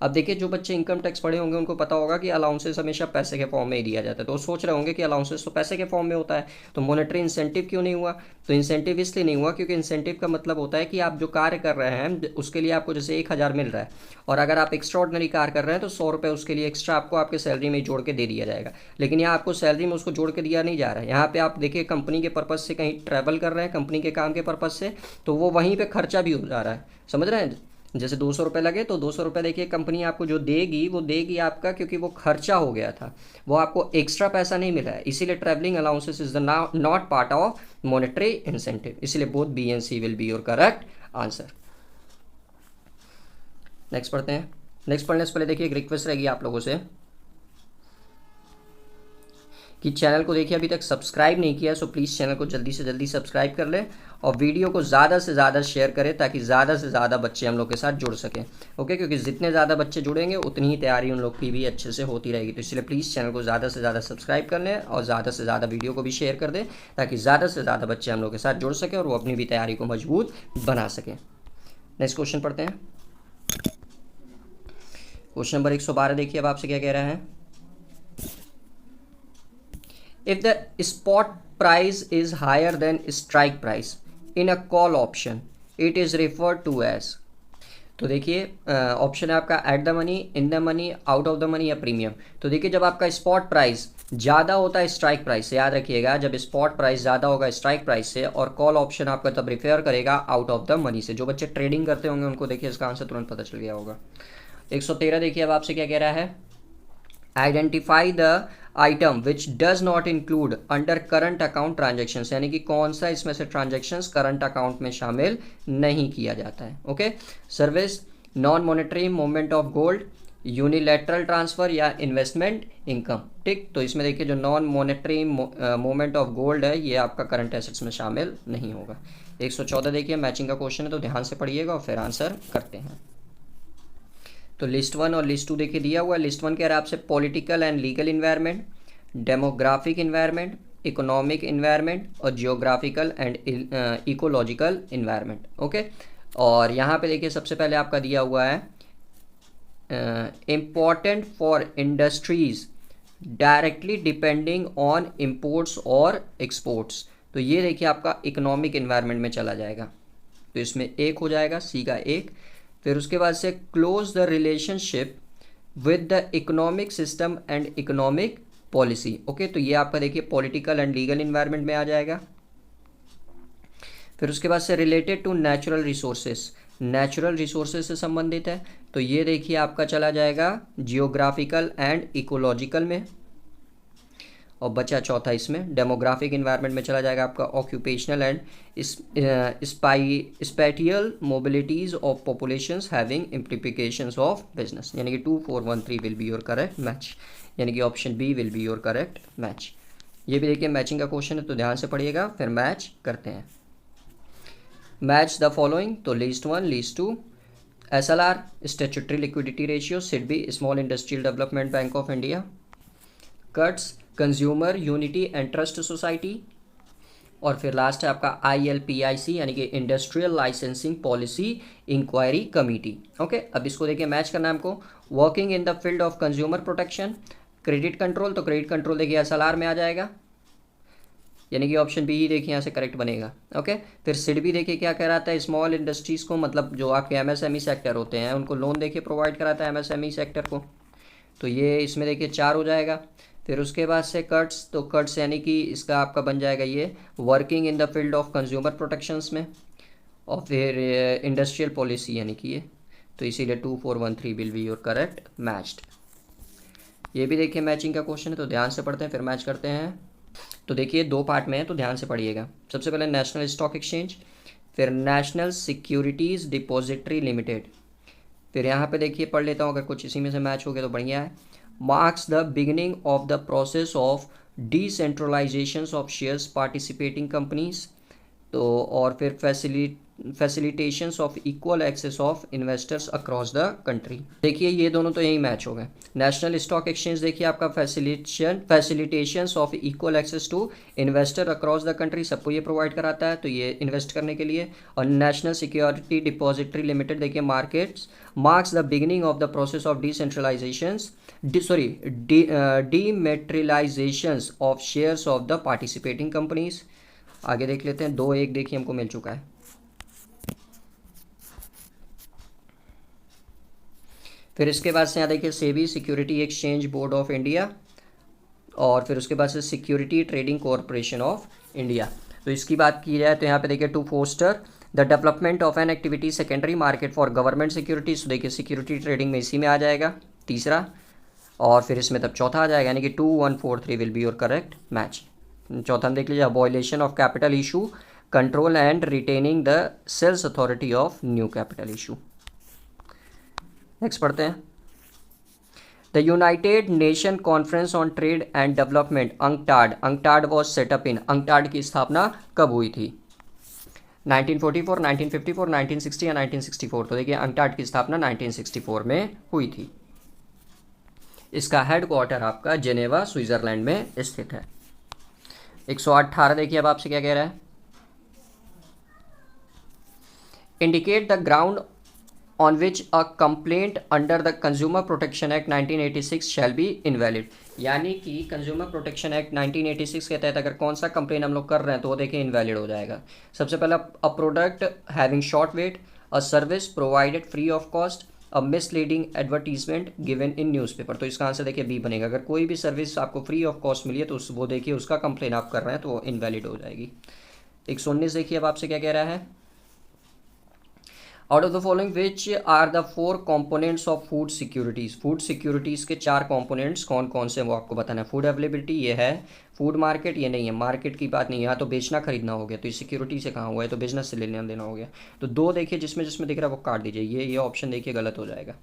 अब देखिए जो बच्चे इनकम टैक्स पढ़े होंगे उनको पता होगा कि अलाउंसेस हमेशा पैसे के फॉर्म में ही दिया जाता है, तो वो सोच रहे होंगे कि अलाउंसेस तो पैसे के फॉर्म में होता है, तो मॉनेटरी इंसेंटिव क्यों नहीं हुआ? तो इंसेंटिव इसलिए नहीं हुआ क्योंकि इंसेंटिव का मतलब होता है कि आप जो कार्य कर रहे हैं उसके लिए आपको जैसे 1000 मिल रहा है, और अगर आप एक्स्ट्राऑर्डिनरी कार्य कर रहे हैं तो 100 रुपये उसके लिए एक्स्ट्रा आपको आपके सैलरी में जोड़ के दे दिया जाएगा। लेकिन यहाँ आपको सैलरी में उसको जोड़ के दिया नहीं जा रहा है। यहाँ पे आप देखिए कंपनी के पर्पज़ से कहीं ट्रैवल कर रहे हैं, कंपनी के काम के पर्पज़ से, तो वो वहीं पर खर्चा भी हो जा रहा है, समझ रहे हैं? जैसे 200 रुपये लगे तो 200 रुपये देखिए कंपनी आपको जो देगी वो देगी आपका, क्योंकि वो खर्चा हो गया था, वो आपको एक्स्ट्रा पैसा नहीं मिला है। इसीलिए travelling allowances is the not part of monetary incentive, इसलिए both B and C will be your correct answer. Next पढ़ते हैं। नेक्स्ट पढ़ने से पहले देखिए एक रिक्वेस्ट रहेगी आप लोगों से कि चैनल को देखिए अभी तक सब्सक्राइब नहीं किया, सो प्लीज़ चैनल को जल्दी से जल्दी सब्सक्राइब कर लें और वीडियो को ज़्यादा से ज़्यादा शेयर करें ताकि ज़्यादा से ज़्यादा बच्चे हम लोग के साथ जुड़ सकें। ओके, क्योंकि जितने ज़्यादा बच्चे जुड़ेंगे उतनी ही तैयारी उन लोग की भी अच्छे से होती रहेगी। तो इसलिए प्लीज़ चैनल को ज़्यादा से ज़्यादा सब्सक्राइब कर लें और ज़्यादा से ज़्यादा वीडियो को भी शेयर कर दें ताकि ज़्यादा से ज़्यादा बच्चे हम लोग के साथ जुड़ सकें और वो अपनी भी तैयारी को मजबूत बना सकें। नेक्स्ट क्वेश्चन पढ़ते हैं। क्वेश्चन नंबर 112 देखिए अब आपसे क्या कह रहा है, if the spot price is higher than strike price in a call option it is referred to as। तो देखिए ऑप्शन है आपका at the money, in the money, out of the money या प्रीमियम। तो देखिए जब आपका स्पॉट प्राइस ज़्यादा होता है स्ट्राइक प्राइस से, याद रखिएगा जब स्पॉट प्राइस ज़्यादा होगा स्ट्राइक प्राइस से, और कॉल ऑप्शन आपका तब रिफेयर करेगा आउट ऑफ द मनी से। जो बच्चे ट्रेडिंग करते होंगे उनको देखिए इसका आंसर तुरंत पता चल गया होगा। 113 देखिए अब आपसे क्या कह रहा है, identify the item which does not include under current account transactions, यानी कि कौन सा इसमें से ट्रांजेक्शन्स करंट अकाउंट में शामिल नहीं किया जाता है। Okay, service, non monetary movement of gold, unilateral transfer या इन्वेस्टमेंट इनकम। ठीक, तो इसमें देखिए जो non monetary movement of gold है ये आपका करंट एसेट्स में शामिल नहीं होगा। 114 देखिए मैचिंग का क्वेश्चन है तो ध्यान से पढ़िएगा और फिर आंसर करते हैं। तो लिस्ट 1 और लिस्ट 2 देखिए दिया हुआ है। लिस्ट 1 कह रहा है आपसे political and legal environment, demographic environment, economic environment और geographical and ecological environment. Okay, और यहाँ पे देखिए सबसे पहले आपका दिया हुआ है important for industries directly depending on imports और एक्सपोर्ट्स। तो ये देखिए आपका इकोनॉमिक इन्वायरमेंट में चला जाएगा, तो इसमें एक हो जाएगा, सी का एक। फिर उसके बाद से close the relationship with the economic system and economic policy. Okay, तो ये आपका देखिए पॉलिटिकल एंड लीगल इन्वायरमेंट में आ जाएगा। फिर उसके बाद से related to natural resources, natural resources से संबंधित है, तो ये देखिए आपका चला जाएगा जियोग्राफिकल एंड इकोलॉजिकल में। और बचा चौथा इसमें डेमोग्राफिक इन्वायरमेंट में चला जाएगा आपका occupational and spatial mobilities of populations having implications of business, यानी कि 2 4 1 3 will be your correct match, यानी कि option B will be your correct match. ये भी देखिए मैचिंग का क्वेश्चन है, तो ध्यान से पढ़िएगा, फिर मैच करते हैं। मैच द फॉलोइंग, तो list 1, list 2, SLR statutory liquidity ratio SIDBI small industrial development bank of India, CUTS consumer unity and trust society, और फिर लास्ट है आपका ILPIC यानी कि industrial licensing policy inquiry committee. Okay, अब इसको देखिए मैच करना है हमको। Working in the field of consumer protection, credit control, तो क्रेडिट कंट्रोल देखिए SLR में आ जाएगा, यानी कि ऑप्शन बी ही देखिए यहाँ से करेक्ट बनेगा। ओके, फिर सिड भी देखिए क्या कह रहा था, स्मॉल इंडस्ट्रीज़ को, मतलब जो आपके MSME सेक्टर होते हैं उनको लोन देखिए प्रोवाइड कराता है MSME सेक्टर को, तो ये इसमें देखिए 4 हो जाएगा। फिर उसके बाद से कट्स, तो कट्स यानी कि इसका आपका बन जाएगा ये working in the field of consumer protections में, और फिर इंडस्ट्रियल पॉलिसी यानी कि ये, तो इसीलिए 2 4 1 3 will be your correct matched. ये भी देखिए मैचिंग का क्वेश्चन है, तो ध्यान से पढ़ते हैं फिर मैच करते हैं। तो देखिए 2 पार्ट में है, तो ध्यान से पढ़िएगा। सबसे पहले नेशनल स्टॉक एक्सचेंज, फिर नेशनल सिक्योरिटीज़ डिपॉजिटरी लिमिटेड, फिर यहाँ पे देखिए पढ़ लेता हूँ, अगर कुछ इसी में से मैच हो गया तो बढ़िया है। Marks the beginning of the process of decentralisation of shares participating companies, तो और फिर facilitations of equal access of investors across the country. देखिए ये दोनों तो यही मैच हो गए। नेशनल स्टॉक एक्सचेंज देखिए आपका facilitations of equal access to investor across the country, सबको ये प्रोवाइड कराता है, तो ये इन्वेस्ट करने के लिए। और नेशनल सिक्योरिटी डिपॉजिटरी लिमिटेड देखिए markets marks the beginning of the process of dematerialisations of shares of the participating companies. आगे देख लेते हैं, 2-1 देखिए हमको मिल चुका है। फिर इसके बाद से यहाँ देखिए SEBI security exchange board of India, और फिर उसके बाद से security trading corporation of India. तो इसकी बात की जाए तो यहाँ पे देखिए to foster the development of an activity secondary market for government securities, तो देखिए सिक्योरिटी ट्रेडिंग में इसी में आ जाएगा तीसरा, और फिर इसमें तब चौथा आ जाएगा, यानी कि 2 1 4 3 will be your correct match. चौथा देख लीजिए abolition of capital issue, control and retaining the sales authority of new capital issue. Next पढ़ते हैं। The United Nation conference on trade and development UNCTAD was set up in, UNCTAD की स्थापना कब हुई थी? 1944, 1954, 1960 या 1964? तो देखिए अंकटाड की स्थापना 1964 में हुई थी। इसका हेडक्वार्टर आपका जेनेवा स्विट्जरलैंड में स्थित है। 118 देखिए अब आपसे क्या कह रहा है, indicate the ground on which a complaint under the Consumer Protection Act 1986 shall be invalid, यानी कि कंज्यूमर प्रोटेक्शन एक्ट 1986 के तहत अगर कौन सा कंप्लेन हम लोग कर रहे हैं तो वो देखिए इनवैलिड हो जाएगा। सबसे पहला a product having short weight, a service provided free of cost, a misleading advertisement given in newspaper, तो इसका आंसर देखिए बी बनेगा। अगर कोई भी सर्विस आपको फ्री ऑफ कॉस्ट मिली है तो वो देखिए उसका कंप्लेन आप कर रहे हैं तो वो इनवैलिड हो जाएगी। 119 देखिए अब आपसे क्या कह रहा है, out of the following which are the 4 components of food securities, food securities के 4 कॉम्पोनेंट्स कौन कौन से वो आपको बताना है। फूड अवेलेबिलिटी ये है, फूड मार्केट ये नहीं है, मार्केट की बात नहीं है, यहाँ तो बेचना खरीदना हो गया, तो ये सिक्योरिटी से कहाँ हुआ है, तो बिजनेस से लेना देना हो गया। तो 2 देखिए जिसमें जिसमें दिख रहा है वो काट दीजिए, ये ऑप्शन देखिए गलत हो जाएगा।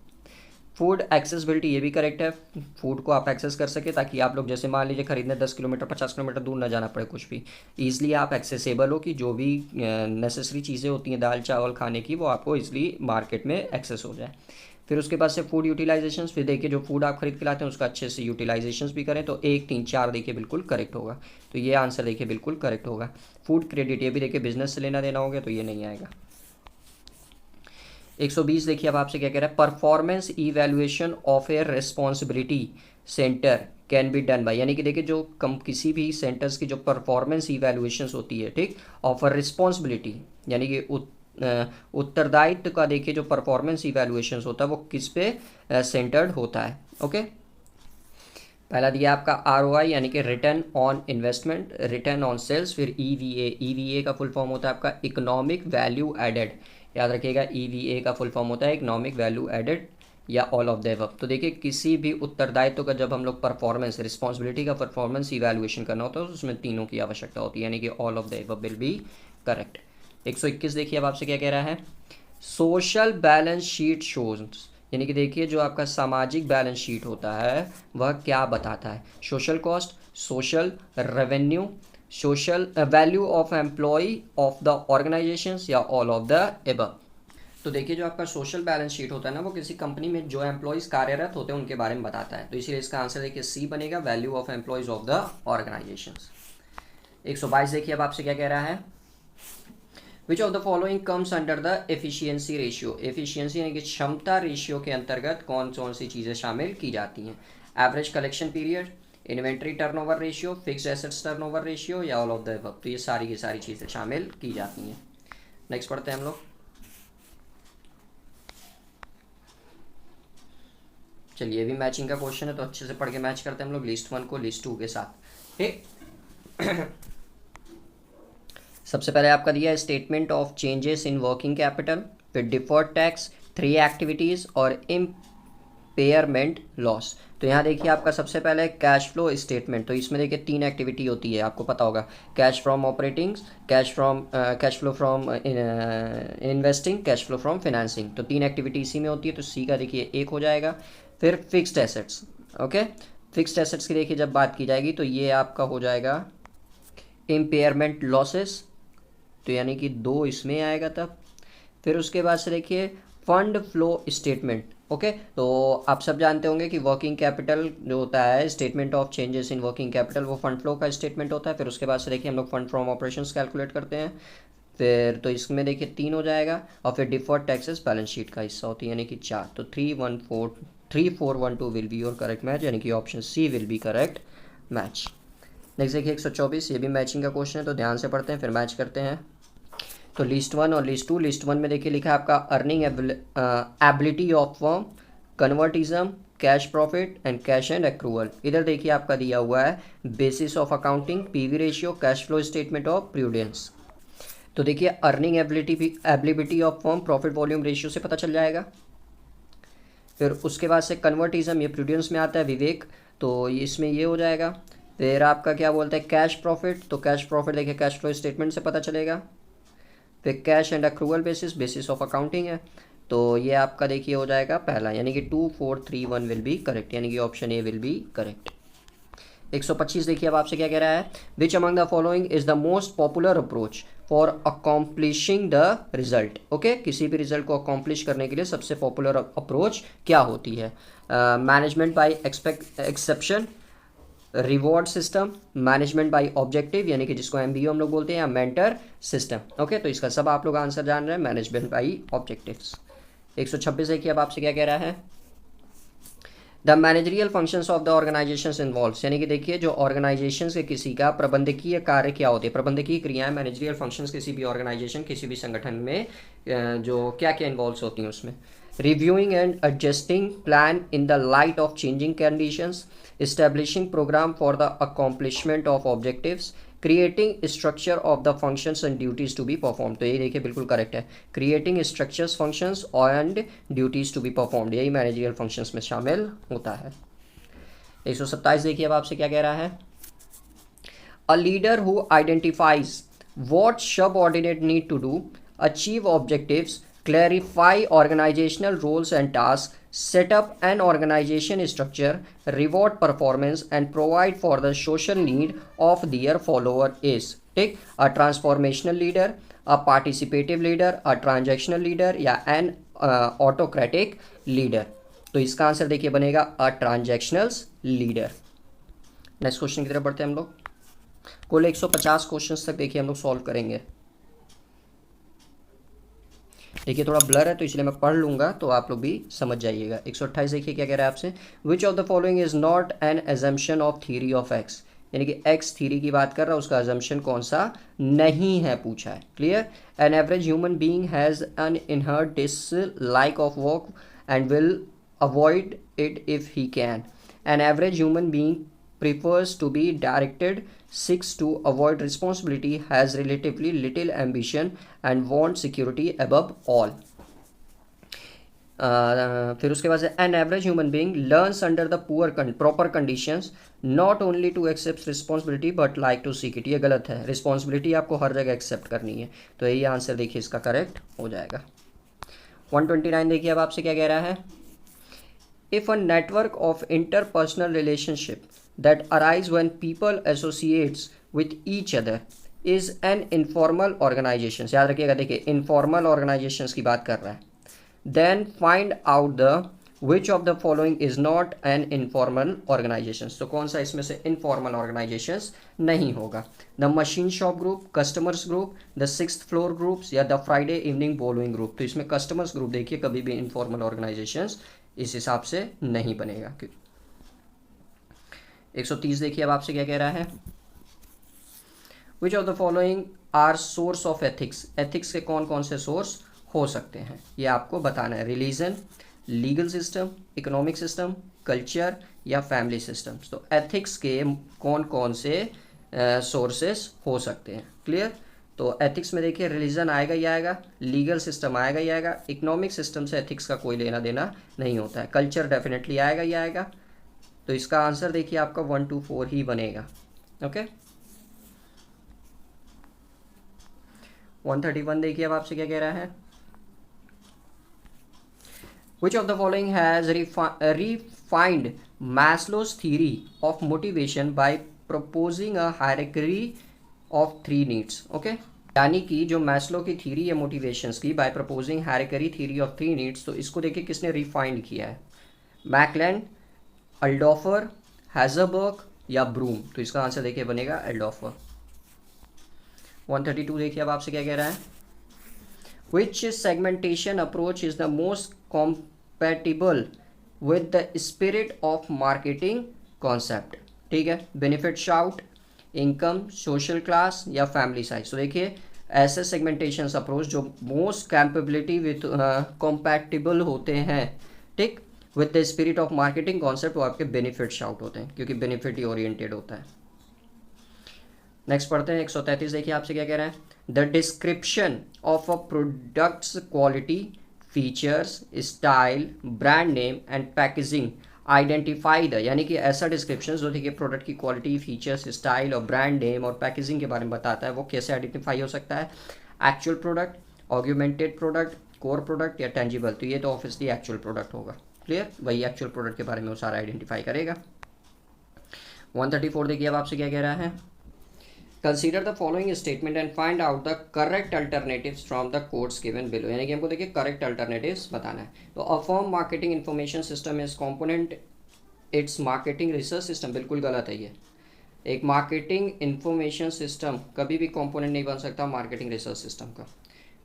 फूड एक्सेसिबिलिटी ये भी करेक्ट है, फूड को आप एक्सेस कर सके ताकि आप लोग जैसे मान लीजिए खरीदने 10 किलोमीटर 50 किलोमीटर दूर ना जाना पड़े, कुछ भी ईजिली आप एक्सेसिबल हो कि जो भी नेसेसरी चीज़ें होती हैं दाल चावल खाने की वो आपको ईजिली मार्केट में एक्सेस हो जाए। फिर उसके बाद से फूड यूटिलाइजेशन, फिर देखिए जो फूड आप खरीद के लाते हैं उसका अच्छे से यूटिलाइजेशन भी करें, तो 1 3 4 देखिए बिल्कुल करेक्ट होगा। तो ये आंसर देखिए बिल्कुल करेक्ट होगा। फूड क्रेडिट, ये भी देखिए बिजनेस से लेना देना हो गया, तो ये नहीं आएगा। 120 देखिए अब आपसे क्या कह रहा है, performance evaluation of a responsibility centre can be done by, यानी कि देखिए जो किसी भी सेंटर्स की जो परफॉर्मेंस इवैल्यूएशंस होती है, ठीक, ऑफ अ रिस्पॉन्सिबिलिटी, यानी कि उत्तरदायित्व का देखिए जो परफॉर्मेंस इवैल्यूएशंस होता है वो किस पे सेंटर्ड होता है। ओके, पहला दिया आपका ROI यानी कि return on investment, return on sales, फिर EVA का फुल फॉर्म होता है आपका इकोनॉमिक वैल्यू एडेड, याद रखिएगा EVA का फुल फॉर्म होता है इकोनॉमिक वैल्यू एडेड या ऑल ऑफ द अबव। तो देखिए किसी भी उत्तरदायित्व का जब हम लोग परफॉर्मेंस रिस्पॉन्सिबिलिटी का परफॉर्मेंस इवैल्यूएशन करना होता है तो उसमें तीनों की आवश्यकता होती है, यानी कि all of the above will be correct. 121 देखिए अब आपसे क्या कह रहा है, सोशल बैलेंस शीट शोज, यानी कि देखिए जो आपका सामाजिक बैलेंस शीट होता है वह क्या बताता है, social cost, social revenue, social value of employ of the organisations या ऑल ऑफ द अबव। तो देखिए जो आपका सोशल बैलेंस शीट होता है ना वो किसी कंपनी में जो एम्प्लॉयज कार्यरत होते हैं उनके बारे में बताता है, तो इसीलिए इसका आंसर देखिए सी बनेगा, value of employees of the organisations. 122 देखिए अब आपसे क्या कह रहा है, which of the following comes under the efficiency ratio, efficiency यानी कि क्षमता रेशियो के अंतर्गत कौन कौन सी चीज़ें शामिल की जाती हैं, average collection period, inventory turnover ratio, fixed assets turnover ratio या ऑल ऑफ द अबव। तो ये सारी की सारी चीज़ें शामिल की जाती हैं। नेक्स्ट पढ़ते हैं हम लोग, चलिए ये भी मैचिंग का क्वेश्चन है तो अच्छे से पढ़ के मैच करते हैं हम लोग लिस्ट 1 को लिस्ट 2 के साथ। ठीक, सबसे पहले आपका दिया है statement of changes in working capital, फिर डिफर्ड टैक्स, 3 एक्टिविटीज़ और इम्पेयरमेंट लॉस। तो यहाँ देखिए आपका सबसे पहले कैश फ्लो स्टेटमेंट, तो इसमें देखिए 3 एक्टिविटी होती है, आपको पता होगा, cash from operating, cash flow from investing, cash flow from financing. तो 3 एक्टिविटी इसी में होती है, तो सी का देखिए 1 हो जाएगा। फिर fixed assets, okay, fixed assets की देखिए जब बात की जाएगी तो ये आपका हो जाएगा इम्पेयरमेंट लॉसेस, तो यानी कि 2 इसमें आएगा तब। फिर उसके बाद से देखिए फंड फ्लो स्टेटमेंट, ओके, तो आप सब जानते होंगे कि वर्किंग कैपिटल जो होता है, statement of changes in working capital, वो फंड फ्लो का स्टेटमेंट होता है। फिर उसके बाद से देखिए हम लोग फंड फ्रॉम ऑपरेशंस कैलकुलेट करते हैं, फिर तो इसमें देखिए 3 हो जाएगा, और फिर डिफर्ड टैक्सेस बैलेंस शीट का हिस्सा होती है यानी कि 4। तो 3 4 1 2 will be your correct match, यानी कि option C will be correct match. Next देखिए 124, ये भी मैचिंग का क्वेश्चन है तो ध्यान से पढ़ते हैं फिर मैच करते हैं। तो लिस्ट 1 और लिस्ट 2, लिस्ट 1 में देखिए लिखा है आपका earning ability of firm, conservatism, cash profit and cash and accrual. इधर देखिए आपका दिया हुआ है basis of accounting, PV ratio, cash flow statement of prudence. तो देखिए earning ability of firm profit volume ratio से पता चल जाएगा। फिर उसके बाद से कन्वर्टिज्म, ये प्रूडेंस में आता है विवेक, तो इसमें ये हो जाएगा। फिर आपका क्या बोलते हैं कैश प्रॉफिट, तो कैश प्रॉफिट देखिए कैश फ्लो स्टेटमेंट से पता चलेगा। फिर cash and accrual basis of accounting है, तो ये आपका देखिए हो जाएगा पहला, यानी कि 2 4 3 1 विल बी करेक्ट, यानी कि option A will be correct. 125 देखिए अब आपसे क्या कह रहा है, which among the following is the most popular approach for accomplishing the result. Okay, किसी भी रिजल्ट को अकॉम्प्लिश करने के लिए सबसे पॉपुलर अप्रोच क्या होती है, management by exception, reward system, management by objective यानी कि जिसको MBO हम लोग बोलते हैं, या मेंटर सिस्टम। ओके, तो इसका सब आप लोग आंसर जान रहे हैं, मैनेजमेंट बाय ऑब्जेक्टिव्स। 126 है कि अब आपसे क्या कह रहा है, the managerial functions of the organisations involves, यानी कि देखिए जो ऑर्गेनाइजेशंस के किसी का प्रबंधकीय कार्य क्या होते हैं, प्रबंधकीय क्रियाएं, मैनेजरियल फंक्शंस किसी भी ऑर्गेनाइजेशन किसी भी संगठन में जो क्या क्या इन्वॉल्व होती हैं उसमें, reviewing and adjusting plan in the light of changing conditions, establishing program for the accomplishment of objectives, creating structure of the functions and duties to be performed। तो ये देखिए बिल्कुल करेक्ट है, creating structures functions and duties to be performed, यही managerial functions में शामिल होता है। 127 देखिए अब आपसे क्या कह रहा है, a leader who identifies what subordinate need to do, achieve objectives, clarify organizational roles and tasks, set up an organization structure, reward performance and provide for the social need of their follower is, ठीक, a transformational leader, a participative leader, a transactional leader या an autocratic leader. तो इसका answer देखिए बनेगा अ transactional leader. Next question की तरफ बढ़ते हैं हम लोग। कुल 150 क्वेश्चंस तक देखिए हम लोग सॉल्व करेंगे। देखिए थोड़ा ब्लर है तो इसलिए मैं पढ़ लूँगा तो आप लोग भी समझ जाइएगा। 128 देखिए क्या कह रहा है आपसे, विच of the following is not an assumption of theory of x, यानी कि एक्स थ्योरी की बात कर रहा है, उसका एजम्पशन कौन सा नहीं है पूछा है। Clear. An average human being has an inherent dislike of work and will avoid it if he can. An average human being prefers to be directed, seeks to avoid responsibility, has relatively little ambition and wants security above all. फिर उसके बाद an average human being learns under the proper conditions not only to accept responsibility but like to seek it. ये गलत है, responsibility आपको हर जगह accept करनी है, तो यही आंसर देखिए इसका करेक्ट हो जाएगा। 129 देखिए अब आपसे क्या कह रहा है, if a network of interpersonal relationship that arise when people associates with each other is an informal organization, याद रखिएगा, देखिए informal organizations की बात कर रहा है, then find out the which of the following is not an informal organizations। तो कौन सा इसमें से informal organizations नहीं होगा, the machine shop group, customers group, the sixth floor groups या the Friday evening bowling group। तो इसमें customers group देखिए कभी भी informal organizations इस हिसाब से नहीं बनेगा। 130 देखिए अब आपसे क्या कह रहा है, which of the following are source of ethics, ethics के कौन कौन से सोर्स हो सकते हैं ये आपको बताना है, religion, legal system, economic system, culture या फैमिली सिस्टम्स। तो एथिक्स के कौन कौन से सोर्सेस हो सकते हैं। क्लियर। तो एथिक्स में देखिए रिलीजन आएगा ही आएगा, लीगल सिस्टम आएगा ही आएगा, इकोनॉमिक सिस्टम से एथिक्स का कोई लेना देना नहीं होता है, कल्चर डेफिनेटली आएगा ही आएगा। तो इसका आंसर देखिए आपका 1 to 4 ही बनेगा। ओके। 131 देखिए अब आपसे क्या कह रहा है, which of the following has refined Maslow's theory of motivation by proposing a hierarchy of 3 needs. Okay, यानी कि जो मैस्लो की थ्योरी है मोटिवेशंस की, by proposing hierarchy theory of 3 needs, तो इसको देखिए किसने रिफाइंड किया है, मैकलैंड, अल्डोफर, हैजरबर्ग या ब्रूम। तो इसका आंसर देखिए बनेगा अल्डोफर। 132 देखिए अब आपसे क्या कह रहा है, which segmentation approach is the most compatible with the spirit of marketing concept. ठीक है, benefit sought, income, social class या फैमिली साइज। तो देखिए ऐसे सेगमेंटेशन अप्रोच जो मोस्ट कैपेबिलिटी विद कॉम्पैटिबल होते हैं, ठीक, with the spirit of marketing concept, वो आपके बेनिफिट शाउट होते हैं क्योंकि बेनिफिट ही ओरिएंटेड होता है। नेक्स्ट पढ़ते हैं 133 देखिए आपसे क्या कह रहे हैं, the description of a products quality, features, style, brand name and packaging identify the, यानी कि ऐसा डिस्क्रिप्शन जो देखिए प्रोडक्ट की क्वालिटी, फीचर्स, स्टाइल और ब्रांड नेम और पैकेजिंग के बारे में बताता है, वो कैसे आइडेंटिफाई हो सकता है, actual product, augmented product, core product या टेंजिबल। तो ये तो ऑब्वियसली एक्चुअल प्रोडक्ट होगा। क्लियर, वही एक्चुअल प्रोडक्ट के बारे में वो सारा आइडेंटिफाई करेगा। 134 देखिए अब आपसे क्या कह रहा है, consider the following statement and find out the correct alternatives from the codes given below, यानी कि हमको देखिए करेक्ट अल्टरनेटिव्स बताना है। तो a firm marketing information system is component it's marketing research system, बिल्कुल गलत है ये। एक मार्केटिंग इन्फॉर्मेशन सिस्टम कभी भी कॉम्पोनेंट नहीं बन सकता मार्केटिंग रिसर्च सिस्टम का।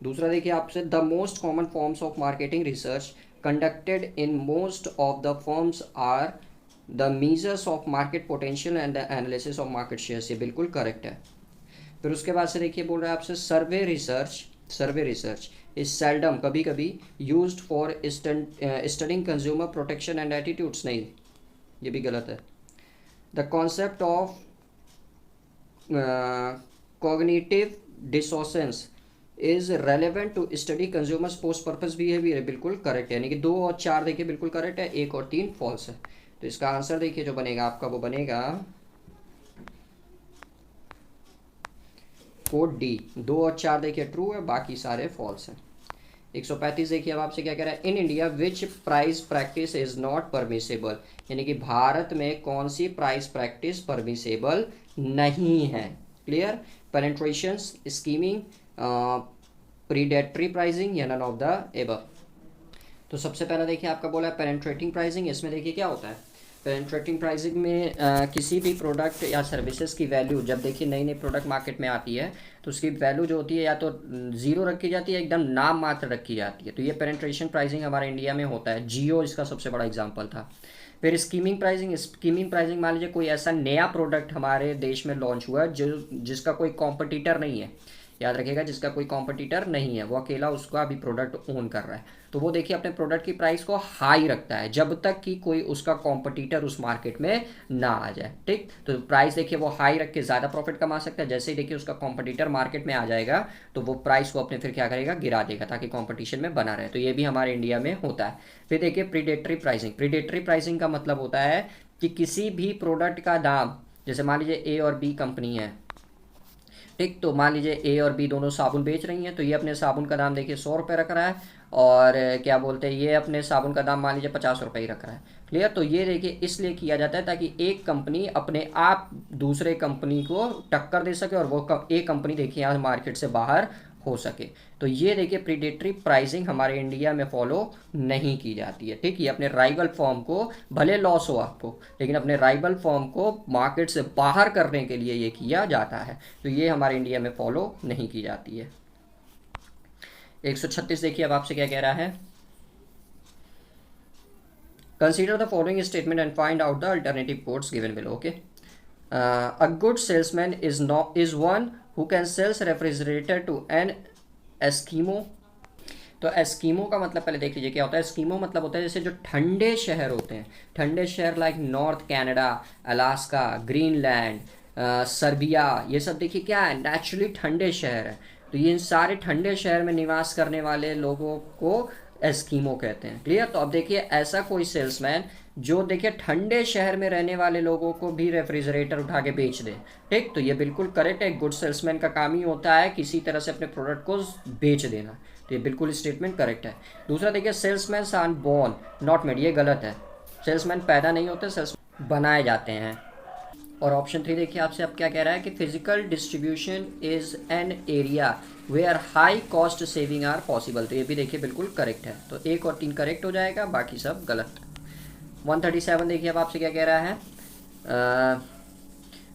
दूसरा देखिए आपसे, the most common forms of marketing research conducted in most of the firms are the measures of market potential and the analysis of market shares। ये बिल्कुल करेक्ट है। फिर उसके बाद से देखिए बोल रहा है आपसे, सर्वे रिसर्च इज सेल्डम, कभी कभी used for studying consumer protection and attitudes, नहीं ये भी गलत है। The concept of cognitive dissonance is relevant to study consumers post purchase behaviour, बिल्कुल करेक्ट है, यानी कि 2 और 4 देखिए बिल्कुल करेक्ट है, 1 और 3 फॉल्स है। तो इसका आंसर देखिए जो बनेगा आपका वो बनेगा कोड डी। 2 और 4 देखिए ट्रू है, बाकी सारे फॉल्स हैं। 135 देखिए अब आपसे क्या कह रहा है, in India which price practice is not permissible, यानी कि भारत में कौन सी प्राइस प्रैक्टिस परमिसेबल नहीं है। Clear, penetration, skimming, predatory pricing या नन ऑफ द एबव। तो सबसे पहला देखिए आपका बोला है पेनिट्रेटिंग प्राइसिंग। इसमें देखिए क्या होता है, पेनिट्रेटिंग प्राइसिंग में किसी भी प्रोडक्ट या सर्विसेज की वैल्यू, जब देखिए नई नई प्रोडक्ट मार्केट में आती है तो उसकी वैल्यू जो होती है या तो ज़ीरो रखी जाती है, एकदम नाम मात्र रखी जाती है। तो ये पेनिट्रेशन प्राइसिंग हमारे इंडिया में होता है। जियो इसका सबसे बड़ा एग्जाम्पल था। फिर स्कीमिंग प्राइसिंग। स्कीमिंग प्राइसिंग मान लीजिए कोई ऐसा नया प्रोडक्ट हमारे देश में लॉन्च हुआ है जिसका कोई कॉम्पिटिटर नहीं है, याद रखिएगा, जिसका कोई कॉम्पिटिटर नहीं है, वो अकेला उसका अभी प्रोडक्ट ओन कर रहा है, तो वो देखिए अपने प्रोडक्ट की प्राइस को हाई रखता है जब तक कि कोई उसका कॉम्पिटिटर उस मार्केट में ना आ जाए। ठीक, तो प्राइस देखिए वो हाई रख के ज़्यादा प्रॉफिट कमा सकता है। जैसे ही देखिए उसका कॉम्पिटिटर मार्केट में आ जाएगा तो वो प्राइस को अपने फिर क्या करेगा, गिरा देगा, ताकि कॉम्पिटिशन में बना रहे। तो ये भी हमारे इंडिया में होता है। फिर देखिए प्रीडेटरी प्राइसिंग। प्रीडेटरी प्राइसिंग का मतलब होता है कि किसी भी प्रोडक्ट का दाम, जैसे मान लीजिए ए और बी कंपनी है, ठीक, तो मान लीजिए ए और बी दोनों साबुन बेच रही हैं, तो ये अपने साबुन का दाम देखिए 100 रुपये रख रहा है, और क्या बोलते हैं, ये अपने साबुन का दाम मान लीजिए 50 रुपये ही रख रहा है। क्लियर। तो ये देखिए इसलिए किया जाता है ताकि एक कंपनी अपने आप दूसरे कंपनी को टक्कर दे सके और वो एक कंपनी देखिए यहाँ मार्केट से बाहर हो सके। तो ये देखिए प्रीडेटरी प्राइसिंग हमारे इंडिया में फॉलो नहीं की जाती है। ठीक, ये अपने राइवल फॉर्म को, भले लॉस हो आपको, लेकिन अपने राइवल फॉर्म को मार्केट से बाहर करने के लिए ये किया जाता है। तो ये हमारे इंडिया में फॉलो नहीं की जाती है। 136 देखिए अब आपसे क्या कह रहा है। Consider the following statement and find out the alternative codes given below. Okay, a good salesman is one who can sells refrigerator to an Eskimo. तो एस्कीमो का मतलब पहले देख लीजिए क्या होता है। एस्कीमो मतलब होता है जैसे जो ठंडे शहर होते हैं, ठंडे शहर like north Canada, Alaska, Greenland, Serbia, ये सब देखिए क्या है, नेचुरली ठंडे शहर है। तो ये इन सारे ठंडे शहर में निवास करने वाले लोगों को एस्कीमो कहते हैं। क्लियर। तो अब देखिए ऐसा कोई सेल्समैन जो देखिए ठंडे शहर में रहने वाले लोगों को भी रेफ्रिजरेटर उठा के बेच दे। ठीक, तो ये बिल्कुल करेक्ट है। गुड सेल्समैन का काम ही होता है किसी तरह से अपने प्रोडक्ट को बेच देना। तो ये बिल्कुल स्टेटमेंट करेक्ट है। दूसरा देखिए salesman are born not made, ये गलत है। सेल्समैन पैदा नहीं होते, सेल्समैन बनाए जाते हैं। और ऑप्शन 3 देखिए आपसे अब क्या कह रहा है कि physical distribution is an area where high cost saving are possible. तो ये भी देखिए बिल्कुल करेक्ट है। तो 1 और 3 करेक्ट हो जाएगा, बाकी सब गलत। 137 देखिए अब आपसे क्या कह रहा है।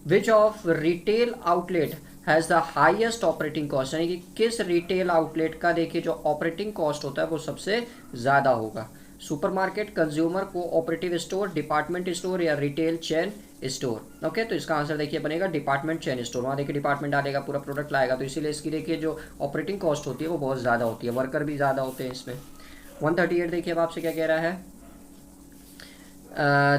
Which of retail outlet has the highest operating cost, यानी कि किस रिटेल आउटलेट का देखिए जो ऑपरेटिंग कॉस्ट होता है वो सबसे ज़्यादा होगा। Supermarket, consumer cooperative store, department store या रिटेल चेन स्टोर। ओके, तो इसका आंसर देखिए बनेगा डिपार्टमेंट चेन स्टोर। वहाँ देखिए डिपार्टमेंट डालेगा, पूरा प्रोडक्ट लाएगा, तो इसीलिए इसकी देखिए जो ऑपरेटिंग कॉस्ट होती है वो बहुत ज़्यादा होती है, वर्कर भी ज़्यादा होते हैं इसमें। 138 देखिए अब आपसे क्या कह रहा है।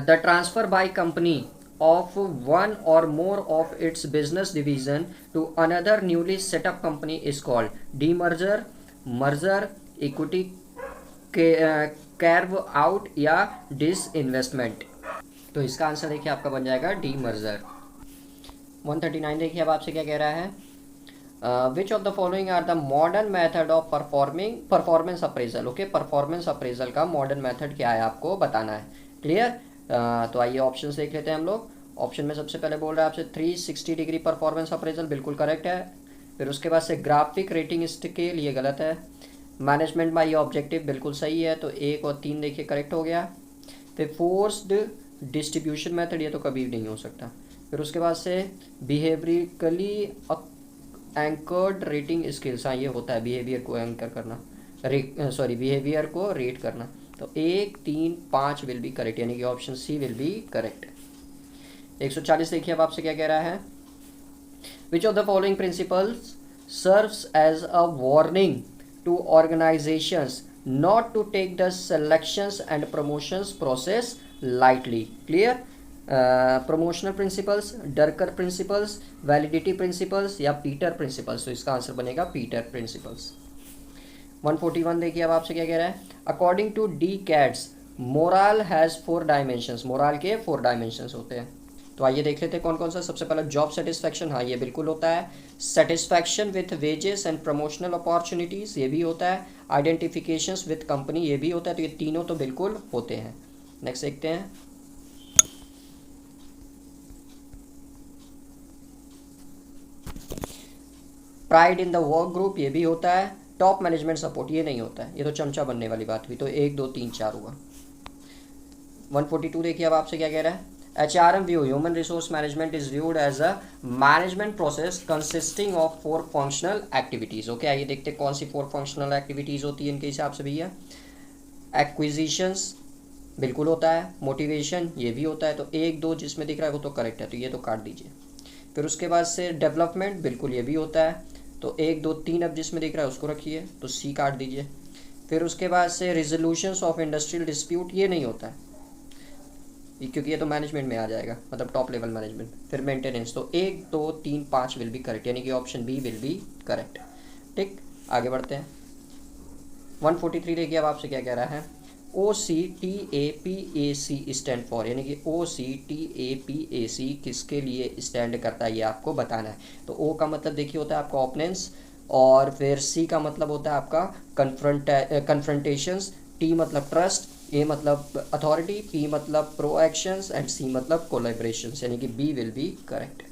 The transfer by company of one or more of its business division to another newly set up company is called demerger, merger, equity carve out या disinvestment। तो इसका आंसर देखिए आपका बन जाएगा डीमर्जर। 139 देखिए अब आपसे क्या कह रहा है। Which of the following are the modern method of performance appraisal. Okay, performance appraisal का मॉडर्न मेथड क्या है आपको बताना है। क्लियर। तो आइए ऑप्शन देख लेते हैं हम लोग। ऑप्शन में सबसे पहले बोल रहा है आपसे 360 डिग्री परफॉर्मेंस अप्रेजल, बिल्कुल करेक्ट है। फिर उसके बाद से ग्राफिक रेटिंग स्केल, ये गलत है। मैनेजमेंट बाय ऑब्जेक्टिव, बिल्कुल सही है। तो 1 और 3 देखिए करेक्ट हो गया। फिर फोर्स्ड डिस्ट्रीब्यूशन मेथड, ये तो कभी भी नहीं हो सकता। फिर उसके बाद से बिहेवियरली एंकर्ड रेटिंग स्किल्स, हाँ ये होता है, बिहेवियर को एंकर करना, बिहेवियर को रेट करना। तो 1, 3, 5 विल बी करेक्ट, यानी कि option C will be correct. 140 देखिए अब आपसे क्या कह रहा है। Which of the following principles serves as a warning to organisations not to take the selections and promotions process lightly. Clear. Promotional principles, Drucker principles, validity principles या Peter principles. तो इसका आंसर बनेगा पीटर प्रिंसिपल्स। 141 देखिए अब आपसे क्या कह रहा है। According to D Katz moral has 4 dimensions. Moral के 4 डायमेंशंस होते हैं। तो आइए देख लेते हैं कौन कौन सा। सबसे पहला जॉब सेटिस्फैक्शन, हाँ ये बिल्कुल होता है। Satisfaction with wages and promotional opportunities, ये भी होता है। आइडेंटिफिकेशंस विथ कंपनी, ये भी होता है। तो ये तीनों तो बिल्कुल होते हैं। नेक्स्ट देखते हैं। Pride in the work group, ये भी होता है। टॉप मैनेजमेंट सपोर्ट ये नहीं होता है, ये तो चमचा बनने वाली बात हुई। तो 1 2 3 4 हुआ। 142 देखिए अब आपसे क्या कह रहा है। HRM view, human resource management is viewed as a management process consisting of 4 functional activities. Okay, आइए देखते हैं कौन सी 4 फंक्शनल एक्टिविटीज होती है इनके हिसाब से भैया। एक्विजिशंस बिल्कुल होता है, मोटिवेशन ये भी होता है, तो 1 2 जिसमें दिख रहा है वो तो करेक्ट है, तो ये तो काट दीजिए। फिर उसके बाद से डेवलपमेंट बिल्कुल ये भी होता है, तो 1 2 3 अब जिसमें दिख रहा है उसको रखिए, तो सी काट दीजिए। फिर उसके बाद से रिजोल्यूशंस ऑफ इंडस्ट्रियल डिस्प्यूट ये नहीं होता है क्योंकि ये तो मैनेजमेंट में आ जाएगा, मतलब टॉप लेवल मैनेजमेंट। फिर मेंटेनेंस, तो 1 2 3 5 विल बी करेक्ट, यानी कि option B will be correct. ठीक, आगे बढ़ते हैं। 143 देखिए अब आपसे क्या कह रहा है। OCTAPAC स्टैंड फॉर, यानी कि OCTAPAC किसके लिए स्टैंड करता है ये आपको बताना है। तो O का मतलब देखिए होता है आपका ओपोनेंस, और फिर C का मतलब होता है आपका कन्फ्रंटेशंस, T मतलब ट्रस्ट, A मतलब अथॉरिटी, P मतलब प्रो एक्शंस एंड C मतलब कोलैबोरेशंस, यानी कि B विल बी करेक्ट।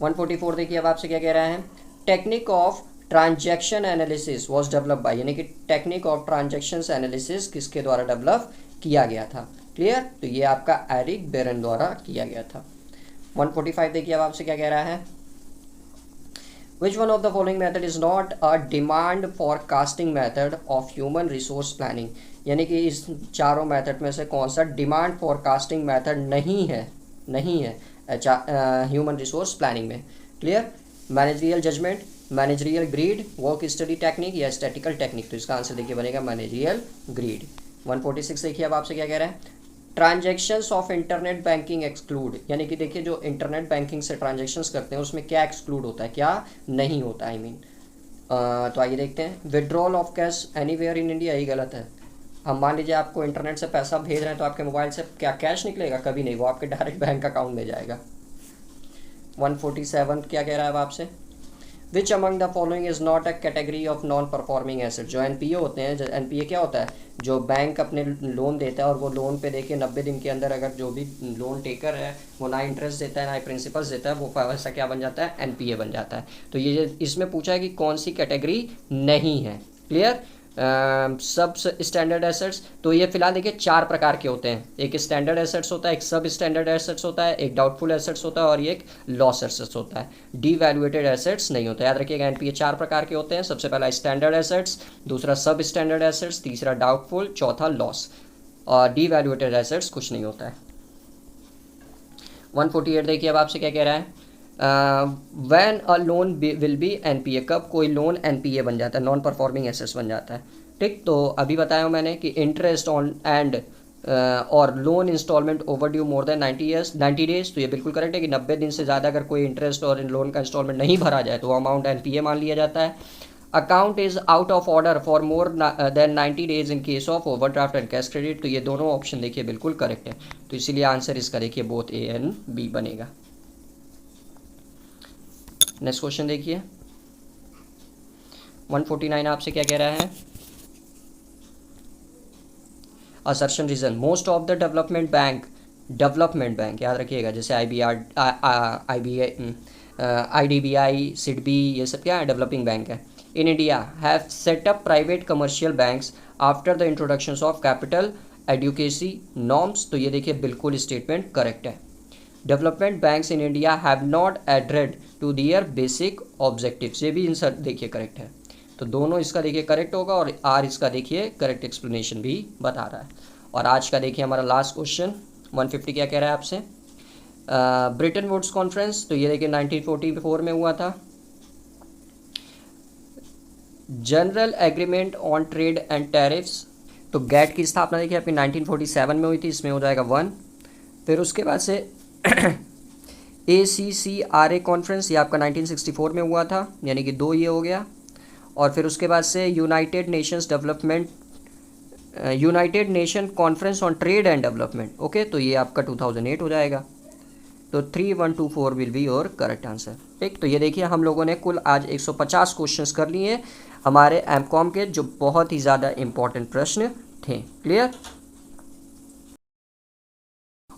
144 देखिए अब आपसे क्या कह रहा है। Technique of transaction analysis was develop by, यानी कि टेक्निक ऑफ ट्रांजैक्शन एनालिसिस किसके द्वारा डेवलप किया गया था। क्लियर, तो ये आपका एरिक बेरन द्वारा किया गया था। 145 देखिए अब आपसे क्या कह रहा है। Which one of the following method is not a demand forecasting method of human resource planning, यानी कि इस चारों मेथड में से कौन सा डिमांड फोरकास्टिंग मेथड नहीं है ह्यूमन रिसोर्स प्लानिंग में। Clear, managerial judgement, managerial grid, work study technique या स्टैटिकल टेक्निक, तो इसका आंसर देखिए बनेगा मैनेजरियल ग्रीड। 146 देखिए अब आपसे क्या कह रहा है। Transactions of internet banking exclude, यानी कि देखिए जो इंटरनेट बैंकिंग से ट्रांजैक्शंस करते हैं उसमें क्या एक्सक्लूड होता है, क्या नहीं होता, आई मीन। तो आइए देखते हैं। Withdrawal of cash anywhere in India, ये गलत है। हम मान लीजिए आपको इंटरनेट से पैसा भेज रहे हैं तो आपके मोबाइल से क्या कैश निकलेगा, कभी नहीं, वो आपके डायरेक्ट बैंक अकाउंट में जाएगा। 147 क्या कह रहा है अब आपसे। विच among the following is not a category of non performing asset, जो एनपीए होते हैं, एनपीए क्या होता है, जो बैंक अपने लोन देता है और वो लोन पे देखिए 90 दिन के अंदर अगर जो भी लोन टेकर है वो ना इंटरेस्ट देता है ना प्रिंसिपल्स देता है, वो पैसा क्या बन जाता है, एनपीए बन जाता है। तो ये इसमें पूछा है कि कौन सी कैटेगरी नहीं है। क्लियर, सब स्टैंडर्ड एसेट्स, तो ये फिलहाल देखिए 4 प्रकार के होते हैं। एक स्टैंडर्ड एसेट्स होता है, एक सब स्टैंडर्ड एसेट्स होता है, एक डाउटफुल एसेट्स होता है और ये एक लॉस एसेट्स होता है। डीवैल्यूएटेड एसेट्स नहीं होता, याद रखिएगा। एनपीए 4 प्रकार के होते हैं। सबसे पहला स्टैंडर्ड एसेट्स, दूसरा सब स्टैंडर्ड एसेट्स, तीसरा डाउटफुल, चौथा लॉस, और डीवैल्यूएटेड एसेट्स कुछ नहीं होता है। 148 देखिए अब आपसे क्या कह रहा है। When a loan will be NPA, कब कोई लोन एनपीए बन जाता है, नॉन परफॉर्मिंग एसेट्स बन जाता है। ठीक, तो अभी बताया मैंने कि इंटरेस्ट ऑन एंड और loan instalment overdue more than 90 days, तो ये बिल्कुल करेक्ट है कि 90 दिन से ज़्यादा अगर कोई इंटरेस्ट और लोन का इंस्टॉलमेंट नहीं भरा जाए तो वो अमाउंट एनपीए मान लिया जाता है। Account is out of order for more than 90 days in case of overdraft and cash credit, तो ये दोनों ऑप्शन देखिए बिल्कुल करेक्ट है, तो इसीलिए आंसर इसका देखिए बोथ ए एंड बी बनेगा। नेक्स्ट क्वेश्चन देखिए। 149 आपसे क्या कह रहा है। Assertion reason, most of the development bank याद रखिएगा, जैसे IDBI, सिडबी, ये सब क्या है, डेवलपिंग बैंक है। In India have set up private commercial banks after the introduction of capital adequacy norms, तो ये देखिए बिल्कुल स्टेटमेंट करेक्ट है। Development banks in India have not adhered to their basic objectives, ये भी आंसर देखिए correct है, तो दोनों इसका देखिए करेक्ट होगा और आर इसका देखिए करेक्ट एक्सप्लेनेशन भी बता रहा है। और आज का देखिए हमारा लास्ट क्वेश्चन 150 क्या कह रहा है आपसे। ब्रिटेन वुड्स कॉन्फ्रेंस, तो ये देखिए 1944 में हुआ था। General agreement on trade and tariffs, तो गैट की स्थापना देखिए आपकी 1947 में हुई थी, इसमें हो जाएगा 1। फिर उसके बाद से ACCRA कॉन्फ्रेंस, ये आपका 1964 में हुआ था, यानी कि 2 ये हो गया। और फिर उसके बाद से United Nation conference on trade and development, okay, तो ये आपका 2008 हो जाएगा। तो 3124 will be your correct answer. ठीक, तो ये देखिए हम लोगों ने कुल आज 150 क्वेश्चंस कर लिए हमारे एमकॉम के, जो बहुत ही ज़्यादा इंपॉर्टेंट प्रश्न थे। क्लियर,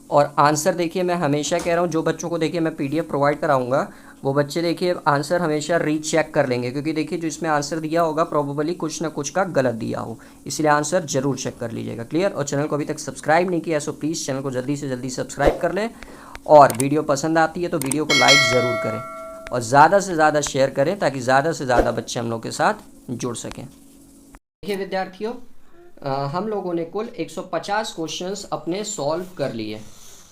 और आंसर देखिए मैं हमेशा कह रहा हूँ, जो बच्चों को देखिए मैं PDF प्रोवाइड कराऊंगा वो बच्चे देखिए आंसर हमेशा रीचेक कर लेंगे, क्योंकि देखिए जो इसमें आंसर दिया होगा प्रोबेबली कुछ ना कुछ का गलत दिया हो, इसलिए आंसर जरूर चेक कर लीजिएगा। क्लियर? और चैनल को अभी तक सब्सक्राइब नहीं किया सो प्लीज़ चैनल को जल्दी से जल्दी सब्सक्राइब कर लें, और वीडियो पसंद आती है तो वीडियो को लाइक ज़रूर करें और ज़्यादा से ज़्यादा शेयर करें ताकि ज़्यादा से ज़्यादा बच्चे हम लोग के साथ जुड़ सकें। देखिए विद्यार्थियों, हम लोगों ने कुल 150 क्वेश्चंस अपने सॉल्व कर लिए।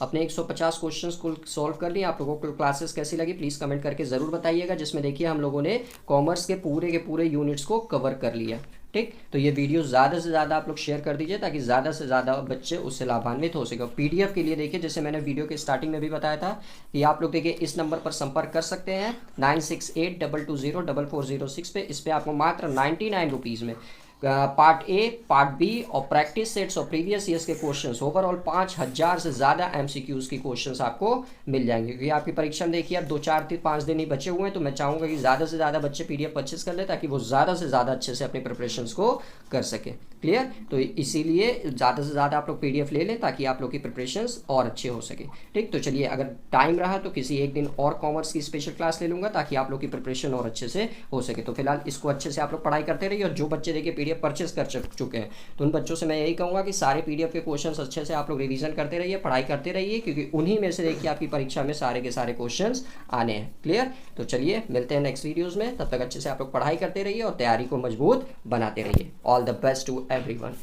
अपने 150 क्वेश्चंस कुल सॉल्व कर लिए। आप लोगों को क्लासेस कैसी लगी प्लीज़ कमेंट करके ज़रूर बताइएगा, जिसमें देखिए हम लोगों ने कॉमर्स के पूरे यूनिट्स को कवर कर लिया। ठीक, तो ये वीडियो ज़्यादा से ज़्यादा आप लोग शेयर कर दीजिए ताकि ज़्यादा से ज़्यादा बच्चे उससे लाभान्वित हो सके। पीडीएफ के लिए देखिए, जैसे मैंने वीडियो के स्टार्टिंग में भी बताया था कि आप लोग देखिए इस नंबर पर संपर्क कर सकते हैं 9682204406 पे। इस पर आपको मात्र 99 रुपीज़ में पार्ट ए, पार्ट बी और प्रैक्टिस सेट्स और प्रीवियस ईयर्स के क्वेश्चंस, ओवरऑल 5000 से ज़्यादा एमसीक्यूज़ की क्वेश्चंस आपको मिल जाएंगे। क्योंकि आपकी परीक्षा में देखिए अब 2-4-5 दिन ही बचे हुए हैं, तो मैं चाहूँगा कि ज़्यादा से ज़्यादा बच्चे पीडीएफ परचेस कर ले ताकि वो ज़्यादा से ज़्यादा अच्छे से अपनी प्रिपरेशंस को कर सके। क्लियर? तो इसीलिए ज़्यादा से ज़्यादा आप लोग पीडीएफ ले लें ताकि आप लोग की प्रिपरेशंस और अच्छे हो सके। ठीक, तो चलिए अगर टाइम रहा तो किसी एक दिन और कॉमर्स की स्पेशल क्लास ले लूँगा ताकि आप लोग की प्रिपरेशन और अच्छे से हो सके। तो फिलहाल इसको अच्छे से आप लोग पढ़ाई करते रहिए, और जो बच्चे देखिए पीडीएफ परचेस कर चुके हैं तो उन बच्चों से मैं यही कहूँगा कि सारे पीडीएफ के क्वेश्चंस अच्छे से आप लोग रिवीजन करते रहिए, पढ़ाई करते रहिए, क्योंकि उन्हीं में से देखिए आपकी परीक्षा में सारे के सारे क्वेश्चंस आने हैं। क्लियर? तो चलिए मिलते हैं नेक्स्ट वीडियोज़ में, तब तक अच्छे से आप लोग पढ़ाई करते रहिए और तैयारी को मजबूत बनाते रहिए। All the best to everyone.